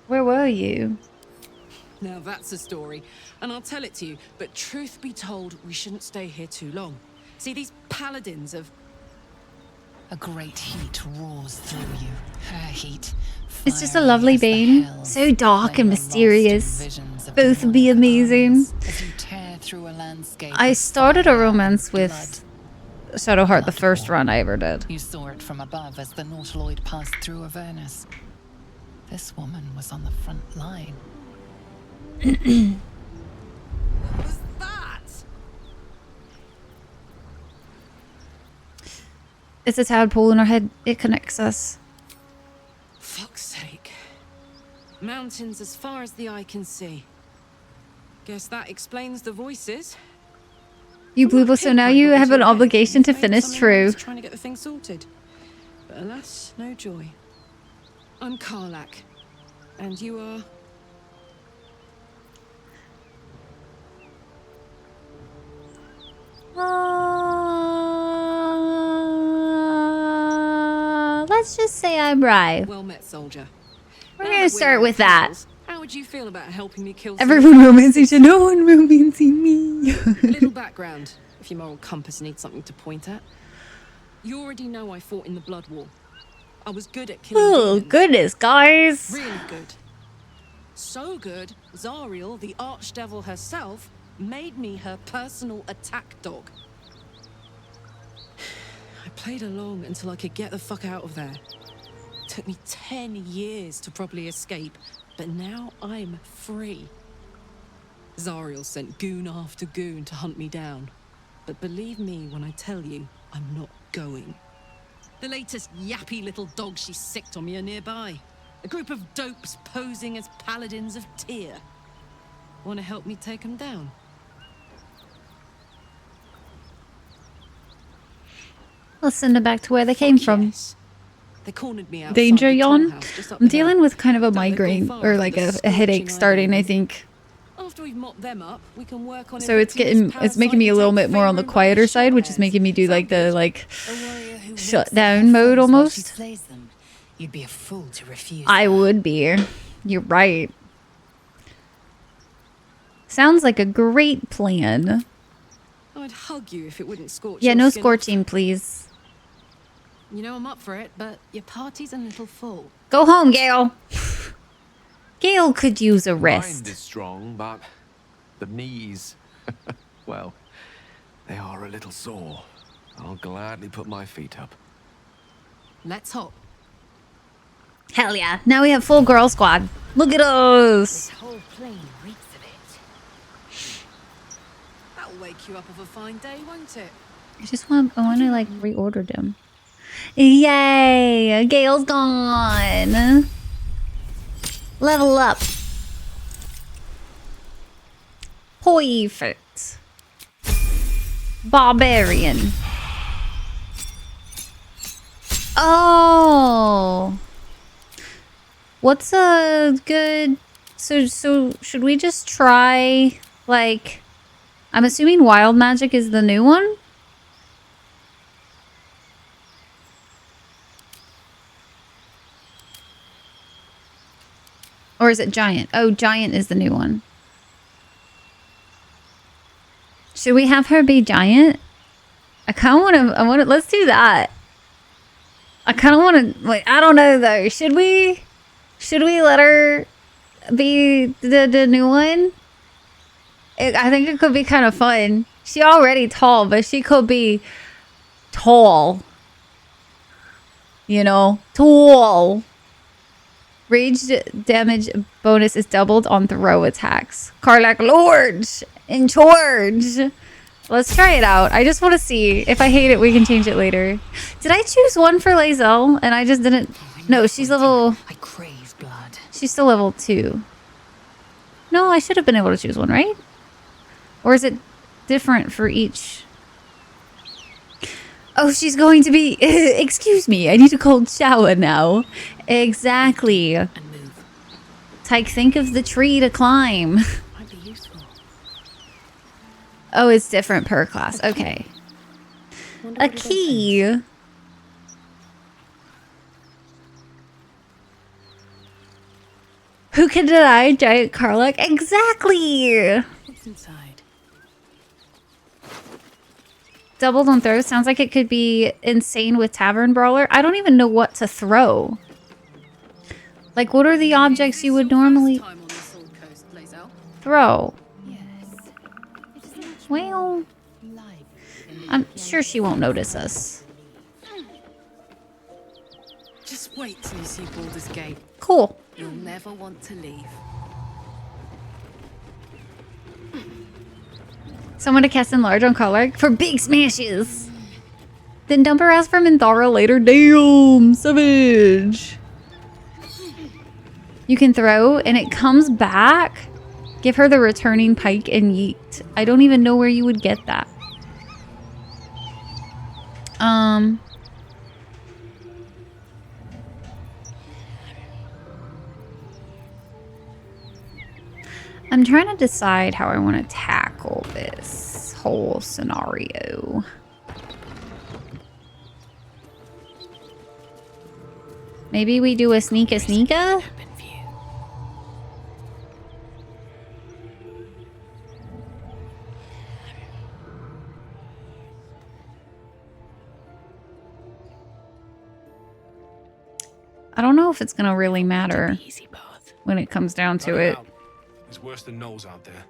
Where were you? Now that's a story, and I'll tell it to you, but truth be told, we shouldn't stay here too long. See, these paladins of... A great heat roars through you. Her heat. It's just a lovely Bane. So dark and mysterious. Both would be amazing. I started a romance with Shadowheart the first run I ever did. You saw it from above as the Nautiloid passed through Avernus. This woman was on the front line. What was that? It's a tadpole in our head. It connects us. Fuck's sake. Mountains as far as the eye can see. Guess that explains the voices. You blew, so now you have an obligation to finish True. Trying to get the thing sorted. But alas, no joy. I'm Karlak. And you are... Let's just say I'm Rhyelle. Well met, soldier. We're gonna start with that. How would you feel about helping me kill Everyone romancing you. No one romancing me. Little background, if your moral compass needs something to point at. You already know I fought in the Blood War. I was good at killing Oh, demons. goodness, guys. Really good. So good, Rhyelle, the archdevil herself, made me her personal attack dog. I played along until I could get the fuck out of there. It took me 10 years to properly escape, but now I'm free. Zariel sent goon after goon to hunt me down. But believe me when I tell you, I'm not going. The latest yappy little dogs she sicked on me are nearby. A group of dopes posing as paladins of Tyr. Want to help me take them down? Let's send them back to where they came from. They cornered me outside Danger the yawn. tollhouse just up I'm the hill. dealing with kind of a Don't they go migraine far or from like the a headache scorching starting, I island? think. After we've mopped them up, we can work on So it's making me a little bit more on the quieter side, which is making me do like the shutdown mode almost. You'd be a fool to refuse. I would be. You're right. Sounds like a great plan. I'd hug you if it wouldn't scorch. Yeah, your no skin off. scorching, please. You know I'm up for it, but your party's a little full. Go home, Gale. Gale could use a Mind rest. is strong, but the knees, well, they are a little sore. I'll gladly put my feet up. Let's hop. Hell yeah. Now we have full girl squad. Look at us. Whole plane reeks of it. That'll wake you up of a fine day, won't it? I want to like reorder them. Yay. Gale's gone. Level up. Perfect. Barbarian. Oh. What's a good... So should we just try, like... I'm assuming Wild Magic is the new one? Or is it Giant? Oh, Giant is the new one. Should we have her be Giant? I kind of want to, let's do that. I kind of want to, like, I don't know though. Should we let her be the new one? I think it could be kind of fun. She's already tall, but she could be tall. You know, tall. Rage damage bonus is doubled on throw attacks. Karlak Lord in charge. Let's try it out. I just want to see. If I hate it, we can change it later. Did I choose one for Lae'zel and I just didn't? No, she's level... I crave blood. She's still level 2. No, I should have been able to choose one, right? Or is it different for each? Oh, she's going to be... Excuse me, I need a cold shower now. Exactly. Tyke, think of the tree to climb. Might be useful. Oh, it's different per class. Okay. A key. Who Who can deny giant Karlach? Exactly. What's inside? Doubled on throw sounds like it could be insane with Tavern Brawler. I don't even know what to throw. Like, what are the objects you would normally throw? Well, I'm sure she won't notice us. Just wait till you see Baldur's Gate. Cool. You'll never want to leave. Someone to cast enlarge on Karlach for big smashes. Then dump her ass for Minthara later. Damn, savage. You can throw and it comes back. Give her the returning pike and yeet. I don't even know where you would get that. I'm trying to decide how I want to tackle this whole scenario. Maybe we do a sneaka. I don't know if it's gonna really matter when it comes down to it. It's worse than Knowles out there.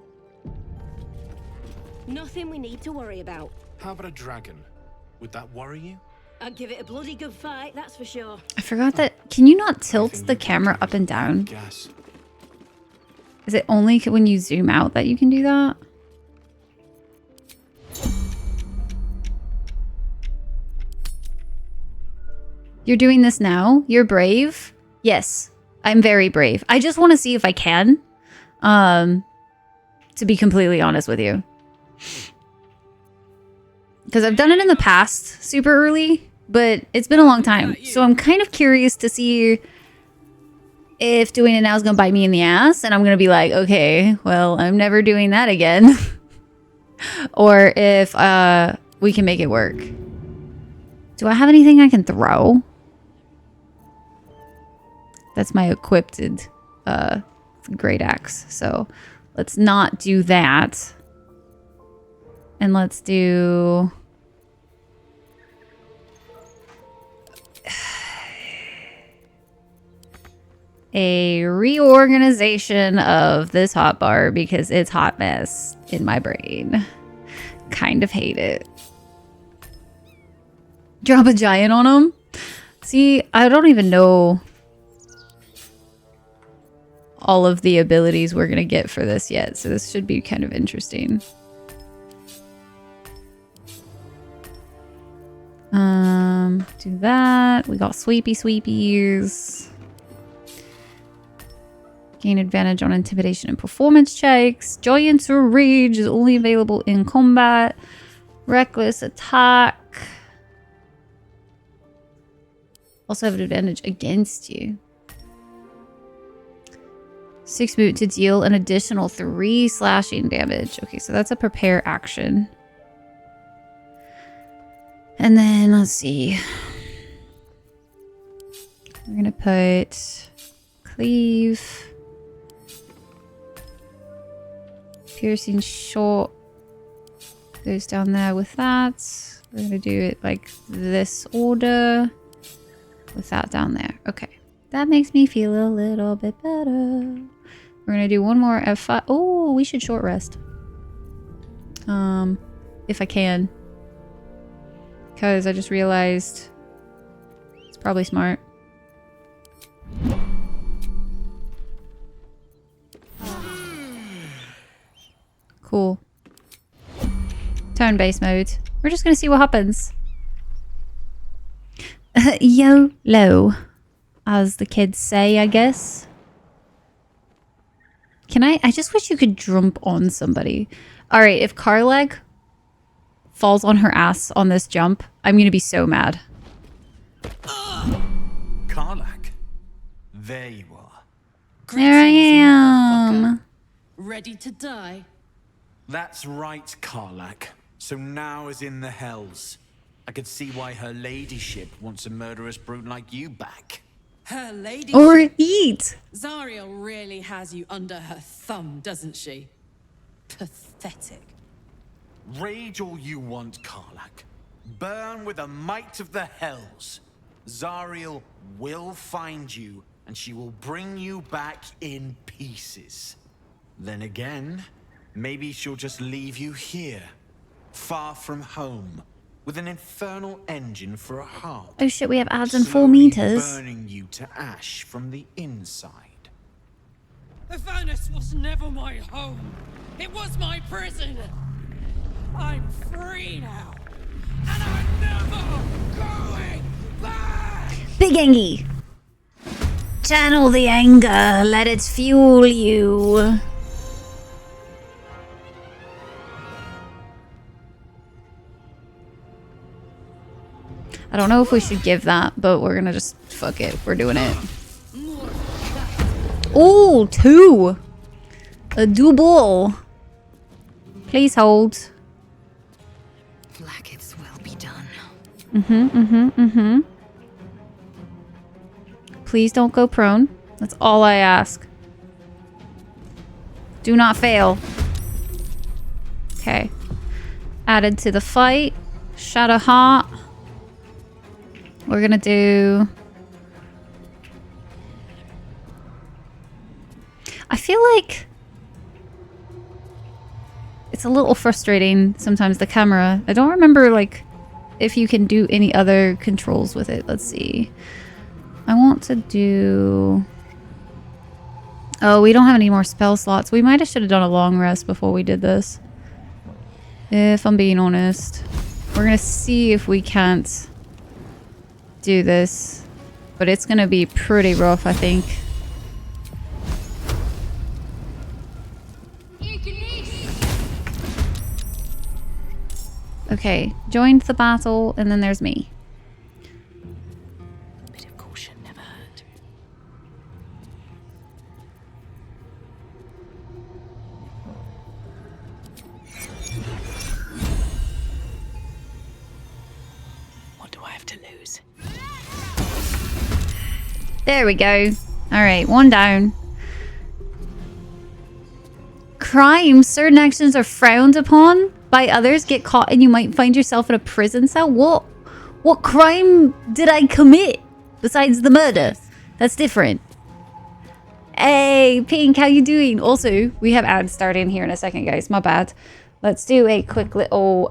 Nothing we need to worry about. How about a dragon? Would that worry you? I'd give it a bloody good fight, that's for sure. I forgot that. Can you not tilt the camera up and down? Is it only when you zoom out that you can do that? You're doing this now? You're brave? Yes, I'm very brave. I just want to see if I can. To be completely honest with you. Because I've done it in the past super early, but it's been a long time. So I'm kind of curious to see if doing it now is going to bite me in the ass. And I'm going to be like, okay, well, I'm never doing that again. Or if we can make it work. Do I have anything I can throw? That's my equipped great axe. So let's not do that. And let's do... a reorganization of this hotbar because it's hot mess in my brain. Kind of hate it. Drop a giant on him? See, I don't even know all of the abilities we're gonna get for this yet, so this should be kind of interesting. Do that. We got sweepies. Gain advantage on intimidation and performance checks. Giant's Rage is only available in combat. Reckless attack. Also have an advantage against you. 6 movement to deal an additional 3 slashing damage. Okay, so that's a prepare action. And then let's see. We're gonna put cleave. Piercing short goes down there with that. We're gonna do it like this order with that down there. Okay, that makes me feel a little bit better. We're gonna do one more F5. Oh, we should short rest. If I can, because I just realized it's probably smart. Cool. Turn-based mode. We're just gonna see what happens. YOLO, as the kids say, I guess. Can I just wish you could jump on somebody. Alright, if Karlach falls on her ass on this jump, I'm gonna be so mad. Karlach, there you are. There I am. Ready to die? That's right, Karlach. So now is in the hells. I could see why her ladyship wants a murderous brute like you back. Her lady. Or eat. Zariel really has you under her thumb, doesn't she? Pathetic. Rage all you want, Karlak. Burn with the might of the hells. Zariel will find you, and she will bring you back in pieces. Then again, maybe she'll just leave you here, far from home, with an infernal engine for a heart. Oh shit, we have ads in 4 slowly meters. burning you to ash from the inside. Avernus was never my home. It was my prison. I'm free now. And I'm never going back! Big Angie. Channel the anger. Let it fuel you. I don't know if we should give that, but we're gonna just fuck it. We're doing it. Ooh, 2. A double. Please hold. Blackets will be done. Please don't go prone. That's all I ask. Do not fail. Okay. Added to the fight. Shadow Heart. We're gonna do... I feel like it's a little frustrating sometimes, the camera. I don't remember like if you can do any other controls with it. Let's see. I want to do... Oh, we don't have any more spell slots. We might have should have done a long rest before we did this. If I'm being honest. We're gonna see if we can't do this. But it's gonna be pretty rough, I think. Okay, joined the battle, and then there's me. Bit of caution never hurt. What do I have to lose? There we go. Alright, 1 down. Crime. Certain actions are frowned upon by others. Get caught and you might find yourself in a prison cell. What crime did I commit besides the murder? That's different. Hey, Pink, how you doing? Also, we have ads starting here in a second, guys. My bad. Let's do a quick little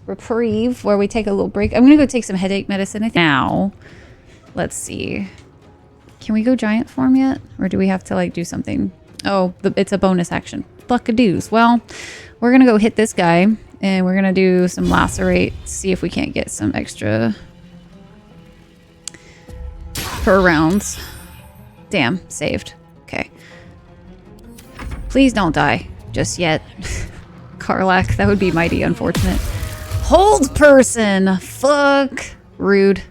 reprieve where we take a little break. I'm gonna go take some headache medicine now. Let's see. Can we go giant form yet? Or do we have to like do something? Oh, it's a bonus action. Buckadoos. Well, we're gonna go hit this guy and we're gonna do some lacerate, see if we can't get some extra per rounds. Damn, saved. Okay. Please don't die just yet. Karlak, that would be mighty unfortunate. Hold person! Fuck. Rude.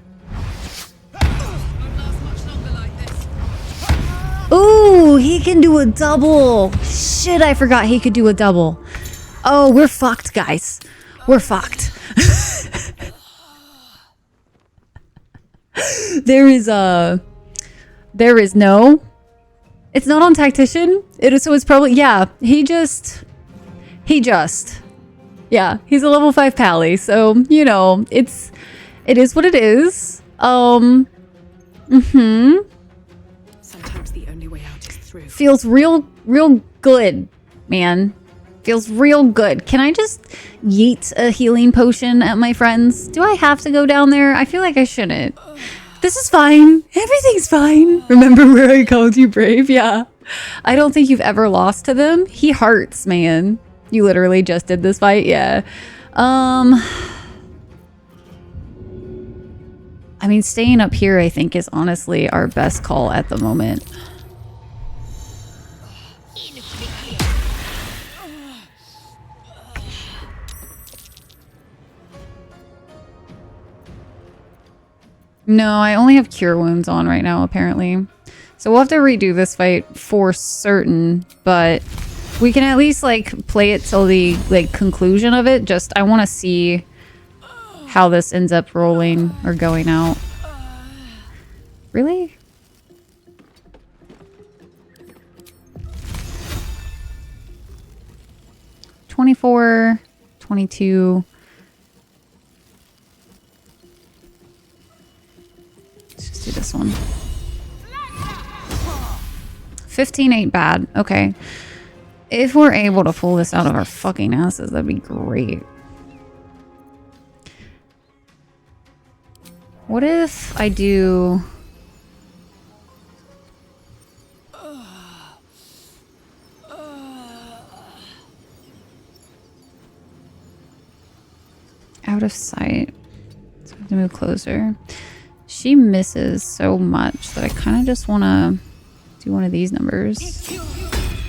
Ooh, he can do a double. Shit, I forgot he could do a double. Oh, we're fucked, guys. We're fucked. There is no. It's not on tactician. So it's probably, yeah, he just. Yeah, he's a level 5 pally, so, you know, it is what it is. Sometimes the only way out is through. Feels real good, man. Feels real good. Can I just yeet a healing potion at my friends? Do I have to go down there? I feel like I shouldn't. This is fine. Everything's fine. Remember where I called you brave? Yeah. I don't think you've ever lost to them. He hurts, man. You literally just did this fight? Yeah. I mean, staying up here, I think, is honestly our best call at the moment. No, I only have cure wounds on right now, apparently. So we'll have to redo this fight for certain, but we can at least, like, play it till the, like, conclusion of it. Just, I want to see how this ends up rolling or going out. Really? 24, 22. Let's just do this one. 15 ain't bad. Okay. If we're able to pull this out of our fucking asses, that'd be great. What if I do... out of sight. So I have to move closer. She misses so much that I kind of just want to do one of these numbers.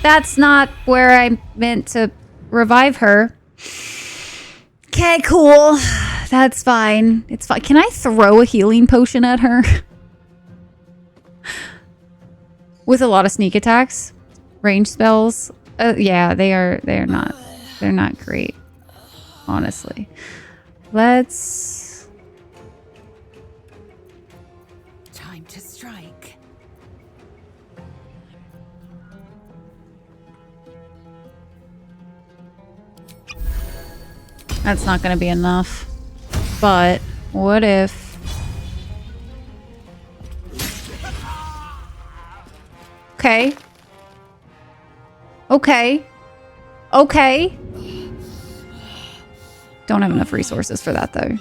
That's not where I meant to revive her. Okay, cool. That's fine. It's fine. Can I throw a healing potion at her? With a lot of sneak attacks? Range spells? Yeah, they're not great. Honestly. Let's... Time to strike. That's not going to be enough. But what if... Okay. Okay. Okay. Don't have enough resources for that though.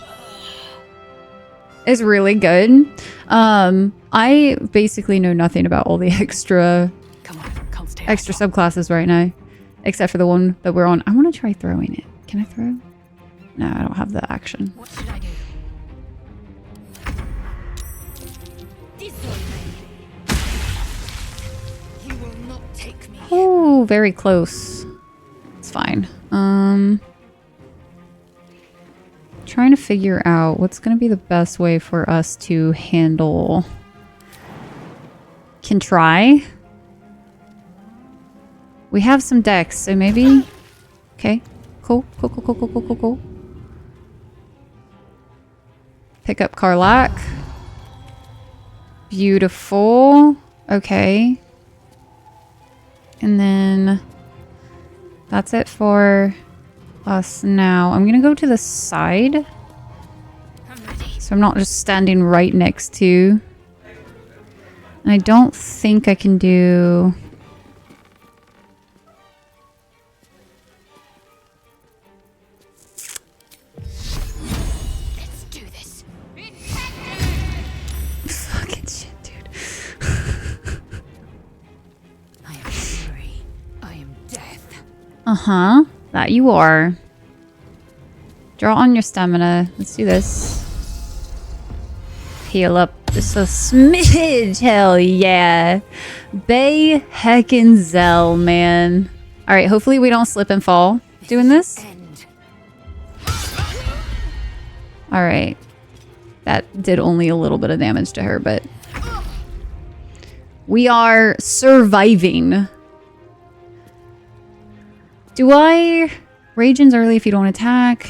It's really good. I basically know nothing about all the extra subclasses right now, except for the one that we're on. I want to try throwing it. Can I throw? No, I don't have the action. What should I do? You will not take me. Oh, very close. It's fine. Trying to figure out what's going to be the best way for us to handle... Can try. We have some decks, so maybe... Okay. Cool. Cool. Pick up Karlach. Beautiful. Okay. And then... That's it for... us now. I'm gonna go to the side. So I'm not just standing right next to. And I don't think I can do... Let's do this. Fucking shit, dude. I am free. I am death. Uh-huh. That you are. Draw on your stamina. Let's do this. Heal up just a smidge. Hell yeah. Bay heckin' Zell, man. Alright, hopefully we don't slip and fall doing this. Alright. That did only a little bit of damage to her, but... We are surviving. Do I... Ragen's early if you don't attack.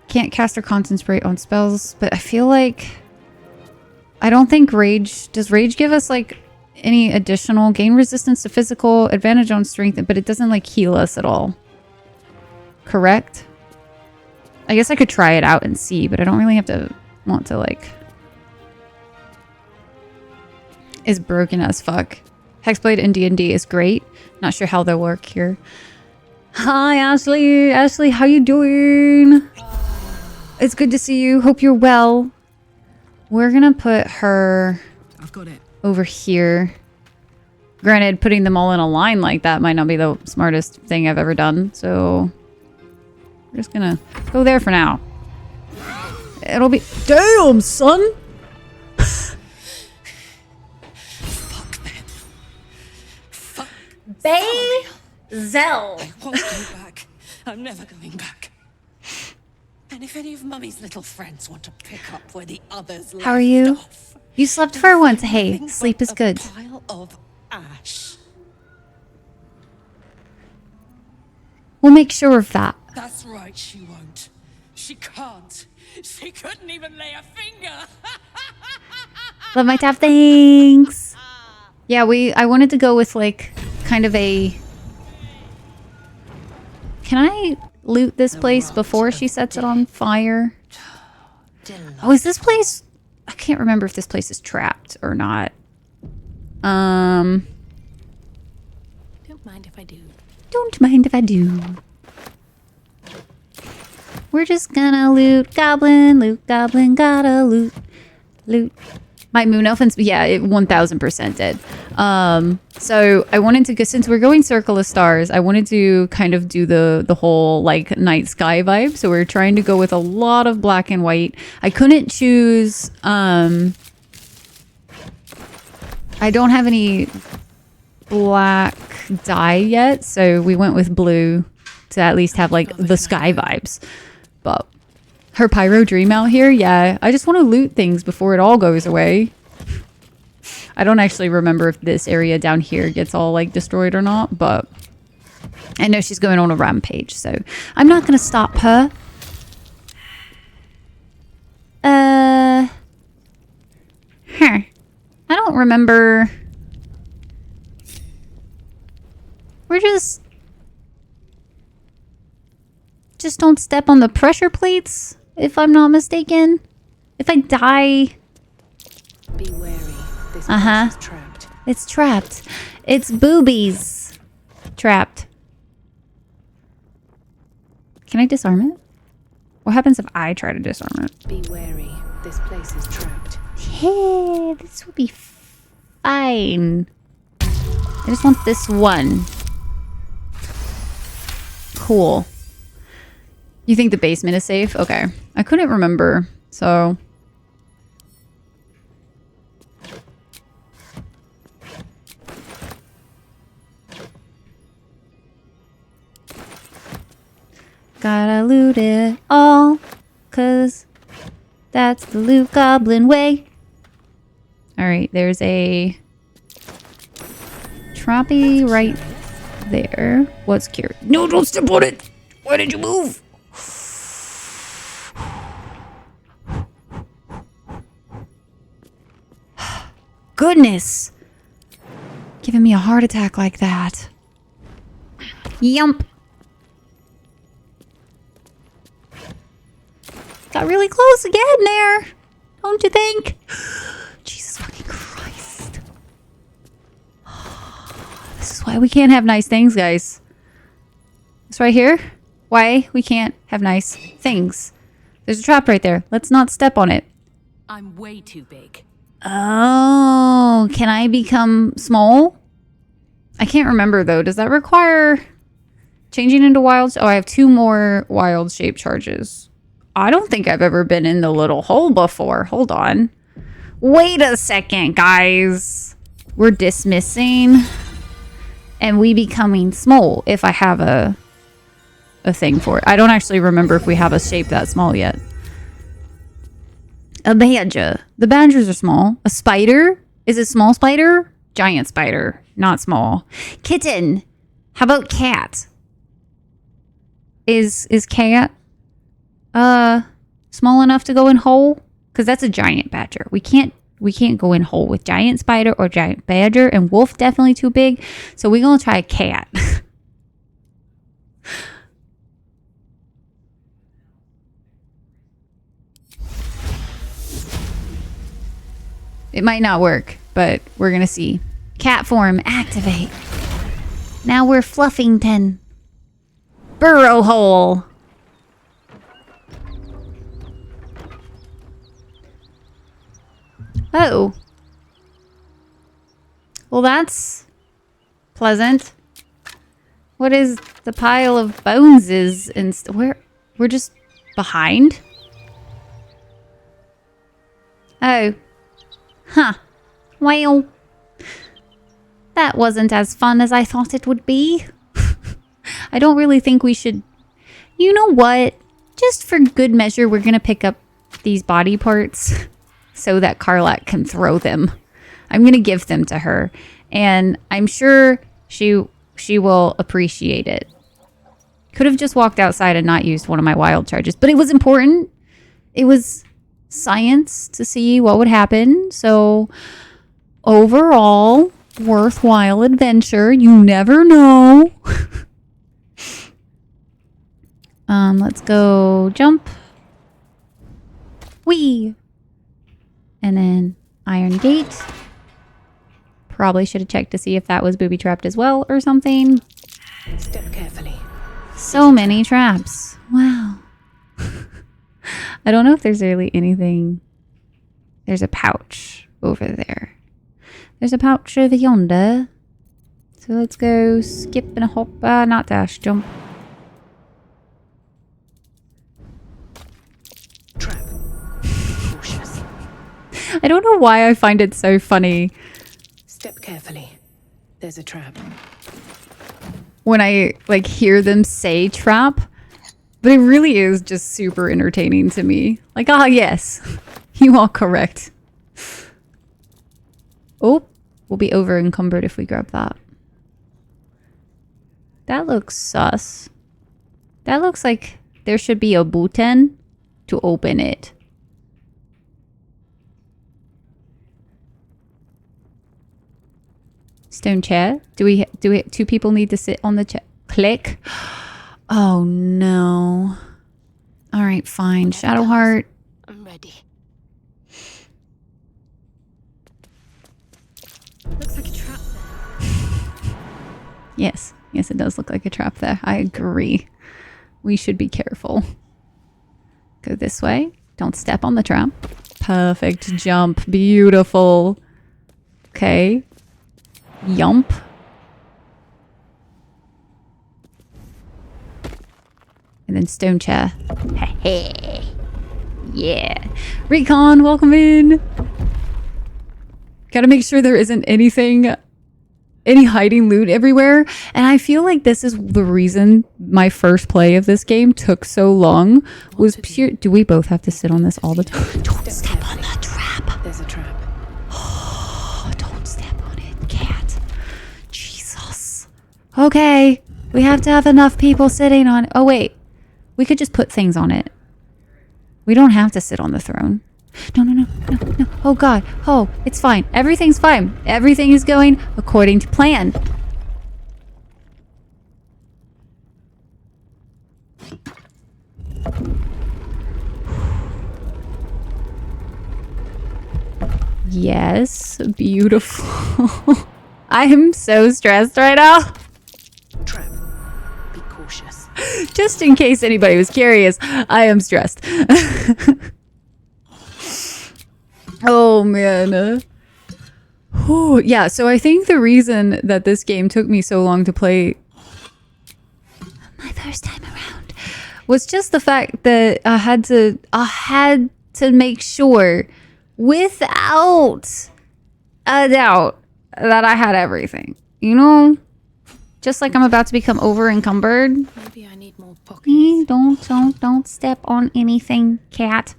Can't cast or concentrate on spells, but I feel like... I don't think Rage... Does Rage give us, like, any additional... Gain resistance to physical, advantage on strength, but it doesn't, like, heal us at all. Correct? I guess I could try it out and see, but I don't really have to... Want to, like... Is broken as fuck. Hexblade in D&D is great. Not sure how they'll work here. Hi, Ashley. Ashley, how you doing? It's good to see you. Hope you're well. We're gonna put her I've got it. over here. Granted, putting them all in a line like that might not be the smartest thing I've ever done. So we're just gonna go there for now. It'll be... Damn, son! Bay Zell. I won't go back. I'm never going back. And if any of Mummy's little friends want to pick up where the others left How are you? off, You slept for once. Hey, sleep is good. pile of ash. We'll make sure of that. That's right, she won't. She can't. She couldn't even lay a finger. Love my tap. Thanks. Yeah, I wanted to go with like kind of a... Can I loot this place before she sets it on fire. Oh, is this place... I can't remember if this place is trapped or not. Don't mind if I do. Don't mind if I do. We're just gonna loot goblin, gotta loot. My moon elf, yeah, it 1000% did. So I wanted to go, since we're going Circle of Stars, I wanted to kind of do the whole like night sky vibe. So we're trying to go with a lot of black and white. I couldn't choose, I don't have any black dye yet, so we went with blue to at least have like the sky vibes. But her pyro dream out here, yeah, I just want to loot things before it all goes away. I don't actually remember if this area down here gets all like destroyed or not, but I know she's going on a rampage, so I'm not gonna stop her. I don't remember. We're just don't step on the pressure plates, if I'm not mistaken. If I die... Be wary. This place is trapped. It's trapped. It's boobies. Trapped. Can I disarm it? What happens if I try to disarm it? Be wary. This place is trapped. Hey, this will be fine. I just want this one. Cool. You think the basement is safe? Okay. I couldn't remember, so... Gotta loot it all, 'cause that's the loot goblin way. Alright, there's a... Trappy right there. What's cured? No, don't step on it! Why did you move? Goodness! Giving me a heart attack like that. Yump. Got really close again there. Don't you think? Jesus fucking Christ. This is why we can't have nice things, guys. This right here. Why we can't have nice things. There's a trap right there. Let's not step on it. I'm way too big. Oh, can I become small? I can't remember though. Does that require changing into wilds? Oh, I have 2 more wild shape charges. I don't think I've ever been in the little hole before. Hold on. Wait a second, guys. We're dismissing and we becoming small if I have a thing for it. I don't actually remember if we have a shape that small yet. A badger. The badgers are small. A spider? Is it small spider? Giant spider. Not small. Kitten. How about cat? Is cat small enough to go in hole? Because that's a giant badger. We can't go in hole with giant spider or giant badger, and wolf definitely too big. So we're gonna try a cat. It might not work, but we're gonna see. Cat form, activate. Now we're Fluffington. Burrow hole. Oh. Well, that's pleasant. What is the pile of bones is where we're just behind? Oh. Huh. Well, that wasn't as fun as I thought it would be. I don't really think we should... You know what? Just for good measure, we're going to pick up these body parts so that Karlak can throw them. I'm going to give them to her. And I'm sure she will appreciate it. Could have just walked outside and not used one of my wild charges. But it was important. It was... science to see what would happen. So overall, worthwhile adventure. You never know. Let's go jump. Whee! And then iron gate. Probably should have checked to see if that was booby trapped as well or something. Step carefully. So many traps. Wow. I don't know if there's really anything. There's a pouch over there. There's a pouch over yonder. So let's go skip and a hop. Not dash, jump. Trap. Cautious. I don't know why I find it so funny. Step carefully. There's a trap. When I like hear them say trap, but it really is just super entertaining to me. Like, ah, yes, you are correct. Oh, we'll be over encumbered if we grab that. That looks sus. That looks like there should be a button to open it. Stone chair. Do we two people need to sit on the chair? Click. Oh no. All right, fine. Shadowheart. I'm ready. Looks like a trap there. Yes. Yes, it does look like a trap there. I agree. We should be careful. Go this way. Don't step on the trap. Perfect jump. Beautiful. Okay. Yump. And then stone chair. Hey. Yeah. Recon, welcome in. Gotta make sure there isn't anything, any hiding loot everywhere. And I feel like this is the reason my first play of this game took so long. Was pure. Do we both have to sit on this all the time? Don't step on the trap. There's a trap. Don't step on it, cat. Jesus. Okay. We have to have enough people sitting on. Oh, wait. We could just put things on it. We don't have to sit on the throne. No. Oh, God. Oh, it's fine. Everything's fine. Everything is going according to plan. Yes. Beautiful. I am so stressed right now. Trap. Be cautious. Just in case anybody was curious, I am stressed. Oh, man. Whew. Yeah, so I think the reason that this game took me so long to play my first time around was just the fact that I had to make sure without a doubt that I had everything. You know? Just like I'm about to become over encumbered. Maybe I need more pockets. Don't step on anything, cat.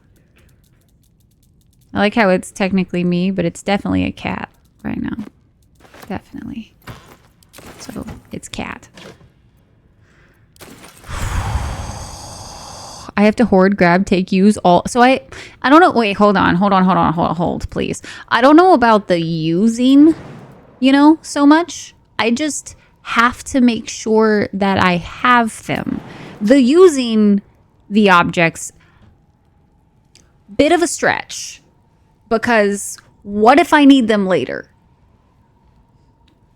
I like how it's technically me, but it's definitely a cat right now. Definitely. So it's cat. I have to hoard, grab, take, use all. So I don't know. Wait, hold on, please. I don't know about the using, so much. I just have to make sure that I have them. The using the objects, bit of a stretch, because what if I need them later?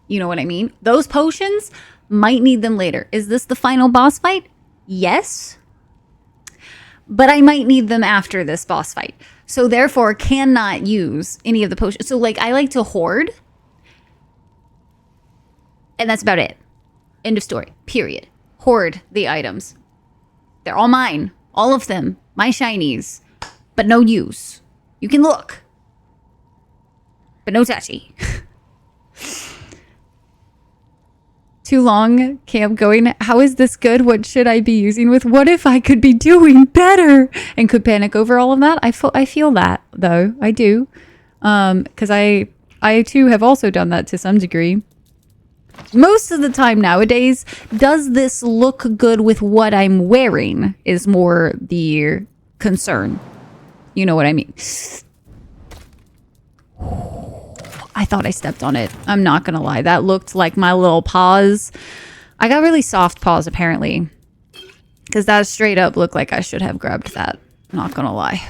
You know what I mean? Those potions might need them later. Is this the final boss fight? Yes. But I might need them after this boss fight. So therefore cannot use any of the potions. So like I like to hoard. And that's about it. End of story. Period. Hoard the items. They're all mine. All of them. My shinies. But no use. You can look. But no touchy. Too long camp going. How is this good? What should I be using with? What if I could be doing better? And could panic over all of that. I feel that though. I do. Because I too have also done that to some degree. Most of the time nowadays, does this look good with what I'm wearing is more the concern. You know what I mean? I thought I stepped on it. I'm not gonna lie. That looked like my little paws. I got really soft paws apparently. Because that straight up looked like I should have grabbed that. Not gonna lie.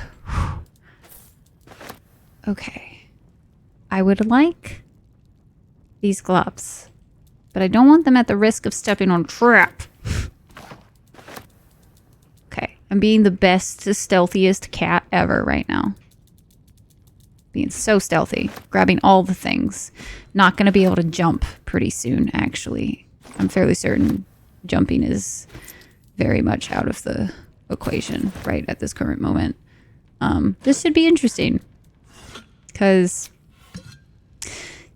Okay. I would like these gloves. But I don't want them at the risk of stepping on a trap. Okay. I'm being the best, stealthiest cat ever right now. Being so stealthy. Grabbing all the things. Not going to be able to jump pretty soon, actually. I'm fairly certain jumping is very much out of the equation right at this current moment. This should be interesting. Because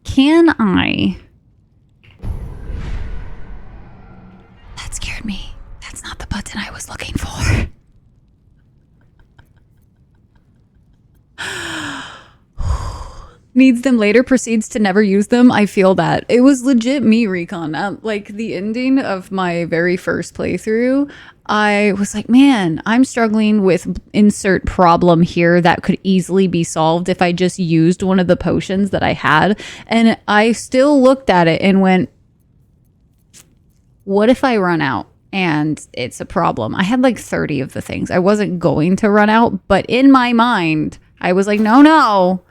can I... That scared me. That's not the button I was looking for. Needs them later, proceeds to never use them. I feel that. It was legit me, Recon. Like, the ending of my very first playthrough, I was like, man, I'm struggling with insert problem here that could easily be solved if I just used one of the potions that I had. And I still looked at it and went, what if I run out and it's a problem? I had like 30 of the things. I wasn't going to run out, but in my mind, I was like, no.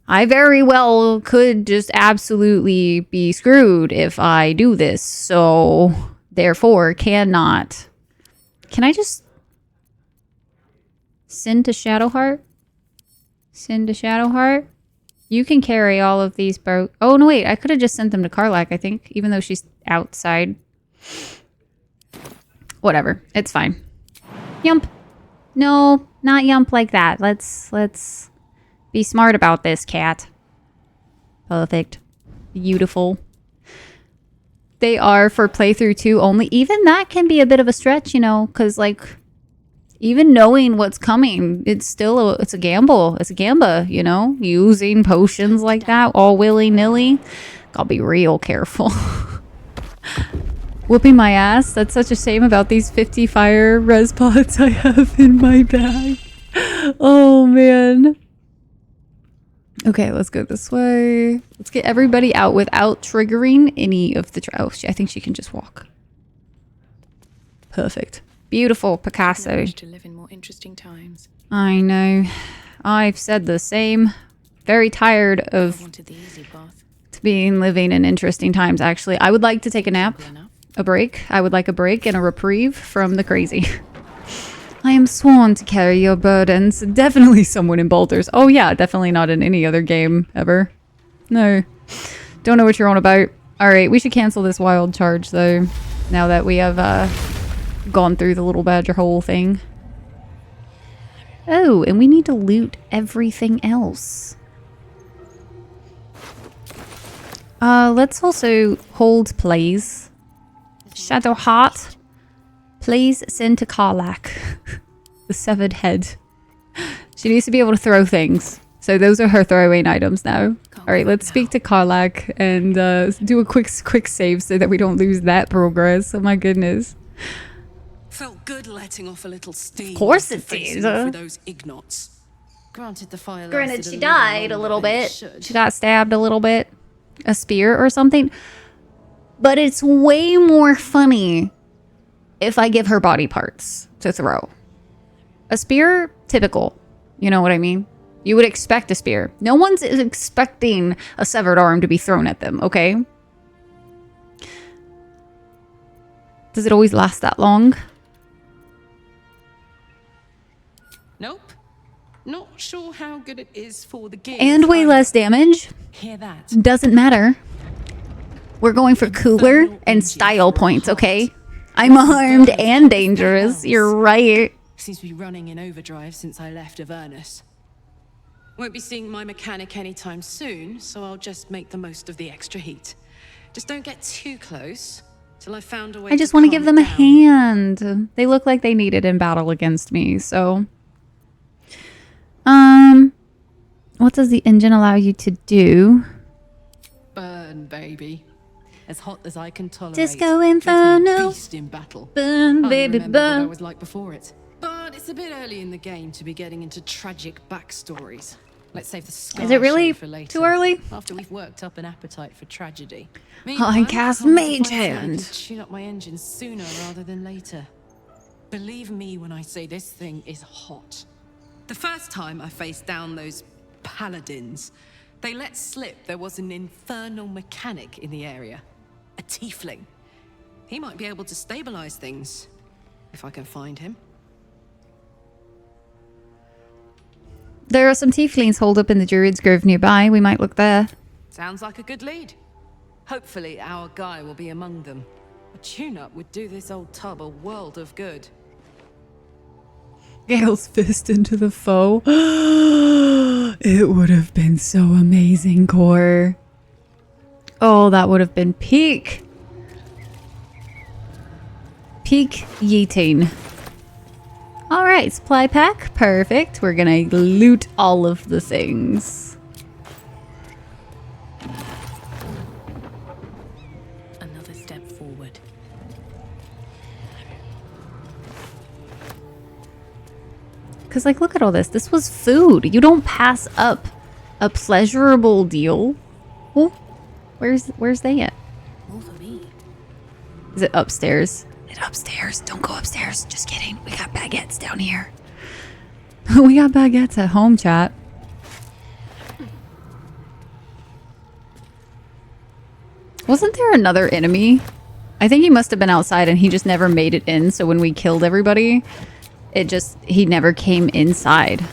I very well could just absolutely be screwed if I do this. So, therefore, cannot. Can I just send to Shadowheart? Send to Shadowheart? You can carry all of these oh, no, wait. I could have just sent them to Karlach, I think, even though she's outside. Whatever. It's fine. Yump. No, not yump like that. Let's be smart about this, cat. Perfect. Beautiful. They are for playthrough 2 only. Even that can be a bit of a stretch, you know, because, like, even knowing what's coming, it's still it's a gamble. It's a gamba, you know, using potions like that all willy-nilly. I'll be real careful. Whooping my ass. That's such a shame about these 50 fire res pods I have in my bag. Oh, man. Okay, let's go this way. Let's get everybody out without triggering any of the... Oh, I think she can just walk. Perfect. Beautiful, Picasso. To live in more interesting times. I know. I've said the same. Very tired of living in interesting times, actually. I would like to take a nap. A break. I would like a break and a reprieve from the crazy. I am sworn to carry your burdens. Definitely someone in Baldur's. Oh yeah, definitely not in any other game ever. No. Don't know what you're on about. Alright, we should cancel this wild charge though. Now that we have gone through the little badger hole thing. Oh, and we need to loot everything else. Let's also hold plays. Shadowheart. Please send to Karlach. The severed head. She needs to be able to throw things. So those are her throwing items now. Alright, let's speak to Karlach and do a quick save so that we don't lose that progress. Oh my goodness. Felt good letting off a little steam. Of course it did. With those ignots. Granted, the fire. Granted, she died a little bit. She got stabbed a little bit. A spear or something. But it's way more funny if I give her body parts to throw. A spear, typical. You know what I mean? You would expect a spear. No one's expecting a severed arm to be thrown at them, okay? Does it always last that long? Nope. Not sure how good it is for the gear. And way less damage. Hear that? Doesn't matter. We're going for cooler and style points, okay? I'm armed and dangerous. You're right. Seems to be running in overdrive since I left Avernus. Won't be seeing my mechanic anytime soon, so I'll just make the most of the extra heat. Just don't get too close till I've found a way. I just want to give them a hand. They look like they need it in battle against me, so. What does the engine allow you to do? Burn, baby. As hot as I can tolerate. Disco Inferno. Beast in battle. Burn, baby, burn. What I was like before it. But it's a bit early in the game to be getting into tragic backstories. Let's save the scar Is it really for later, too early? After we've worked up an appetite for tragedy. I cast Mage Hand. Tune up my engines sooner rather than later. Believe me when I say this thing is hot. The first time I faced down those paladins, they let slip there was an infernal mechanic in the area. A tiefling. He might be able to stabilize things, if I can find him. There are some tieflings holed up in the Druids Grove nearby. We might look there. Sounds like a good lead. Hopefully our guy will be among them. A tune-up would do this old tub a world of good. Gale's fist into the foe. It would have been so amazing, Core. Oh, that would have been peak. Peak yeeting. Alright, supply pack. Perfect. We're gonna loot all of the things. Another step forward. Because, like, look at all this. This was food. You don't pass up a pleasurable deal. Oh, where's they at? More for me. Is it upstairs? It's upstairs. Don't go upstairs. Just kidding. We got baguettes down here. We got baguettes at home, chat. Wasn't there another enemy? I think he must have been outside and he just never made it in. So when we killed everybody, he never came inside.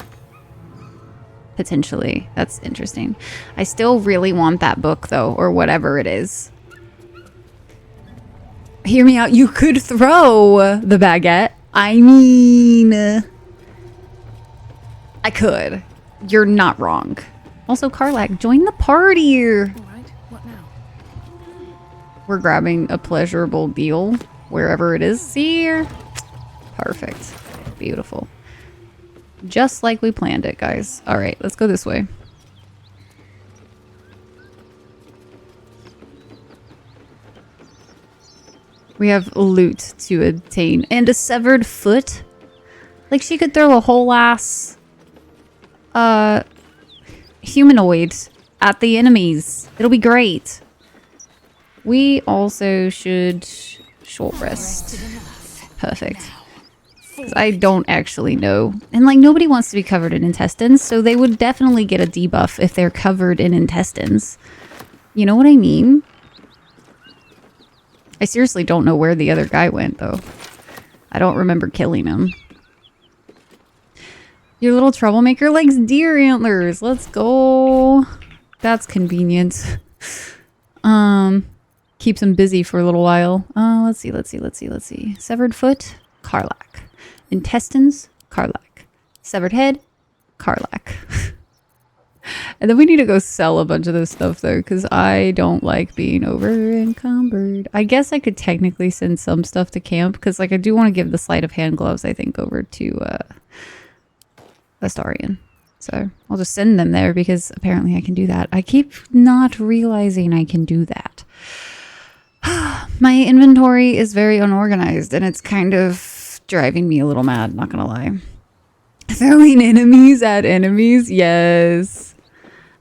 Potentially. That's interesting. I still really want that book though, or whatever it is. Hear me out. You could throw the baguette. I mean, I could. You're not wrong. Also, Karlak, join the party. Alright, what now? We're grabbing a pleasurable deal wherever it is. See here? Perfect. Beautiful. Just like we planned it, guys. All right, let's go this way. We have loot to obtain and a severed foot. Like she could throw a whole ass humanoid at the enemies. It'll be great. We also should short rest. Perfect. Because I don't actually know. And like nobody wants to be covered in intestines, so they would definitely get a debuff if they're covered in intestines. You know what I mean? I seriously don't know where the other guy went though. I don't remember killing him. Your little troublemaker likes deer antlers. Let's go. That's convenient. Keeps him busy for a little while. Let's see. Severed foot, Karlak. Intestines, Karlak. Severed head, Karlak. And then we need to go sell a bunch of this stuff though, because I don't like being over encumbered. I guess I could technically send some stuff to camp, because like I do want to give the sleight of hand gloves, I think, over to Astarion. So I'll just send them there because apparently I can do that. I keep not realizing I can do that. My inventory is very unorganized and it's kind of driving me a little mad, not gonna lie. Throwing enemies at enemies, yes.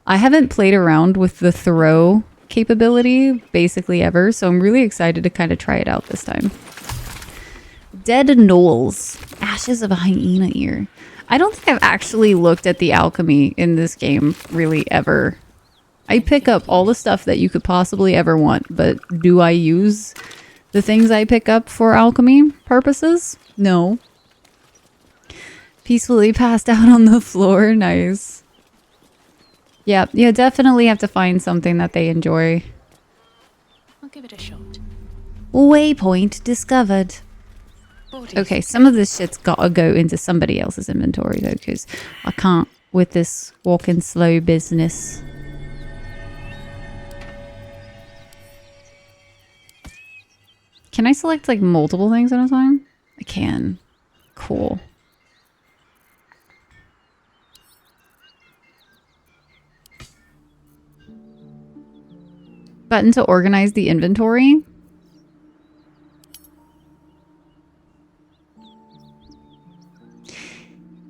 I haven't played around with the throw capability basically ever, so I'm really excited to kind of try it out this time. Dead Knolls. Ashes of a hyena ear. I don't think I've actually looked at the alchemy in this game really ever. I pick up all the stuff that you could possibly ever want, but do I use the things I pick up for alchemy purposes? No. Peacefully passed out on the floor. Nice. Yeah, you definitely have to find something that they enjoy. I'll give it a shot. Waypoint discovered. Okay, some of this shit's gotta go into somebody else's inventory though, because I can't with this walking slow business. Can I select like multiple things at a time? I can. Cool. Button to organize the inventory.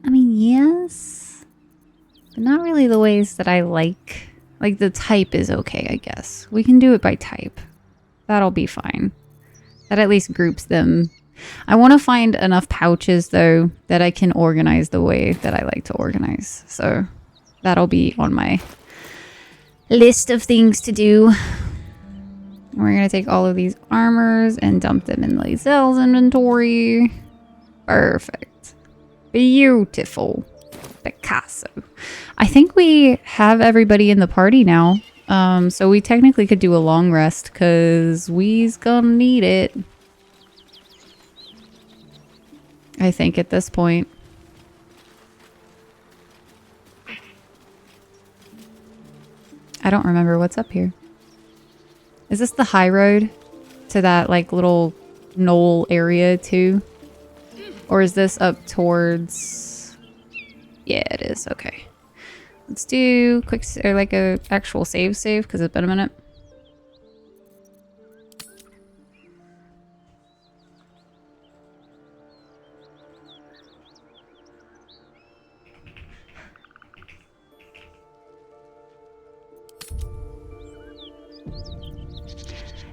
I mean, yes, but not really the ways that I like. Like the type is okay, I guess. We can do it by type. That'll be fine. That at least groups them. I want to find enough pouches though that I can organize the way that I like to organize. So that'll be on my list of things to do. We're going to take all of these armors and dump them in Lae'zel's inventory. Perfect. Beautiful. Picasso. I think we have everybody in the party now. So we technically could do a long rest because we's gonna need it. I think at this point. I don't remember what's up here. Is this the high road to that like little knoll area too? Or is this up towards... Yeah, it is. Okay. Let's do quick or like a actual save because it's been a minute.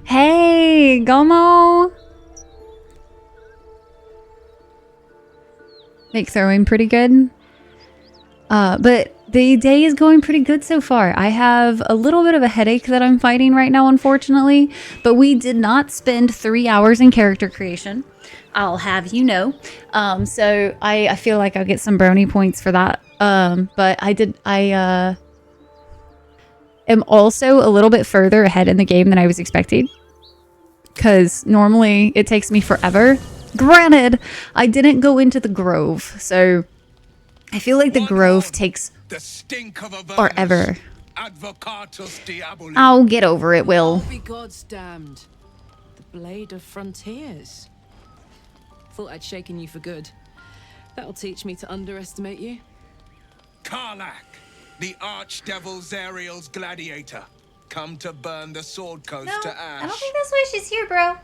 Hey, Gomo! Like throwing pretty good. But the day is going pretty good so far. I have a little bit of a headache that I'm fighting right now, unfortunately. But we did not spend 3 hours in character creation. I'll have you know. So I feel like I'll get some brownie points for that. But I am also a little bit further ahead in the game than I was expecting. Because normally it takes me forever. Granted, I didn't go into the grove, so I feel like the grove takes forever. I'll get over it, Will. Be God's damned. The blade of frontiers. Thought I'd shaken you for good. That'll teach me to underestimate you. Karlach, the archdevil Zariel's gladiator, come to burn the Sword Coast to ash. I don't think that's why she's here, bro.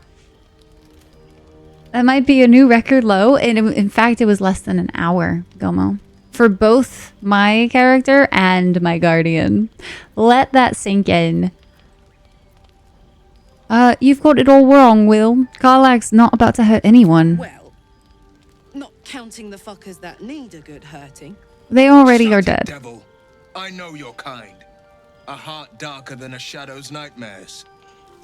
That might be a new record low, and in fact, it was less than an hour, Gomo. For both my character and my guardian. Let that sink in. You've got it all wrong, Will. Karlach's not about to hurt anyone. Well, not counting the fuckers that need a good hurting. They already are dead. Devil, I know your kind. A heart darker than a shadow's nightmares.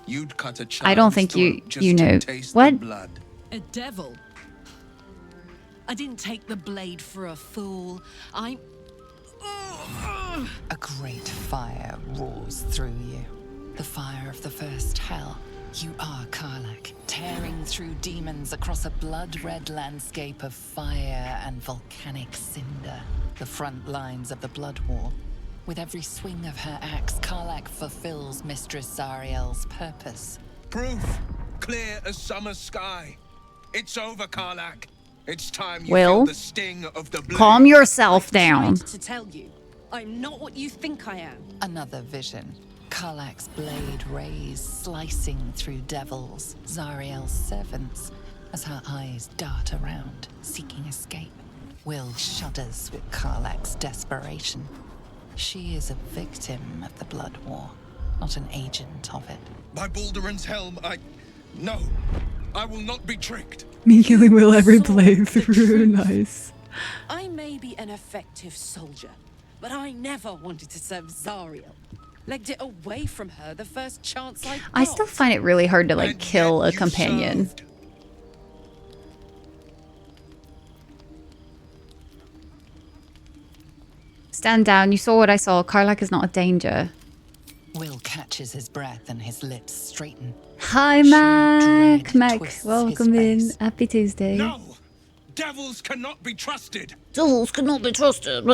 You'd cut a child's I don't think you know. What? Blood. A devil? I didn't take the blade for a fool. A great fire roars through you. The fire of the first hell. You are Karlach, tearing through demons across a blood-red landscape of fire and volcanic cinder. The front lines of the Blood War. With every swing of her axe, Karlach fulfills Mistress Zariel's purpose. Proof, clear as summer sky. It's over, Karlach. It's time you Will, feel the sting of the blade. Calm yourself down. To tell you, I'm not what you think I am. Another vision. Karlach's blade rays slicing through devils, Zariel's servants, as her eyes dart around, seeking escape. Will shudders with Karlach's desperation. She is a victim of the Blood War, not an agent of it. By Baldur's helm, No, I will not be tricked. Me killing Will every playthrough. Nice. I may be an effective soldier, but I never wanted to serve Zariel. Legged it away from her the first chance I got. I still find it really hard to like kill a companion. Stand down. You saw what I saw. Karlach is not a danger. Will catches his breath and his lips straighten. Hi, Mac. Mac, welcome in. Happy Tuesday. No! Devils cannot be trusted! Devils cannot be trusted.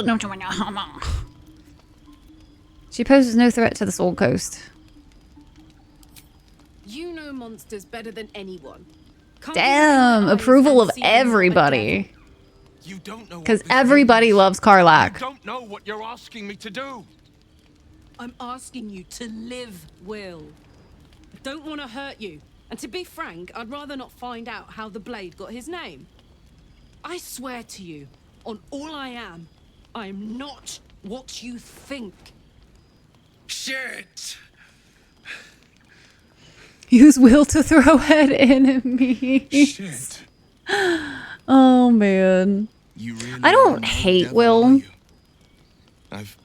She poses no threat to the Sword Coast. You know monsters better than anyone. Damn, approval of everybody. You don't know because everybody loves Karlach. You don't know what you're asking me to do. I'm asking you to live, Will. I don't want to hurt you. And to be frank, I'd rather not find out how the blade got his name. I swear to you, on all I am not what you think. Shit! Use Will to throw at enemies. Shit. Oh man. I don't hate Will. I've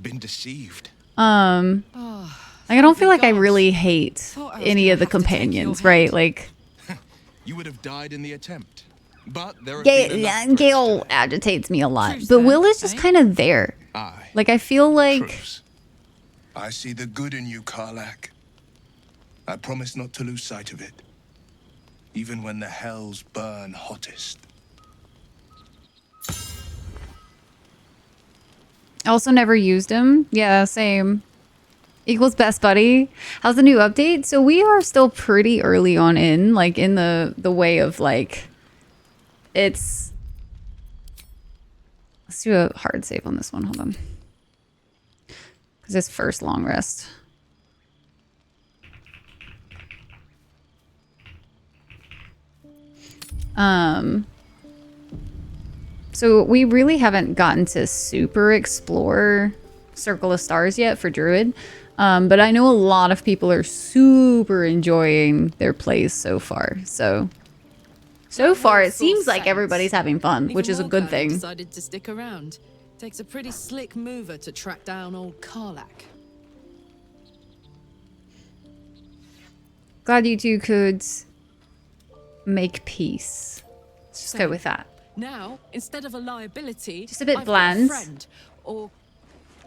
been deceived. Like, I don't feel like I really hate any of the companions, right? Like, You would have died in the attempt. But there Gale agitates me a lot, but Will is just kind of there. Like, I feel like I see the good in you, Karlach. I promise not to lose sight of it, even when the hells burn hottest. I also never used him. Yeah, same. Equals best buddy. How's the new update? So we are still pretty early on in, like, in the way of, like, it's... Let's do a hard save on this one. Hold on. Because it's first long rest. So we really haven't gotten to super explore Circle of Stars yet for Druid. But I know a lot of people are super enjoying their plays so far. So far it seems like everybody's having fun, which is a good thing. Decided to stick around. Takes a pretty slick mover to track down old Karlach. Glad you two could make peace. Let's just go with that. Now, instead of a liability, Just a bit I've bland. got a friend, or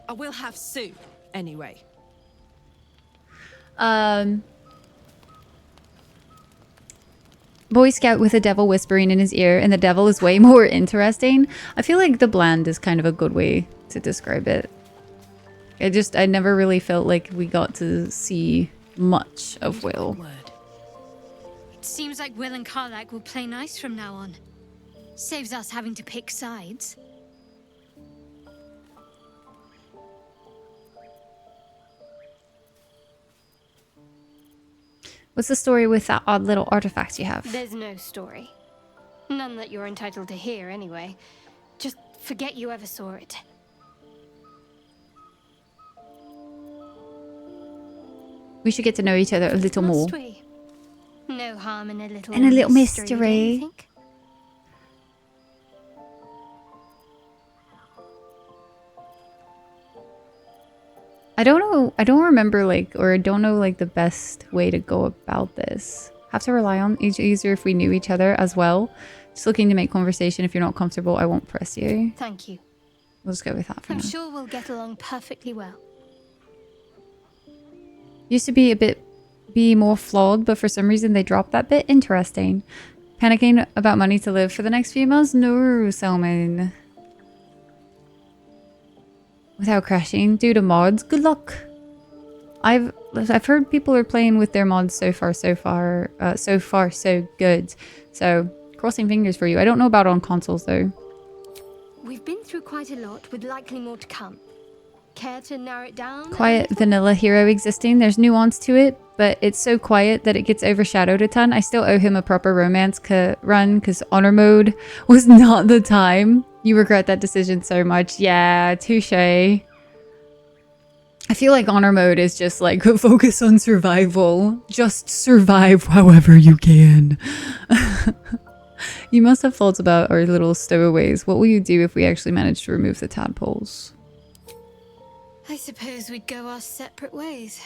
I will have Sue anyway. Boy Scout with a devil whispering in his ear, and the devil is way more interesting. I feel like the bland is kind of a good way to describe it. I never really felt like we got to see much of Will. It seems like Will and Karlach will play nice from now on. Saves us having to pick sides. What's the story with that odd little artifact you have? There's no story. None that you're entitled to hear, anyway. Just forget you ever saw it. We should get to know each other a little more. Must we? No harm in a little And a little mystery, don't you mystery. think? I don't know. I don't remember, like, or I don't know, like, the best way to go about this. Have to rely on each other if we knew each other as well. Just looking to make conversation. If you're not comfortable, I won't press you. Thank you. We'll just go with that for I'm now. sure we'll get along perfectly well. Used to be more flawed, but for some reason they dropped that bit. Interesting. Panicking about money to live for the next few months? No, Salmon. Without crashing, due to mods. Good luck. I've heard people are playing with their mods so far so good. So crossing fingers for you. I don't know about on consoles though. We've been through quite a lot, with likely more to come. Care to narrow it down? Quiet vanilla hero existing. There's nuance to it, but it's so quiet that it gets overshadowed a ton. I still owe him a proper romance run because honor mode was not the time. You regret that decision so much. Yeah, touche. I feel like honor mode is just like focus on survival. Just survive however you can. You must have thoughts about our little stowaways. What will you do if we actually manage to remove the tadpoles? I suppose we'd go our separate ways.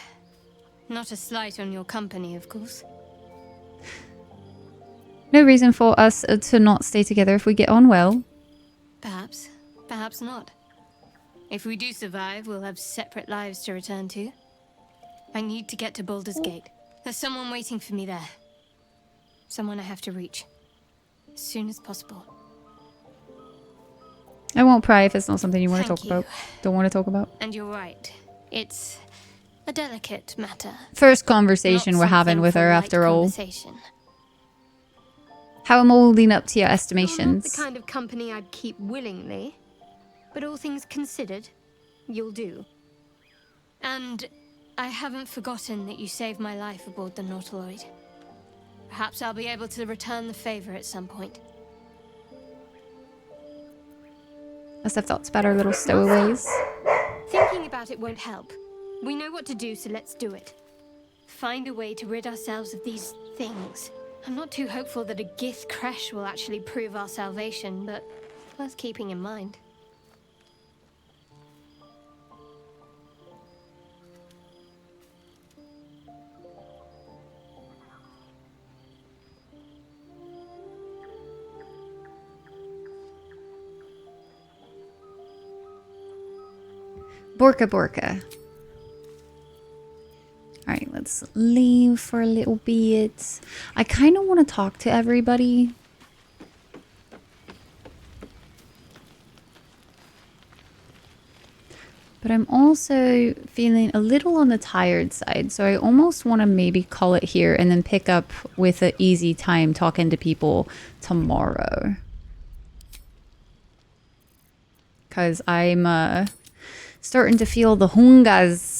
Not a slight on your company, of course. No reason for us to not stay together if we get on well. Perhaps. Perhaps not. If we do survive, we'll have separate lives to return to. I need to get to Baldur's Gate. There's someone waiting for me there. Someone I have to reach. As soon as possible. I won't pry if it's not something you want to Thank talk about. Don't want to talk about. And you're right. It's a delicate matter. First conversation we're having with her after all. How am I holding up to your estimations? Not the kind of company I'd keep willingly, but all things considered, you'll do. And I haven't forgotten that you saved my life aboard the Nautiloid. Perhaps I'll be able to return the favor at some point. Must have thoughts about our little stowaways. Thinking about it won't help. We know what to do, so let's do it. Find a way to rid ourselves of these things. I'm not too hopeful that a Gith crash will actually prove our salvation, but worth keeping in mind. Borka Borka. Alright, let's leave for a little bit. I kind of want to talk to everybody. But I'm also feeling a little on the tired side. So I almost want to maybe call it here and then pick up with an easy time talking to people tomorrow. Because I'm starting to feel the hungas.